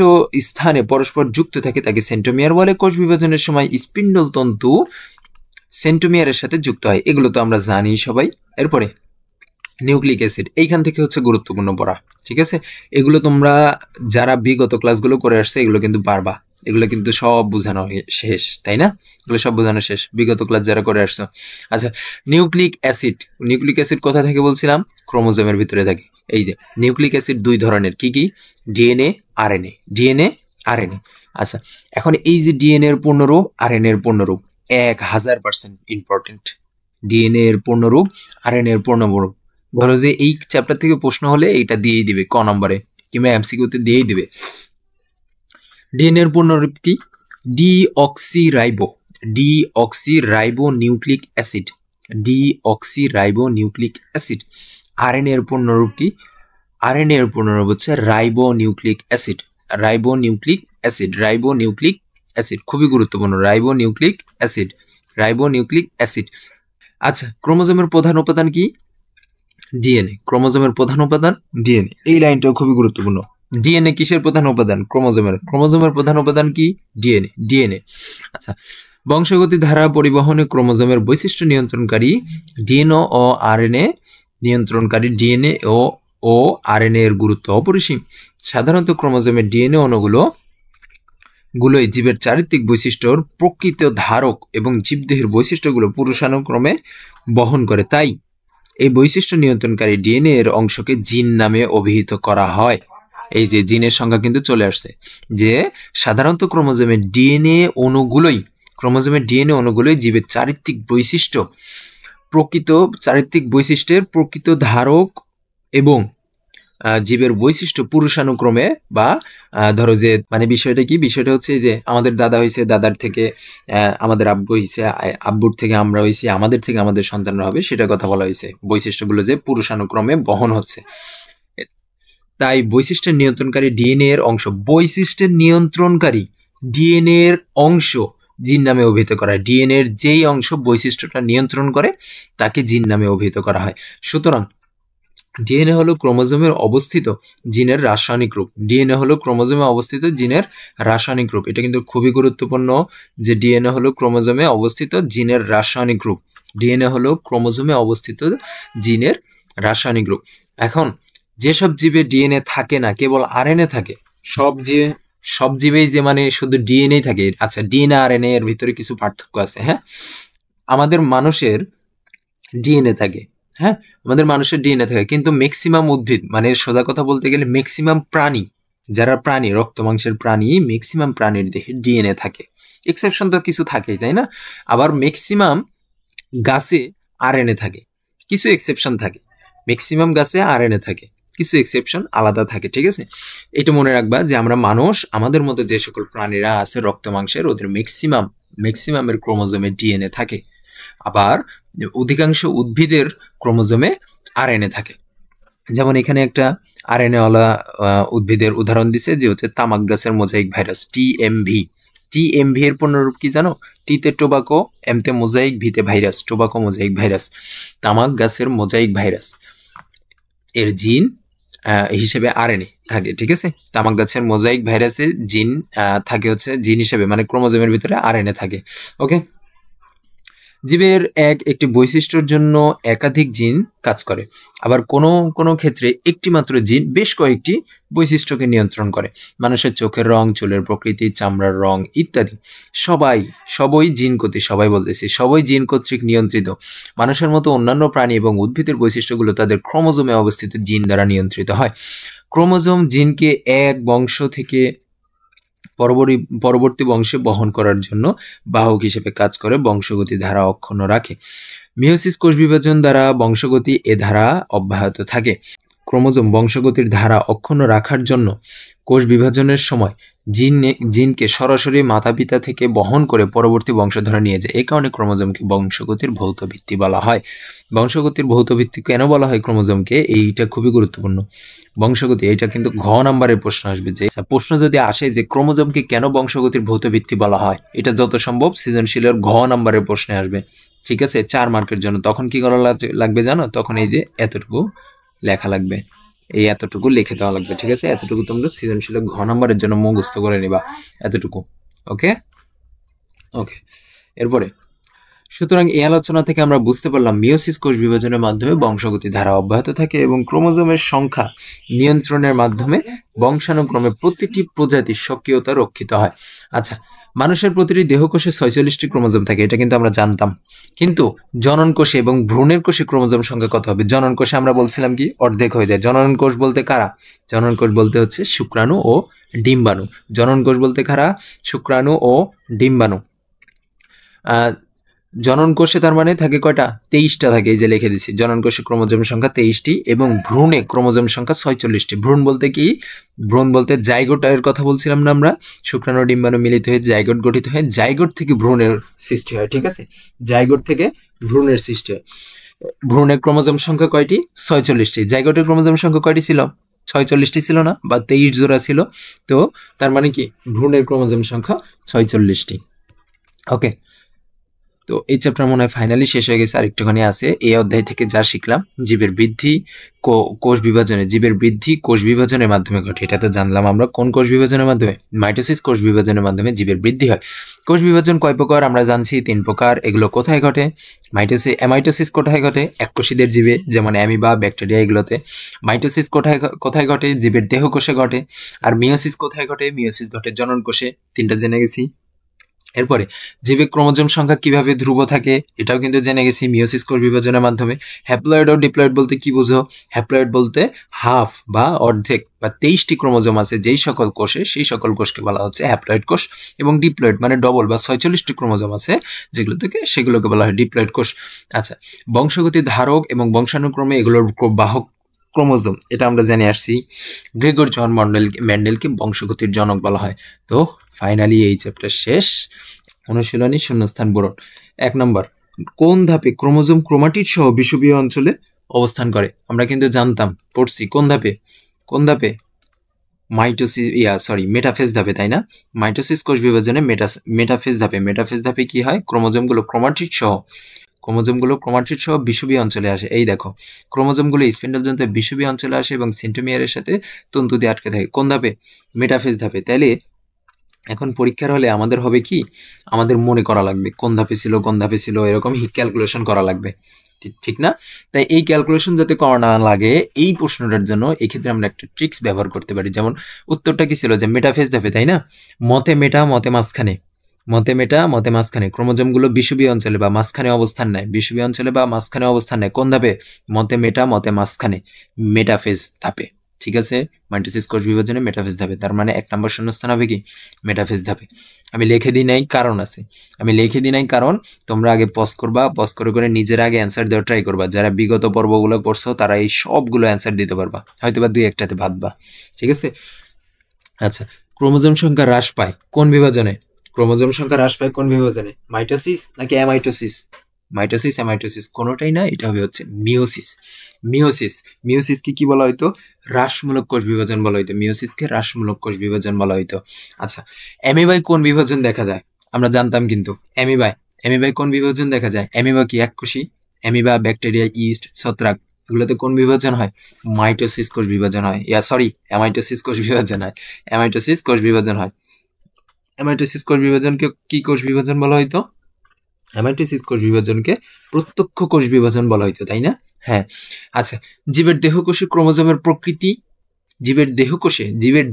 স্থানে পরস্পর যুক্ত থাকে তাকে সেন্ট্রোমিয়ার বলে। কোষ বিভাজনের সময় স্পিন্ডল তন্তু সেন্ট্রোমিয়ারের সাথে যুক্ত হয়, এগুলো তো আমরা জানি সবাই। এরপরে নিউক্লিক অ্যাসিড, এইখান থেকে হচ্ছে গুরুত্বপূর্ণ পড়া, ঠিক আছে? এগুলো তোমরা যারা বিগত ক্লাসগুলো করে আসছে এগুলো কিন্তু পারবা, এগুলো কিন্তু সব বোঝানো শেষ, তাই না? এগুলো সব বোঝানো শেষ বিগত ক্লাস যারা করে আসছো। আচ্ছা, নিউক্লিক অ্যাসিড কোথা থেকে বলছিলাম? ক্রোমোজোমের ভিতরে থাকে। এই যে নিউক্লিক অ্যাসিড দুই ধরনের, কি কি? DNA, RNA. আচ্ছা, এখন এই যে ডিএনএ এর পূর্ণরূপ, আরএনএ এর পূর্ণরূপ 1000% ইম্পর্টেন্ট। ডিএনএ এর পূর্ণরূপ, আরএনএ এর পূর্ণরূপ। ধরো যে এই চ্যাপ্টার থেকে প্রশ্ন হলে এটা দিয়েই দিবে ক নম্বরে, কিংবা এমসিকিউতে দিয়েই দিবে। ডিএনএ এর পূর্ণরূপ কি? Deoxyribo nucleic acid. আরএনএ এর পূর্ণরূপ কি? আরএনএ এর পূর্ণরূপ হচ্ছে রাইবো নিউক্লিক অ্যাসিড। খুবই গুরুত্বপূর্ণ, রাইবো নিউক্লিক অ্যাসিড। আচ্ছা, ক্রোমোজোমের প্রধান উপাদান কি? ডিএনএ। ক্রোমোজোমের প্রধান উপাদান ডিএনএ, এই লাইনটাও খুবই গুরুত্বপূর্ণ। ডিএনএ কিসের প্রধান উপাদান? ক্রোমোজোমের প্রধান উপাদান কি? ডিএনএ। আচ্ছা, বংশগতি ধারা পরিবহনে ক্রোমোজোমের বৈশিষ্ট্য নিয়ন্ত্রণকারী ডিএনএ ও আরএনএ ও আরএনএ এর গুরুত্ব অপরিসীম। সাধারণত ক্রোমোজোমের ডিএনএ অণুগুলোই জীবের চারিত্রিক বৈশিষ্ট্যর প্রকৃত ধারক এবং জীবদেহের বৈশিষ্ট্যগুলো পুরুষানুক্রমে বহন করে। তাই এই বৈশিষ্ট্য নিয়ন্ত্রণকারী ডিএনএ এর অংশকে জিন নামে অভিহিত করা হয়। এই যে জিনের সংজ্ঞা কিন্তু চলে আসছে, যে সাধারণত ক্রোমোজোমের ডিএনএ অণুগুলোই জীবের চারিত্রিক বৈশিষ্ট্য প্রকৃত চারিত্রিক বৈশিষ্ট্যের প্রকৃত ধারক এবং জীবের বৈশিষ্ট্য পুরুষানুক্রমে বা ধরো যে মানে বিষয়টা কি, বিষয়টা হচ্ছে যে আমাদের দাদা হয়েছে, দাদার থেকে আমাদের আব্বু হয়েছে, আব্বুর থেকে আমরা হয়েছি, আমাদের থেকে আমাদের সন্তানরা হবে, সেটা কথা বলা হয়েছে। বৈশিষ্ট্যগুলো যে পুরুষানুক্রমে বহন হচ্ছে, তাই বৈশিষ্ট্যের নিয়ন্ত্রণকারী ডিএনএ এর অংশ, বৈশিষ্ট্যের নিয়ন্ত্রণকারী ডিএনএ এর অংশ জিন নামে অভিহিত করা হয়। ডিএনএ এর যেই অংশ বৈশিষ্ট্যটা নিয়ন্ত্রণ করে তাকে জিন নামে অভিহিত করা হয়। সুতরাং ডিএনএ হলো ক্রোমোজোমের অবস্থিত জিনের রাসায়নিক রূপ। ডিএনএ হলো ক্রোমোজোমে অবস্থিত জিনের রাসায়নিক রূপ। এটা কিন্তু খুবই গুরুত্বপূর্ণ যে ডিএনএ হলো ক্রোমোজোমে অবস্থিত জিনের রাসায়নিক রূপ। ডিএনএ হলো ক্রোমোজোমে অবস্থিত জিনের রাসায়নিক রূপ। এখন যেসব জীবে ডিএনএ থাকে না, কেবল আরএনএ থাকে, সব জীবেই যে মানে শুধু ডিএনএ থাকে, আচ্ছা ডিএনএ আরএনএ এর ভিতরে কিছু পার্থক্য আছে। হ্যাঁ, আমাদের মানুষের ডিএনএ থাকে, হ্যাঁ আমাদের মানুষের ডিএনএ থাকে, কিন্তু ম্যাক্সিমাম উদ্ভিদ মানে সোজা কথা বলতে গেলে ম্যাক্সিমাম প্রাণী, যারা প্রাণী রক্ত মাংসের প্রাণী, ম্যাক্সিমাম প্রাণীর দেহে ডিএনএ থাকে। এক্সেপশন তো কিছু থাকেই, তাই না? আবার ম্যাক্সিমাম গাছে আরএনএ থাকে, কিছু এক্সেপশন থাকে। ম্যাক্সিমাম গাছে আরএনএ থাকে, কিছু এক্সেপশন আলাদা থাকে। ঠিক আছে, এটা মনে রাখবা যে আমরা মানুষ, আমাদের মধ্যে যে সকল প্রাণীরা আছে রক্ত মাংসের, ওদের ম্যাক্সিমামের ক্রোমোজোমে ডিএনএ থাকে। আবার অধিকাংশ উদ্ভিদের ক্রোমোজোমে আরএনএ থাকে। যেমন এখানে একটা আরএনএওয়ালা উদ্ভিদের উদাহরণ দিছে, যে হচ্ছে তামাক গাছের মোজাইক ভাইরাস টিএমভি। টিএমভি এর পূর্ণরূপ কি জানো? টিতে টোবাকো, এমতে মোজাইক, ভিতে ভাইরাস, টোবাকো মোজাইক ভাইরাস। তামাক গাছের মোজাইক ভাইরাস এর জিন হিসেবে আরএনএ থাকে। ঠিক আছে, তামাক গাছের মোজাইক ভাইরাসে জিন থাকে হচ্ছে জিন হিসেবে, মানে ক্রোমোজোমের ভিতরে আরএনএ থাকে। ওকে, জীবের একটি বৈশিষ্ট্যের জন্য একাধিক জিন কাজ করে। আবার কোনো ক্ষেত্রে একটি মাত্র জিন বেশ কয়েকটি বৈশিষ্ট্যকে নিয়ন্ত্রণ করে। মানুষের চোখের রং, চুলের প্রকৃতি, চামড়ার রং ইত্যাদি সবই জিন কর্তৃক, সবই জিন কর্তৃক নিয়ন্ত্রিত। মানুষের মতো অন্যান্য প্রাণী এবং উদ্ভিদের বৈশিষ্ট্যগুলো তাদের ক্রোমোজোমে অবস্থিত জিন দ্বারা নিয়ন্ত্রিত হয়। ক্রোমোজোম জিনকে এক বংশ থেকে পরবর্তী বংশে বহন করার জন্য বাহক হিসেবে কাজ করে, বংশগতি ধারা অক্ষুণ্ণ রাখে। মিয়োসিস কোষ বিভাজন দ্বারা বংশগতি এ ধারা অব্যাহত থাকে। ক্রোমোজোম বংশগতির ধারা অক্ষুণ্ণ রাখার জন্য কোষ বিভাজনের সময় জিনকে সরাসরি মাতা পিতা থেকে বহন করে পরবর্তী বংশধরে নিয়ে যায়। এই কারণে ক্রোমোজোমকে বংশগতির ভৌত ভিত্তি বলা হয়। বংশগতির ভৌত ভিত্তি কেন বলা হয় ক্রোমোজোমকে, এইটা খুবই গুরুত্বপূর্ণ। বংশগতি, এটা কিন্তু ঘ নাম্বারের প্রশ্ন আসবে। যে প্রশ্ন যদি আসে যে ক্রোমোজোমকে কেন বংশগতির ভৌত ভিত্তি বলা হয়, এটা যত সম্ভব সৃজনশীলের ঘ নাম্বারের প্রশ্নে আসবে। ঠিক আছে, 4 মার্কের জন্য। তখন কি করা লাগবে জানো? তখন এই যে এতটুকু লেখা লাগবে, এই এতটুকু লিখে দেওয়া লাগবে। ঠিক আছে, এতটুকু তোমরা সৃজনশীলের ঘ নাম্বারের জন্য মুখস্থ করে নিবা, এতটুকু। ওকে ওকে, এরপরে সুতরাং এই আলোচনা থেকে আমরা বুঝতে পারলাম মিয়োসিস কোষ বিভাজনের মাধ্যমে বংশগতি ধারা অব্যাহত থাকে এবং ক্রোমোজোমের সংখ্যা নিয়ন্ত্রণের মাধ্যমে বংশানুক্রমে প্রতিটি প্রজাতির সক্রিয়তা রক্ষিত হয়। আচ্ছা, মানুষের প্রতিটি দেহকোষে 46টি ক্রোমোজোম থাকে, এটা কিন্তু আমরা জানতাম। কিন্তু জনন কোষে এবং ভ্রূণের কোষে ক্রোমোজোম সংখ্যা কত হবে? জনন কোষে আমরা বলছিলাম কি অর্ধেক হয়ে যায়। জনন কোষ বলতে কারা? জনন কোষ বলতে হচ্ছে শুক্রাণু ও ডিম্বাণু। জনন কোষ বলতে কারা? শুক্রাণু ও ডিম্বাণু। জনন কোষে তার মানে থাকে কয়টা? 23টা থাকে, এই যে লিখে দিছি। জনন কোষে ক্রোমোজোম সংখ্যা 23টি এবং ভ্রূণে ক্রোমোজোম সংখ্যা 46টি। ভ্রূণ বলতে কি? ভ্রূণ বলতে জাইগোট এর কথা বলছিলাম না আমরা? শুক্রাণু ডিম্বাণু মিলিত হয়ে জাইগোট গঠিত হয়, জাইগোট থেকে ভ্রূণের সৃষ্টি হয়। ঠিক আছে, জাইগোট থেকে ভ্রূণের সৃষ্টি হয়। ভ্রূণের ক্রোমোজোম সংখ্যা কয়টি? 46টি। জাইগোটের ক্রোমোজোম সংখ্যা কয়টি ছিল? 46টি ছিল না, বা 23 জোড়া ছিল। তো তার মানে কি ভ্রূণের ক্রোমোজোম সংখ্যা 46টি। ওকে, তো এই চ্যাপ্টার মনে হয় ফাইনালি শেষ হয়ে গেছে, আরেকটুখানি আছে। এই অধ্যায় থেকে যা শিখলাম, জীবের বৃদ্ধি কোষ বিভাজনে, জীবের বৃদ্ধি কোষ বিভাজনের মাধ্যমে ঘটে, এটা তো জানলাম আমরা। কোন কোষ বিভাজনের মাধ্যমে? মাইটোসিস কোষ বিভাজনের মাধ্যমে জীবের বৃদ্ধি হয়। কোষ বিভাজন কয় প্রকার? আমরা জানছি 3 প্রকার। এগুলো কোথায় ঘটে? অ্যামাইটোসিস কোথায় ঘটে? এককোষীদের জীবে, যেমন অ্যামিবা, ব্যাকটেরিয়া, এগুলোতে। মাইটোসিস কোথায় ঘটে? জীবের দেহকোষে ঘটে। আর মিয়োসিস কোথায় ঘটে? মিয়োসিস ঘটে জনন কোষে। 3টা জেনে গেছি। এরপরে জীবে ক্রোমোজোম সংখ্যা কিভাবে ধ্রুব থাকে এটাও কিন্তু জেনে গেছি মিওসিস কোষ বিভাজনের মাধ্যমে। হ্যাপ্লয়েড ও ডিপ্লয়েড বলতে কি বুঝো? হ্যাপ্লয়েড বলতে হাফ বা অর্ধেক বা 23টি ক্রোমোজোম আছে যেই সকল কোষে, সেই সকল কোষকে বলা হচ্ছে হ্যাপ্লয়েড কোষ। এবং ডিপ্লয়েড মানে ডবল বা 46টি ক্রোমোজোম আছে যেগুলো থেকে, সেগুলোকে বলা হয় ডিপ্লয়েড কোষ। আচ্ছা, বংশগতি ধারক এবং বংশানুক্রমে এগুলোর বাহক ক্রোমোজোম, এটা আমরা জেনে আসছি। গ্রেগর জন মেন্ডেলকে বংশগতির জনক বলা হয়। তো ফাইনালি এই চ্যাপ্টার শেষ। অনুশীলনী শূন্যস্থান পূরণ। 1 নম্বর, কোন ধাপে ক্রোমোজোম ক্রোমাটিড সহ বিষুবীয় অঞ্চলে অবস্থান করে? আমরা কিন্তু জানতাম, পড়ছি কোন ধাপে, কোন ধাপে? মেটাফেজ ধাপে, তাই না? মাইটোসিস কোষ বিভাজনে মেটাফেজ ধাপে। মেটাফেজ ধাপে কি হয়? ক্রোমোজোমগুলো ক্রোমাটিড সহ বিষুবীয় অঞ্চলে আসে। এই দেখো, ক্রোমোজোমগুলো স্পিন্ডল যন্ত্রে বিষুবীয় অঞ্চলে আসে এবং সেন্ট্রোমিয়ারের সাথে তন্তু দিয়ে আটকে থাকে। কোন ধাপে? মেটাফেজ ধাপে। তাইলে এখন পরীক্ষার হলে আমাদের হবে কি, আমাদের মনে করা লাগবে কোন ধাপে ছিল, এরকম ক্যালকুলেশন করা লাগবে, ঠিক না? তাই এই ক্যালকুলেশন যাতে করা না লাগে, এই প্রশ্নটার জন্য এক্ষেত্রে আমরা একটা ট্রিক্স ব্যবহার করতে পারি। যেমন উত্তরটা কি ছিল? যে মেটাফেজ ধাপে, তাই না? মতে মেটা মতে মাঝখানে ক্রোমোজোমগুলো বিষুবীয় অঞ্চলে বা মাঝখানে অবস্থান নেয়। কোন ধাপে? মতে মেটা মতে মাঝখানে, মেটাফেজ ধাপে। ঠিক আছে, মাইটোসিস কোষ বিভাজনে মেটাফেজ ধাপে। তার মানে 1 নম্বর শূন্যস্থান হবে কি? মেটাফেজ ধাপে। আমি লিখে দিই নাই, কারণ আছে। কারণ তোমরা আগে পজ করে নিজের আগে অ্যান্সার দেওয়ার ট্রাই করবা। যারা বিগত পর্বগুলো করছো তারা এই সবগুলো অ্যান্সার দিতে পারবা, হয়তো বা 2-1টাতে বাদবা। ঠিক আছে? আচ্ছা, ক্রোমোজোম সংখ্যা হ্রাস পায় কোন বিভাজনে? মাইটোসিস নাকি অ্যামাইটোসিস? অ্যামাইটোসিস কোনোটাই না, এটা হবে হচ্ছে মিওসিস। মিওসিসকে কি বলা হয়তো? হ্রাসমূলক কোষ বিভাজন বলা হইতো। মিওসিসকে হ্রাসমূলক কোষ বিভাজন বলা হইতো। আচ্ছা, অ্যামিবায় কোন বিভাজন দেখা যায়? আমরা জানতাম কিন্তু অ্যামিবায় কোন বিভাজন দেখা যায়? অ্যামিবা কি এককোষী? অ্যামিবা, ব্যাকটেরিয়া, ইস্ট, ছত্রাক, এগুলোতে কোন বিভাজন হয়? মাইটোসিস কোষ বিভাজন হয়। অ্যামাইটোসিস কোষ বিভাজন হয়। অ্যামাইটোসিস কোষ বিভাজনকে কি কোষ বিভাজন বলা হইতো? অ্যামাইটোসিস কোষ বিভাজনকে প্রত্যক্ষ কোষ বিভাজন বলা হইতো, তাই না? হ্যাঁ। আচ্ছা, জীবের দেহকোষে ক্রোমোজোমের প্রকৃতি। জীবের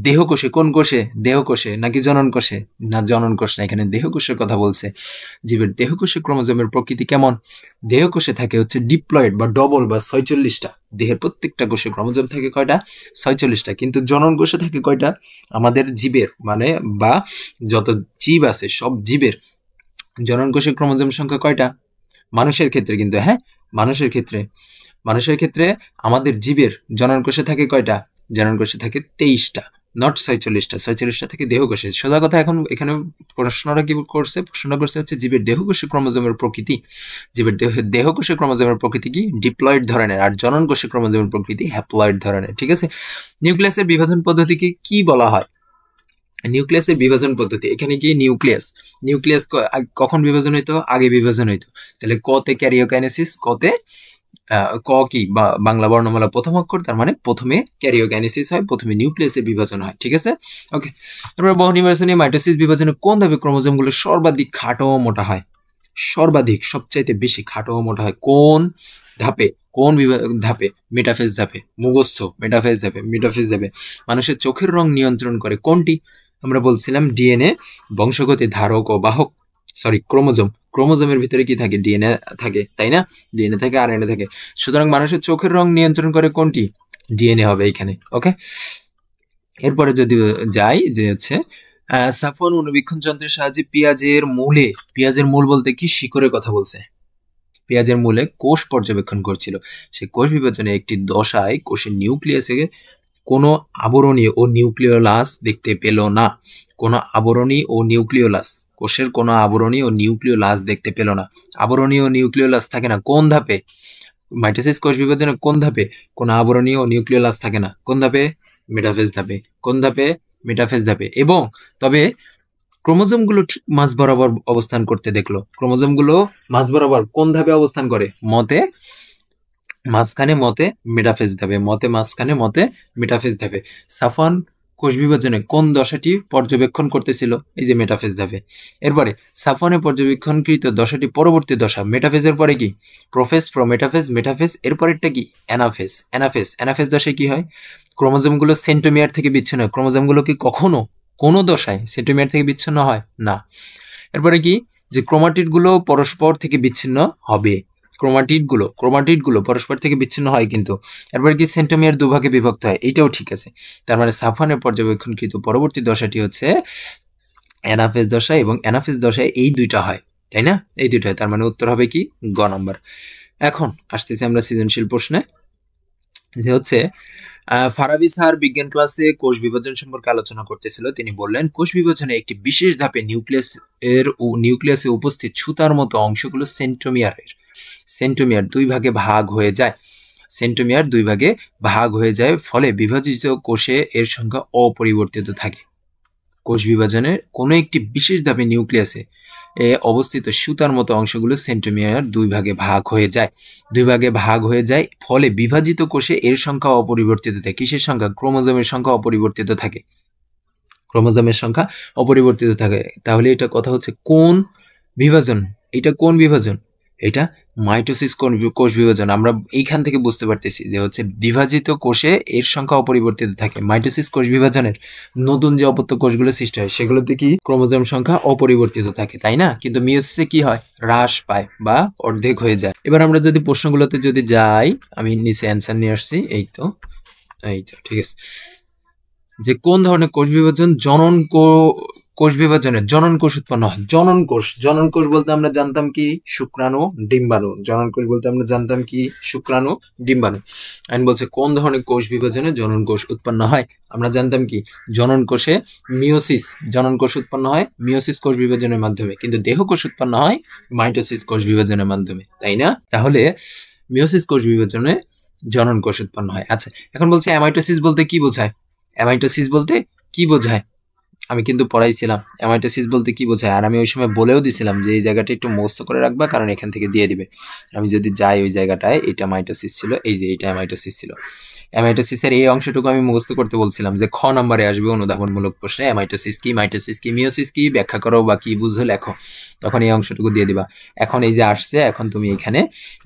দেহকোষে কোন কোষে? দেহকোষে নাকি জনন কোষে? না, জনন কোষ না, এখানে দেহকোষের কথা বলছে। জীবের দেহকোষে ক্রোমোজোমের প্রকৃতি কেমন? দেহকোষে থাকে হচ্ছে ডিপ্লয়েড বা ডবল বা 46টা। দেহের প্রত্যেকটা কোষে ক্রোমোজোম থাকে কয়টা? 46টা। কিন্তু জনন কোষে থাকে কয়টা? আমাদের জীবের মানে বা যত জীব আছে সব জীবের জনন কোষে ক্রোমোজোম সংখ্যা কয়টা? মানুষের ক্ষেত্রে কিন্তু, হ্যাঁ, মানুষের ক্ষেত্রে আমাদের জীবের জনন কোষে থাকে কয়টা? জনন কোষে থাকে 23টা, নট 46টা। 46টা থেকে দেহকোষে। সোজা কথা, এখন এখানে প্রশ্নটা করছে হচ্ছে জীবের দেহকোষে ক্রোমোজোমের প্রকৃতি। জীবের দেহকোষে ক্রোমোজোমের প্রকৃতি কি? ডিপ্লয়েড ধরনের, আর জনন কোষে ক্রোমোজোমের প্রকৃতি হ্যাপ্লয়েড ধরনের। ঠিক আছে? নিউক্লিয়াসের বিভাজন পদ্ধতিকে কি বলা হয়? নিউক্লিয়াসের বিভাজন পদ্ধতি, এখানে কি নিউক্লিয়াস কখন বিভাজন হইতো? আগে বিভাজন হইতো। তাহলে কতে ক্যারিওকাইনেসিস, ক কি বাংলা বর্ণমালা প্রথম অক্ষর, তার মানে প্রথমে ক্যারিওকাইনেসিস হয়, প্রথমে নিউক্লিয়াসের বিভাজন হয়। ঠিক আছে, ওকে। এবার বহু নির্বাচনী মাইটোসিস বিভাজনে কোন ধাপে ক্রোমোজোমগুলো সর্বাধিক খাটো ও মোটা হয়? সবচাইতে বেশি খাটো ও মোটা হয় কোন ধাপে? মেটাফেজ ধাপে। মুখস্থ, মেটাফেজ ধাপে। মানুষের চোখের রং নিয়ন্ত্রণ করে কোনটি? আমরা বলছিলাম ডিএনএ, বংশগতি ধারক ও বাহক, ক্রোমোজোমের ভিতরে কি থাকে? ডিএনএ থাকে, তাই না? ডিএনএ থাকে, আরএনএ থাকে। সুতরাং মানুষের চোখের রং নিয়ন্ত্রণ করে কোনটি? ডিএনএ হবে এখানে, ওকে। এরপরে যদি যাই যে হচ্ছে সাফন অণুবীক্ষণ যন্ত্রের সাহায্যে পেঁয়াজের মূল বলতে কি শিকড়ের কথা বলছে? পেঁয়াজের মূলে কোষ পর্যবেক্ষণ করছিল। সে কোষ বিভাজনে একটি দশায় কোষের নিউক্লিয়াসে কোনো আবরণী ও নিউক্লিওলাস দেখতে পেল না। কোষের কোনো আবরণী ও নিউক্লিওলাস দেখতে পেল না। আবরণী ও নিউক্লিওলাস থাকে না কোন ধাপে? মাইটোসিস কোষ বিভাজনে কোন ধাপে কোনো আবরণী ও নিউক্লিওলাস থাকে না? কোন ধাপে? মেটাফেজ ধাপে। এবং তবে ক্রোমোজোমগুলো ঠিক মাঝ বরাবর অবস্থান করতে দেখলো। ক্রোমোজোমগুলো মাঝ বরাবর কোন ধাপে অবস্থান করে? মেটাফেজ ধাপে। সাফন কোষ বিভাজনে কোন দশাটি পর্যবেক্ষণ করতেছিল? এই যে মেটাফেজ ধাপে। এরপরে সাফনে পর্যবেক্ষণকৃত দশাটি পরবর্তী দশা। মেটাফেজের পরে কি? Prophase, metaphase. এরপরেরটা কি? অ্যানাফেজ দশায় কি হয়? ক্রোমোজোমগুলো সেন্ট্রোমিয়ার থেকে বিচ্ছিন্ন হয়। ক্রোমোজোমগুলো কি কখনো কোনো দশায় সেন্ট্রোমিয়ার থেকে বিচ্ছিন্ন হয় না? এরপরে কি, যে ক্রোমাটিডগুলো পরস্পর থেকে বিচ্ছিন্ন হবে, ক্রোমাটিডগুলো পরস্পর থেকে বিচ্ছিন্ন হয় কিন্তু। এরপরে কি, সেন্ট্রোমিয়ার দুভাগে বিভক্ত হয়, এইটাও ঠিক আছে। তার মানে সাফানের পর্যবেক্ষণকৃত পরবর্তী দশাটি হচ্ছে অ্যানাফেজ দশা, এবং অ্যানাফেজ দশায় এই দুইটা হয়, তাই না? এই দুইটা হয়, তার মানে উত্তর হবে কি, গ নম্বর। এখন আসতেছি আমরা সৃজনশীল প্রশ্নে, যে হচ্ছে ফারাবি স্যার বিজ্ঞান ক্লাসে কোষ বিভাজন সম্পর্কে আলোচনা করতেছিল। তিনি বললেন, কোষ বিভাজনে একটি বিশেষ ধাপে নিউক্লিয়াসে উপস্থিত সুতার মতো অংশগুলো সেন্ট্রোমিয়ার দুই ভাগে ভাগ হয়ে যায়। ফলে বিভাজিত কোষে এর সংখ্যা অপরিবর্তিত থাকে। কোষ বিভাজনের কোনো একটি বিশেষ ধাপে নিউক্লিয়াসে অবস্থিত সুতার মতো অংশগুলো সেন্ট্রোমিয়ার দুই ভাগে ভাগ হয়ে যায়। ফলে বিভাজিত কোষে এর সংখ্যা অপরিবর্তিত থাকে। কিসের সংখ্যা? ক্রোমোজোমের সংখ্যা অপরিবর্তিত থাকে। তাহলে এটা কথা হচ্ছে কোন বিভাজন? এটা মাইটোসিস কোষ বিভাজন। আমরা এইখান থেকে বুঝতে পারতেছি যে হচ্ছে বিভাজিত কোষে এর সংখ্যা অপরিবর্তিত থাকে। মাইটোসিস কোষ বিভাজনের নতুন যে অপত্য কোষগুলো সৃষ্টি হয় সেগুলোতে কি ক্রোমোজোম সংখ্যা অপরিবর্তিত থাকে, তাই না? কিন্তু মিয়োসিসে কি হয়? হ্রাস পায় বা অর্ধেক হয়ে যায়। এবার আমরা যদি প্রশ্নগুলোতে যদি যাই, আমি নিচে অ্যান্সার নিয়ে আসছি, এই তো ঠিক আছে। যে কোন ধরনের কোষ বিভাজন কোষ বিভাজনের জনন কোষ উৎপন্ন হয়? জনন কোষ বলতে আমরা জানতাম কি? শুক্রাণু, ডিম্বাণু। আইন বলছে কোন ধরনের কোষ বিভাজনে জনন কোষ উৎপন্ন হয়? আমরা জানতাম কি? জনন কোষে জনন কোষ উৎপন্ন হয় মিয়োসিস কোষ বিভাজনের মাধ্যমে, কিন্তু দেহ কোষ উৎপন্ন হয় মাইটোসিস কোষ বিভাজনের মাধ্যমে, তাই না? তাহলে মিয়োসিস কোষ বিভাজনে জনন কোষ উৎপন্ন হয়। আচ্ছা, এখন বলছে অ্যামাইটোসিস বলতে কি বোঝায়? আমি কিন্তু পড়াইছিলাম অ্যামাইটোসিস বলতে কি বোঝায়, আর আমি ওই সময় বলেও দিছিলাম যে এই জায়গাটা একটু মুখস্থ করে রাখবা, কারণ এখান থেকে দিয়ে দিবে। আমি যদি যাই ওই জায়গাটায়, এটা মাইটোসিস ছিল, এই যে এটা অ্যামাইটোসিস ছিল। অ্যামাইটোসিসের এই অংশটুকু আমি মুখস্থ করতে বলছিলাম যে খ নম্বরে আসবে অনুধাবনমূলক প্রশ্নে, অ্যামাইটোসিস কি, মিয়োসিস কি, ব্যাখ্যা করো বা কি বুঝো লেখো, তখন এই অংশটুকু দিয়ে দিবা। এখন এই যে আসছে, এখন তুমি এখানে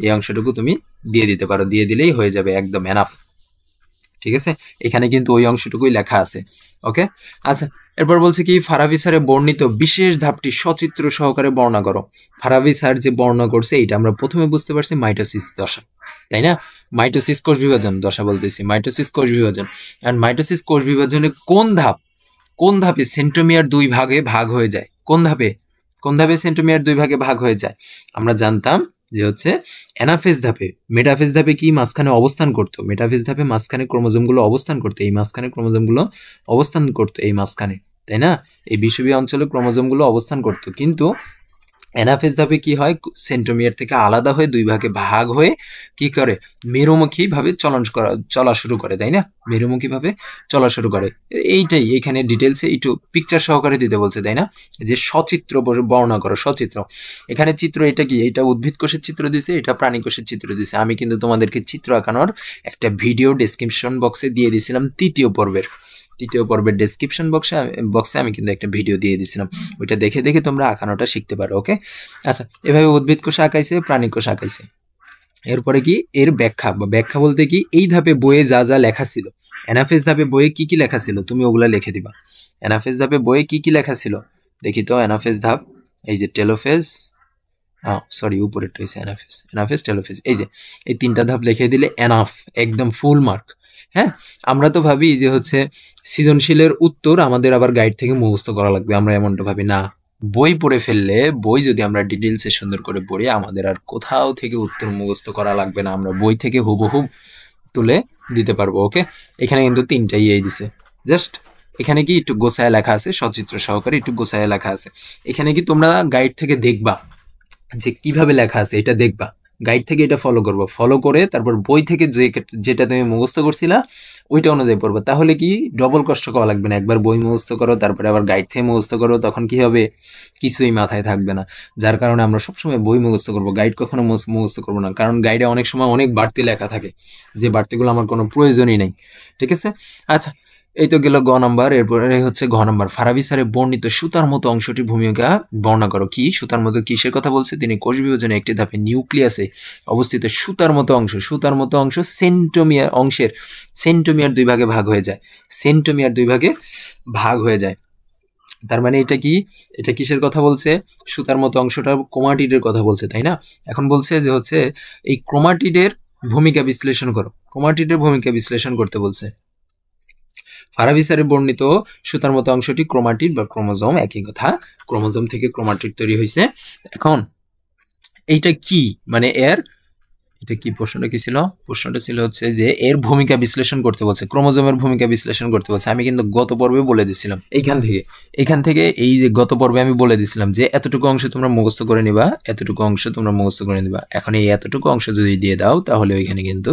এই অংশটুকু তুমি দিয়ে দিতে পারো, দিয়ে দিলেই হয়ে যাবে, একদম এনাফ। ঠিক আছে, এখানে কিন্তু ওই অংশটুকুই লেখা আছে। ওকে, আচ্ছা, এরপর বলছে কি, ফারাবি স্যারে বর্ণিত বিশেষ ধাপটি সচিত্র সহকারে বর্ণনা করো। ফারাবি স্যার যে বর্ণনা করছে এটা আমরা প্রথমে বুঝতে পারছি মাইটোসিস দশা, তাই না? মাইটোসিস কোষ বিভাজন দশা বলতেছি, মাইটোসিস কোষ বিভাজন। আর মাইটোসিস কোষ বিভাজনে কোন ধাপে সেন্ট্রোমিয়ার দুই ভাগে ভাগ হয়ে যায়? কোন ধাপে সেন্ট্রোমিয়ার দুই ভাগে ভাগ হয়ে যায়? আমরা জানতাম যে হচ্ছে অ্যানাফেজ ধাপে। মেটাফেজ ধাপে কি মাঝখানে অবস্থান করতো? মেটাফেজ ধাপে মাঝখানে ক্রোমোজোমগুলো অবস্থান করতো, এই মাঝখানে, তাই না? এই বিষুবীয় অঞ্চলে ক্রোমোজোমগুলো অবস্থান করতো। কিন্তু অ্যানাফেজ ধাপে কি হয়? সেন্ট্রোমিয়ার থেকে আলাদা হয়ে দুই ভাগে ভাগ হয়ে কি করে? মেরুমুখী ভাবে চলা শুরু করে, তাই না? মেরুমুখী ভাবে চলা শুরু করে। এইটাই এখানে ডিটেলসে একটু পিকচার সহকারে দিতে বলছে, তাই না? যে সচিত্র বর্ণনা করো, সচিত্র। এখানে চিত্র এটা কি? এটা উদ্ভিদ কোষের চিত্র দিছে, এটা প্রাণী কোষের চিত্র দিছে। আমি কিন্তু তোমাদেরকে চিত্র আঁকানোর একটা ভিডিও ডেসক্রিপশন বক্সে দিয়ে দিয়েছিলাম, তৃতীয় পর্বের ডেসক্রিপশন বক্সে আমি কিন্তু একটা ভিডিও দিয়ে দিয়েছিলাম, ওইটা দেখে তোমরা আঁকানোটা শিখতে পারো। ওকে, আচ্ছা, এভাবে উদ্ভিদ কোষ আঁকাইছে, প্রাণী কোষ আঁকাইছে। এরপরে কি এর ব্যাখ্যা বলতে কি, এই ধাপে বইয়ে যা যা লেখা ছিল, অ্যানাফেজ ধাপে বইয়ে কি কি লেখা ছিল তুমি ওগুলা লিখে দিবা। অ্যানাফেজ ধাপে বইয়ে কি কি লেখা ছিল দেখি তো। অ্যানাফেজ ধাপ, এই যে টেলোফেজ, উপরেরটা হচ্ছে অ্যানাফেজ টেলোফেজ, এই যে এই তিনটা ধাপ লিখে দিলে এনাফ, একদম ফুল মার্ক। হ্যাঁ, আমরা তো ভাবি যে হচ্ছে সৃজনশীলের উত্তর আমাদের আবার গাইড থেকে মুখস্থ করা লাগবে, আমরা এমনটা ভাবি না। বই পড়ে ফেললে, বই যদি আমরা ডিটেলসে সুন্দর করে পড়ি, আমাদের আর কোথাও থেকে উত্তর মুখস্থ করা লাগবে না, আমরা বই থেকে হুবহু তুলে দিতে পারবো। ওকে, এখানে কিন্তু তিনটাই এই দিছে, জাস্ট এখানে কি একটু গোছায় লেখা আছে, সচিত্র সহকারে একটু গোছায় লেখা আছে। এখানে কি তোমরা গাইড থেকে দেখবা যে কিভাবে লেখা আছে, এটা দেখবা, গাইড থেকে এটা ফলো করে তারপর বই থেকে যেটা তুমি মুখস্থ করছিলা ওইটা অনুযায়ী পড়বা। তাহলে কি ডবল কষ্ট করা লাগবে না, একবার বই মুখস্থ করো তারপরে আবার গাইড থেকে মুখস্থ করো, তখন কি হবে? কিছুই মাথায় থাকবে না। যার কারণে আমরা সবসময় বই মুখস্থ করবো, গাইড কখনো মুখস্থ করবো না, কারণ গাইডে অনেক সময় অনেক বাড়তি লেখা থাকে, যে বাড়তিগুলো আমার কোনো প্রয়োজনই নেই। ঠিক আছে, আচ্ছা, এই তো গেল গ নাম্বার। এরপরে হচ্ছে ঘ নাম্বার, ফারাবি স্যারের বর্ণিত সুতার মতো অংশটির ভূমিকা বর্ণনা করো। কি সুতার মতো, কিসের কথা বলছে? তিনি কোষ বিভাজনে একটি ধাপে নিউক্লিয়াসে অবস্থিত সুতার মতো অংশ সেন্ট্রোমিয়ার দুই ভাগে ভাগ হয়ে যায়। তার মানে এটা কি, এটা কিসের কথা বলছে? সুতার মতো অংশটা ক্রোমাটিডের কথা বলছে, তাই না? এখন বলছে যে হচ্ছে এই ক্রোমাটিডের ভূমিকা বিশ্লেষণ করো, ক্রোমাটিডের ভূমিকা বিশ্লেষণ করতে বলছে। ফারাবি স্যারের বর্ণিত সুতার মতো অংশটি ক্রোমাটিড বা ক্রোমোজোম, একই কথা, ক্রোমোজোম থেকে ক্রোমাটিড তৈরি হয়েছে। এখন এইটা কি, মানে এর, এটা কি প্রশ্নটা কি ছিল? প্রশ্নটা ছিল হচ্ছে যে এর ভূমিকা বিশ্লেষণ করতে বলছে, ক্রোমোজোমের ভূমিকা বিশ্লেষণ করতে বলছে। আমি কিন্তু গত পর্বে বলে দিছিলাম, এইখান থেকে এই যে গত পর্বে আমি বলে দিছিলাম যে এতটুকু অংশ তোমরা মুখস্থ করে নিবা, এতটুকু অংশ তোমরা মুখস্থ করে নিবা। এখন এই এতটুকু অংশ যদি দিয়ে দাও তাহলে ওইখানে কিন্তু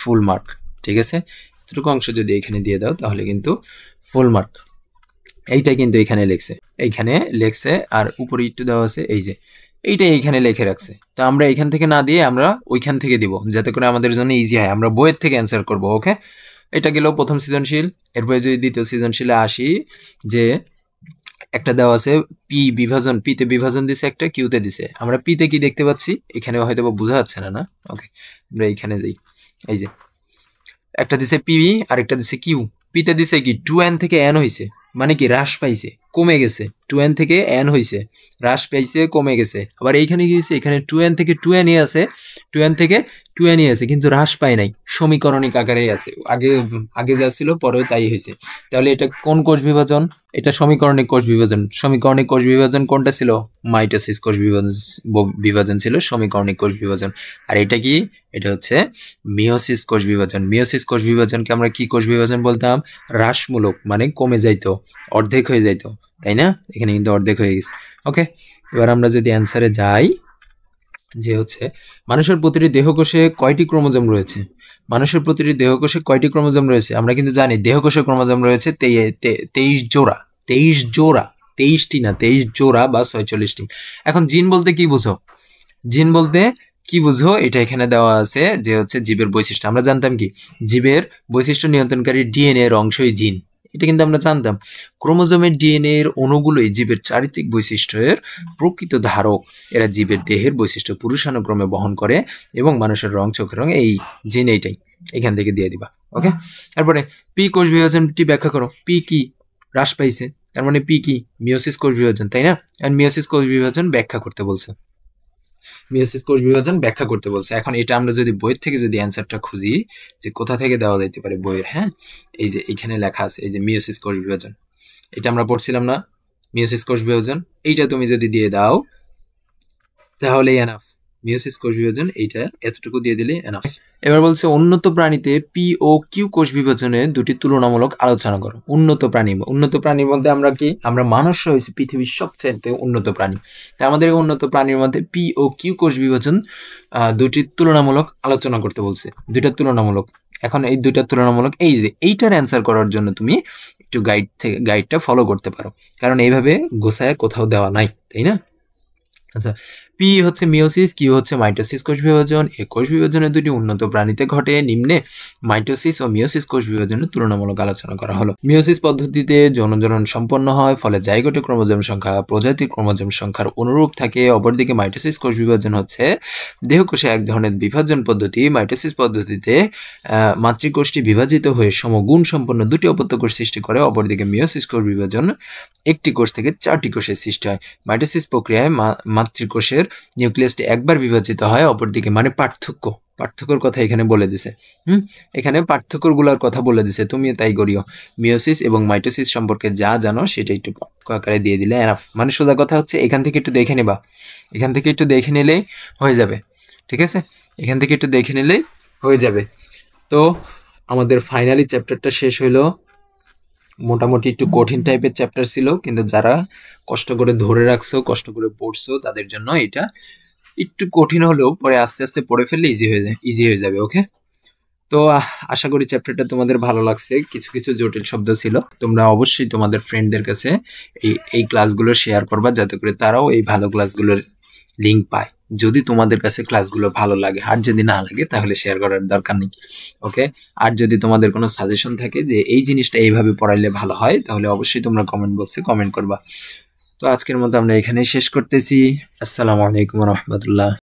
ফুল মার্ক, ঠিক আছে? এতটুকু অংশ যদি এখানে দিয়ে দাও তাহলে কিন্তু ফুল মার্ক। এইটা কিন্তু এখানে লেখছে, আর উপরে একটু দেওয়া আছে, এই যে এইটা এইখানে লিখে রাখছে। তো আমরা এখান থেকে না দিয়ে আমরা ওইখান থেকে দিব, যাতে করে আমাদের জন্য ইজি হয়, আমরা বইয়ের থেকে অ্যান্সার করব। ওকে, এটা গেল প্রথম সৃজনশীল। এরপরে যদি দ্বিতীয় সৃজনশীলে আসি, যে একটা দেওয়া আছে পি বিভাজন, পিতে বিভাজন দিছে, একটা কিউতে দিছে। আমরা পিতে কি দেখতে পাচ্ছি, এখানে হয়তো বোঝা যাচ্ছে না, ওকে, আমরা এইখানে যাই। এই যে একটা দিছে পি আর একটা দিছে কিউ। পিতে দিছে কি 2n থেকে n হয়েছে, মানে কি হ্রাস পাইছে, কমে গেছে। 2n থেকে n হয়েছে, হ্রাস পাইছে, কমে গেছে। আবার এইখানে কি হয়েছে, এখানে 2n থেকে 2n আছে, 2n থেকে 2n আছে, কিন্তু হ্রাস পায় নাই, সমীকরণিক আকারেই আছে। আগে যা ছিল পরেও তাই হয়েছে। তাহলে এটা কোন কোষ বিভাজন? এটা সমীকরণিক কোষ বিভাজন। সমীকরণিক কোষ বিভাজন কোনটা ছিল? মাইটোসিস কোষ বিভাজন ছিল সমীকরণিক কোষ বিভাজন। আর এটা কি? এটা হচ্ছে মিওসিস কোষ বিভাজন। মিওসিস কোষ বিভাজনকে আমরা কি কোষ বিভাজন বলতাম? হ্রাসমূলক, মানে কমে যাইতো, অর্ধেক হয়ে যাইতো, তাই না? এখানে কিন্তু অর্ধেক হয়ে গেছে। ওকে, এবার আমরা যদি অ্যান্সারে যাই, যে হচ্ছে মানুষের প্রতিটি দেহকোষে কয়টি ক্রোমোজোম রয়েছে? মানুষের প্রতিটি দেহকোষে কয়টি ক্রোমোজোম রয়েছে? আমরা কিন্তু জানি দেহকোষে ক্রোমোজোম রয়েছে 23 জোড়া, 23 জোড়া, 23টি না, 23 জোড়া বা 46টি। এখন জিন বলতে কি বুঝো? জিন বলতে কি বুঝো, এটা এখানে দেওয়া আছে যে হচ্ছে জীবের বৈশিষ্ট্য। আমরা জানতাম কি জীবের বৈশিষ্ট্য নিয়ন্ত্রণকারী ডিএনএ এর অংশই জিন, এটা কিন্তু আমরা জানতাম। ক্রোমোজোমের ডিএনএ এর অণুগুলোই জীবের চারিত্রিক বৈশিষ্ট্যের প্রকৃত ধারক। এরা জীবের দেহের বৈশিষ্ট্য পুরুষানুক্রমে বহন করে, এবং মানুষের রং, চোখের রং, এই জিন, এইটাই এখান থেকে দিয়ে দিবা। ওকে, তারপরে পি কোষ বিভাজনটি ব্যাখ্যা করো। পি কি? হ্রাস পাইছে, তার মানে পি কি? মিওসিস কোষ বিভাজন, তাই না? আর মিওসিস কোষ বিভাজন ব্যাখ্যা করতে বলছে, মিওসিস কোষ বিভাজন ব্যাখ্যা করতে বলছে। এখন এটা আমরা যদি বইয়ের থেকে যদি অ্যান্সারটা খুঁজি, যে কোথা থেকে দেওয়া যেতে পারে বইয়ের, হ্যাঁ, এই যে এখানে লেখা আছে, এই যে মিওসিস কোষ বিভাজন, এটা আমরা পড়ছিলাম না? মিওসিস কোষ বিভাজন, এইটা তুমি যদি দিয়ে দাও তাহলে এনাফ। মিওসিস কোষ বিভাজন এইটা এতটুকু দিয়ে দিলে এনাফ। এবার বলছে উন্নত প্রাণীতে পি ও কিউ কোষ বিভাজনে দুটি তুলনামূলক আলোচনা করো। উন্নত প্রাণীর মধ্যে আমরা কি? আমরা মানুষ হয়েছে পৃথিবীর সবচেয়ে উন্নত প্রাণী। তাই আমাদের উন্নত প্রাণীর মধ্যে পি ও কিউ কোষ বিভাজন দুটি তুলনামূলক আলোচনা করতে বলছে। দুইটা তুলনামূলক। এখন এই দুইটা তুলনামূলক, এই যে এইটার অ্যান্সার করার জন্য তুমি একটু গাইডটা ফলো করতে পারো, কারণ এইভাবে গোছায় কোথাও দেওয়া নাই, তাই না? আচ্ছা, পি হচ্ছে মিওসিস, কিউ হচ্ছে মাইটোসিস কোষ বিভাজন। এই কোষ বিভাজনের দুটি উন্নত প্রাণীতে ঘটে। নিম্নে মাইটোসিস ও মিওসিস কোষ বিভাজনের তুলনামূলক আলোচনা করা হলো। মিওসিস পদ্ধতিতে যৌনজনন সম্পন্ন হয়, ফলে জাইগোটে ক্রোমোজোম সংখ্যা প্রজাতির ক্রোমোজোম সংখ্যার অনুরূপ থাকে। অপরদিকে মাইটোসিস কোষ বিভাজন হচ্ছে দেহকোষে এক ধরনের বিভাজন পদ্ধতি। মাইটোসিস পদ্ধতিতে মাতৃকোষটি বিভাজিত হয়ে সমগুণ সম্পন্ন দুটি অপত্য কোষ সৃষ্টি করে। অপরদিকে মিওসিস কোষ বিভাজন একটি কোষ থেকে 4টি কোষের সৃষ্টি হয়। মাইটোসিস প্রক্রিয়ায় মাতৃকোষের নিউক্লিয়াসটি একবার বিভাজিত হয়। অপরদিকে, মানে পার্থক্যর কথা এখানে বলে দিছে। এখানে পার্থক্যগুলোর কথা বলে দিছে, তুমি তাই করিও। মিওসিস এবং মাইটোসিস সম্পর্কে যা জানো সেটা একটু আকারে দিয়ে দিলে এনাফ। মানে সোজা কথা হচ্ছে এখান থেকে একটু দেখে নেবা, এখান থেকে একটু দেখে নিলেই হয়ে যাবে, ঠিক আছে? এখান থেকে একটু দেখে নিলেই হয়ে যাবে। তো আমাদের ফাইনালি চ্যাপ্টারটা শেষ হইলো। মোটামুটি একটু কঠিন টাইপের চ্যাপ্টার ছিল, কিন্তু যারা কষ্ট করে ধরে রাখছো, কষ্ট করে পড়ছো, তাদের জন্য এটা একটু কঠিন হলেও পরে আস্তে আস্তে পড়ে ফেললে ইজি হয়ে যাবে। ওকে, তো আশা করি চ্যাপ্টারটা তোমাদের ভালো লাগছে। কিছু কিছু জটিল শব্দ ছিল, তোমরা অবশ্যই তোমাদের ফ্রেন্ডদের কাছে এই ক্লাসগুলো শেয়ার করবা, যাতে করে তারাও এই ভালো ক্লাসগুলোর লিঙ্ক পায়। যদি তোমাদের কাছে ক্লাসগুলো ভালো লাগে, আর যদি না লাগে তাহলে শেয়ার করার দরকার নেই। ওকে, আর যদি তোমাদের কোনো সাজেশন থাকে যে এই জিনিসটা এইভাবে পড়াইলে ভালো হয়, তাহলে অবশ্যই তোমরা কমেন্ট বক্সে কমেন্ট করবা। তো আজকের মতো আমরা এখানেই শেষ করতেছি। আসসালামু আলাইকুম রহমতুল্লাহ।